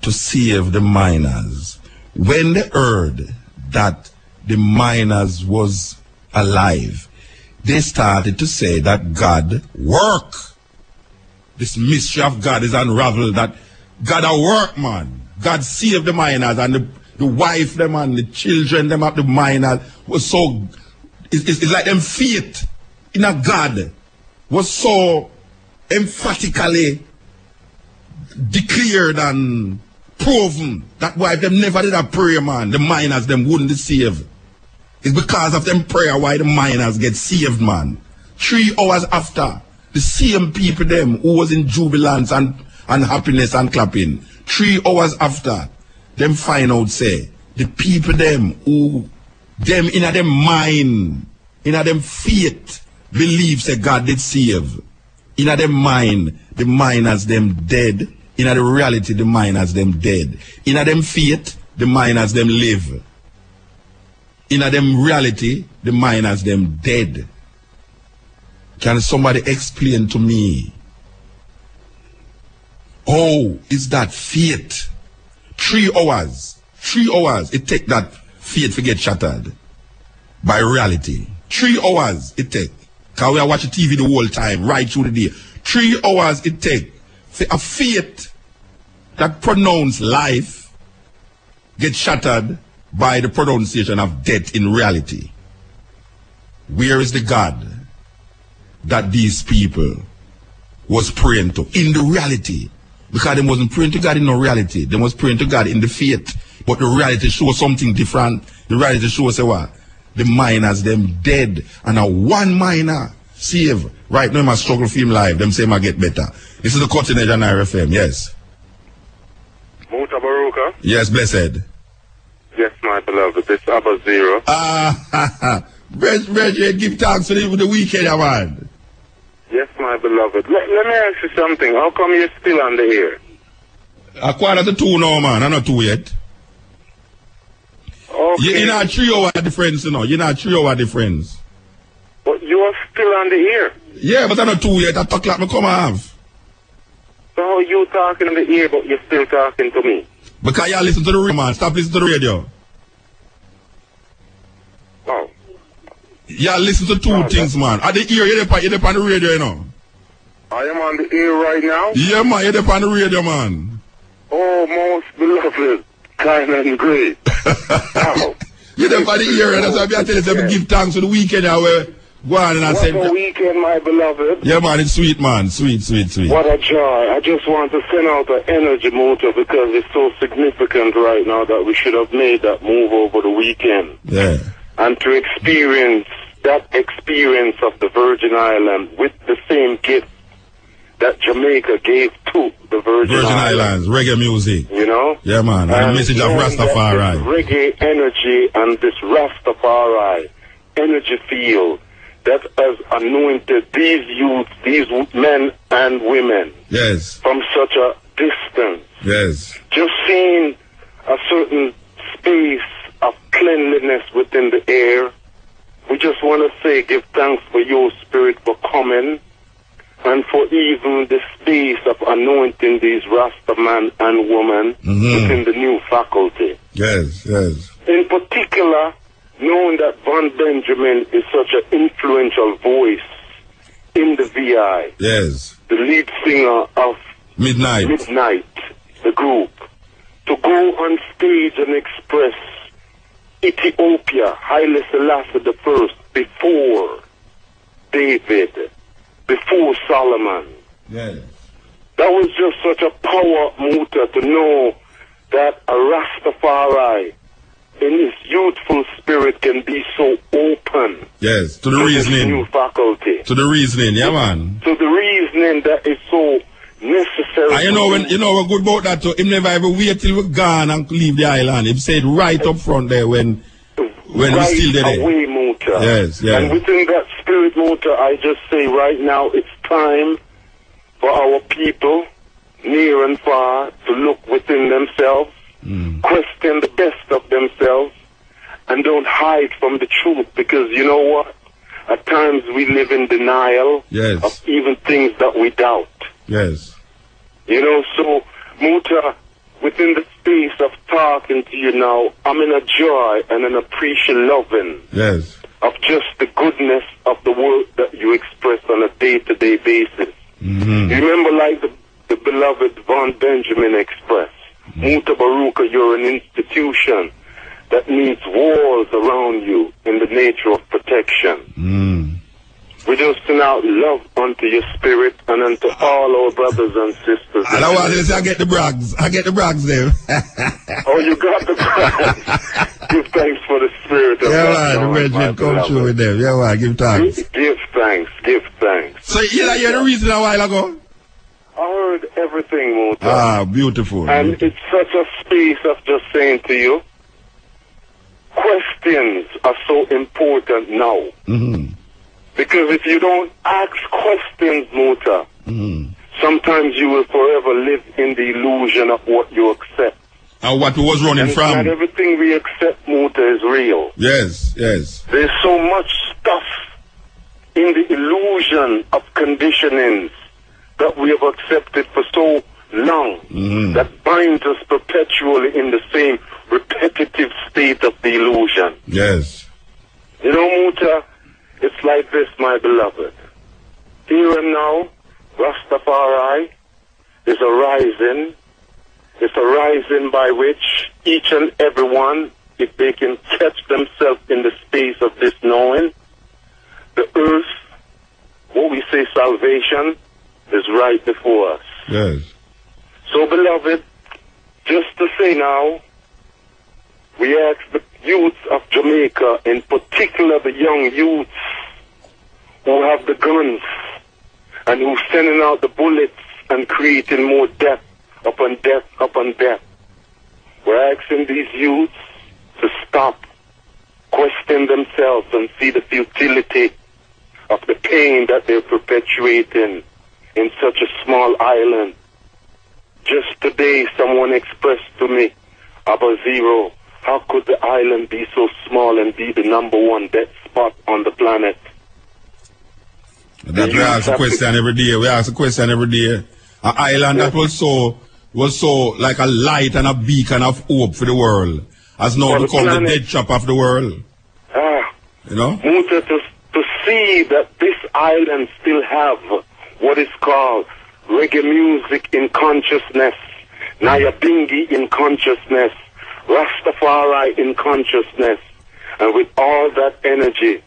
[SPEAKER 1] to save the miners, when they heard that the miners was alive, they started to say that God work. This mystery of God is unraveled, that God a work, man. God saved the miners, and the wife them and the children them of the miners was so, it's like them faith in a God was so emphatically declared and proven that why them never did a prayer, man, the miners them wouldn't be saved. It's because of them prayer why the miners get saved, man. 3 hours after, the same people them who was in jubilance and happiness and clapping, 3 hours after, them find out say, the people them who, them in a them mind, in a them faith, believe say God did save. In a them mind, the miners them dead. In a the reality, the miners them dead. In a them faith, the miners them live. In a them reality, the miners them dead. Can somebody explain to me? Oh, is that faith? 3 hours. 3 hours it take that faith to get shattered by reality. 3 hours it take. Because we are watching TV the whole time, right through the day. 3 hours it take for a faith that pronounce life get shattered by the pronunciation of death in reality. Where is the God that these people was praying to in the reality? Because they wasn't praying to God in the reality. They was praying to God in the faith. But the reality shows something different. The reality shows what? The miners them dead and a 1 miner save. Right now I struggle film live. Them say I get better. This is the Cutting Edge on RFM, yes.
[SPEAKER 6] Muta Baruka?
[SPEAKER 1] Yes, blessed.
[SPEAKER 6] Yes, my beloved. This Abba Zero.
[SPEAKER 1] Brethren, give thanks for the weekend, man.
[SPEAKER 6] Yes, my beloved. Let me ask you something. How come you're still on the air?
[SPEAKER 1] A 1:45 now, man. I'm not 2 yet.
[SPEAKER 6] Okay.
[SPEAKER 1] You're not 3 hour difference, you know. You're not 3 hour difference.
[SPEAKER 6] But you are still on the air.
[SPEAKER 1] Yeah, but I'm not 2 yet. I talk like me come have.
[SPEAKER 6] So how you talking in the ear, but you're still talking to me?
[SPEAKER 1] Because you listen to the radio, man. Stop listening to the radio.
[SPEAKER 6] Oh.
[SPEAKER 1] You listen to two things, man. At the ear, you're on the radio, you know.
[SPEAKER 6] I am on the air right now?
[SPEAKER 1] Yeah, man. You're on the radio, man.
[SPEAKER 6] Oh, most beloved, kind and great. Wow.
[SPEAKER 1] You're on the ear, and that's why I tell you to give thanks for the weekend. Go on and I said,
[SPEAKER 6] what a weekend, my beloved.
[SPEAKER 1] Yeah, man, it's sweet, man. Sweet.
[SPEAKER 6] What a joy. I just want to send out an energy motor because it's so significant right now that we should have made that move over the weekend.
[SPEAKER 1] Yeah.
[SPEAKER 6] And to experience that experience of the Virgin Island with the same gift that Jamaica gave to the Virgin
[SPEAKER 1] Islands. Reggae music.
[SPEAKER 6] You know?
[SPEAKER 1] Yeah, man. And the message of Rastafari.
[SPEAKER 6] Reggae energy and this Rastafari energy field that has anointed these youth, these men and women.
[SPEAKER 1] Yes.
[SPEAKER 6] From such a distance.
[SPEAKER 1] Yes.
[SPEAKER 6] Just seeing a certain space of cleanliness within the air. We just want to say, give thanks for your spirit for coming and for even the space of anointing these Rasta man and woman within the new faculty.
[SPEAKER 1] Yes.
[SPEAKER 6] In particular, knowing that Von Benjamin is such an influential voice in the VI.
[SPEAKER 1] Yes.
[SPEAKER 6] The lead singer of
[SPEAKER 1] Midnight,
[SPEAKER 6] the group. To go on stage and express Ethiopia, Haile Selassie I, before David, before Solomon.
[SPEAKER 1] Yes.
[SPEAKER 6] That was just such a power motor to know that a Rastafari in his youthful spirit can be so open.
[SPEAKER 1] Yes, to the reasoning.
[SPEAKER 6] New faculty.
[SPEAKER 1] To the reasoning, yeah, man.
[SPEAKER 6] To the reasoning that is so necessary.
[SPEAKER 1] And you know what good about that too? Him never ever wait till we're gone and leave the island. He said right up front there when we're still there.
[SPEAKER 6] Away, Muta.
[SPEAKER 1] Yes, yes.
[SPEAKER 6] And within that spirit, Muta, I just say right now it's time for our people, near and far, to look within themselves, question the best of themselves, and don't hide from the truth, because you know what? At times we live in denial of even things that we doubt.
[SPEAKER 1] Yes.
[SPEAKER 6] You know, so, Muta, within the space of talking to you now, I'm in a joy and an appreciation loving of just the goodness of the work that you express on a day-to-day basis. You remember, like the beloved Von Benjamin expressed, Muta Baruka, you're an institution that needs walls around you in the nature of protection. We just send out love unto your spirit and unto all our brothers and sisters.
[SPEAKER 1] And I want to say, I get the brags. I get the brags there.
[SPEAKER 6] Oh, you got the brags. Give thanks for the spirit of
[SPEAKER 1] man, the Regiment come through with them. Yeah, man, give thanks.
[SPEAKER 6] Give thanks, give thanks.
[SPEAKER 1] So, you hear the reason a while ago?
[SPEAKER 6] I heard everything, Muta.
[SPEAKER 1] Ah, beautiful.
[SPEAKER 6] And it's such a space of just saying to you, questions are so important now. Because if you don't ask questions, Muta, sometimes you will forever live in the illusion of what you accept.
[SPEAKER 1] And what was running
[SPEAKER 6] and
[SPEAKER 1] from?
[SPEAKER 6] Not everything we accept, Muta, is real.
[SPEAKER 1] Yes, yes.
[SPEAKER 6] There's so much stuff in the illusion of conditionings that we have accepted for so long that binds us perpetually in the same repetitive state of the illusion.
[SPEAKER 1] Yes.
[SPEAKER 6] You know, Muta, it's like this, my beloved. Here and now, Rastafari is arising. It's a rising by which each and every one, if they can catch themselves in the space of this knowing, the earth, what we say salvation, is right before us.
[SPEAKER 1] Yes.
[SPEAKER 6] So, beloved, just to say now, we ask the youths of Jamaica, in particular the young youths who have the guns and who sending out the bullets and creating more death upon death upon death. We're asking these youths to stop, question themselves, and see the futility of the pain that they're perpetuating in such a small island. Just today, someone expressed to me, Abba Zero, how could the island be so small and be the #1 death spot on the planet?
[SPEAKER 1] That we ask a question every day. We ask a question every day. An island that was so like a light and a beacon of hope for the world has now become the dead trap of the world. You know?
[SPEAKER 6] Muta, to see that this island still have what is called reggae music in consciousness, Nyabingi in consciousness, Rastafari in consciousness, and with all that energy,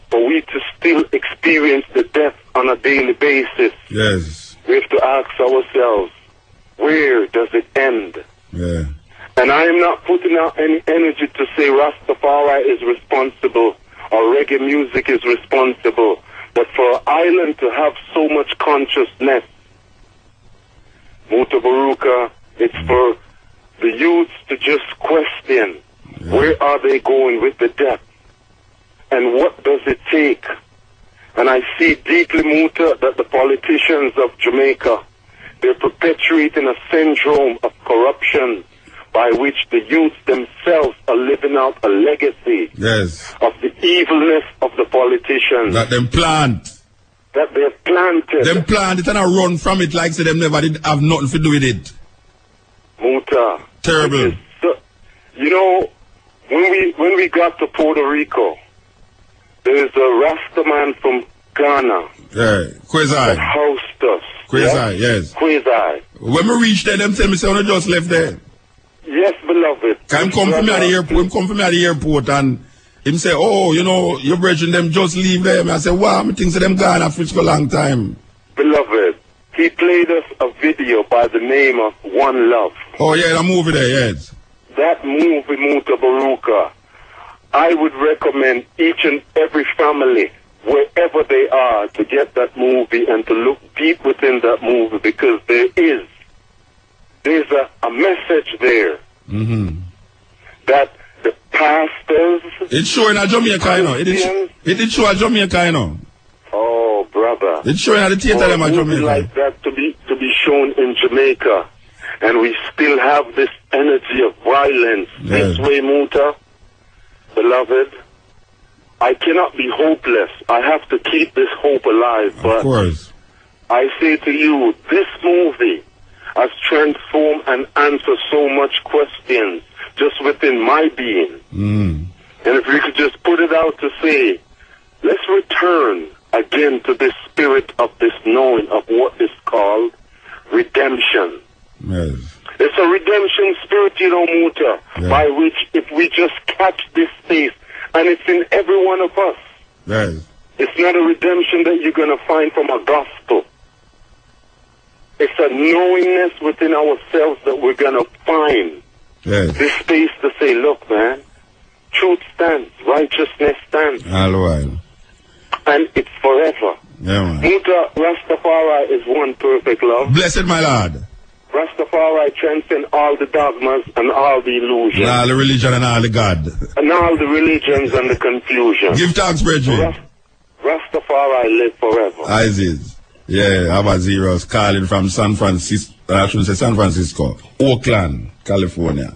[SPEAKER 6] for we to still experience the death on a daily basis, we have to ask ourselves, where does it end? And I am not putting out any energy to say Rastafari is responsible or reggae music is responsible, but for an island to have so much consciousness, Muta Baruka, it's for the youths to just question, where are they going with the death? And what does it take? And I see deeply, Muta, that the politicians of Jamaica, they're perpetuating a syndrome of corruption by which the youth themselves are living out a legacy of the evilness of the politicians.
[SPEAKER 1] That them plant.
[SPEAKER 6] That they've planted.
[SPEAKER 1] Them plant it and I run from it like say them never did have nothing to do with it.
[SPEAKER 6] Muta.
[SPEAKER 1] Terrible.
[SPEAKER 6] You know, when we got to Puerto Rico, there's a Rastaman from Ghana.
[SPEAKER 1] Quasi.
[SPEAKER 6] That housed us.
[SPEAKER 1] Quasi, yes.
[SPEAKER 6] Quasi.
[SPEAKER 1] When we reached there, them tell me, say, I just left there.
[SPEAKER 6] Yes, beloved.
[SPEAKER 1] Him come from me at the airport. Him come from me at the airport and him say, oh, you know, your brethren, them just leave them. I say, wow, I think them gone after for a long time.
[SPEAKER 6] Beloved, he played us a video by the name of One Love.
[SPEAKER 1] Oh, yeah, the movie there, yes.
[SPEAKER 6] That movie, Muta Baruka, I would recommend each and every family wherever they are, to get that movie and to look deep within that movie, because there's a message there that the pastors...
[SPEAKER 1] It's showing at Jamaica, you know. It is showing at Jamaica, you know.
[SPEAKER 6] Oh, brother.
[SPEAKER 1] It's showing at the theater them at Jamaica.
[SPEAKER 6] Like that to be shown in Jamaica. And we still have this energy of violence.
[SPEAKER 1] Yes.
[SPEAKER 6] This way, Muta, beloved, I cannot be hopeless. I have to keep this hope alive. But
[SPEAKER 1] of course.
[SPEAKER 6] I say to you, this movie has transformed and answered so much questions just within my being. And if we could just put it out to say, let's return again to this spirit of this knowing of what is called redemption.
[SPEAKER 1] Yes.
[SPEAKER 6] It's a redemption spirit, you know, Muta, by which if we just catch this faith, and it's in every one of us.
[SPEAKER 1] Yes.
[SPEAKER 6] It's not a redemption that you're going to find from a gospel. It's a knowingness within ourselves that we're going to find this space to say, look, man, truth stands, righteousness stands.
[SPEAKER 1] All right.
[SPEAKER 6] And it's forever.
[SPEAKER 1] Yeah, man.
[SPEAKER 6] Muta, Rastafari is one perfect love.
[SPEAKER 1] Blessed, my Lord.
[SPEAKER 6] Rastafari transcends all the dogmas and all the illusions.
[SPEAKER 1] And all the religion and all the God.
[SPEAKER 6] And all the religions and the confusion.
[SPEAKER 1] Give thanks, brethren.
[SPEAKER 6] Rastafari live forever.
[SPEAKER 1] As is. Yeah, Abba Zeros calling from San Francisco, I should say San Francisco, Oakland, California.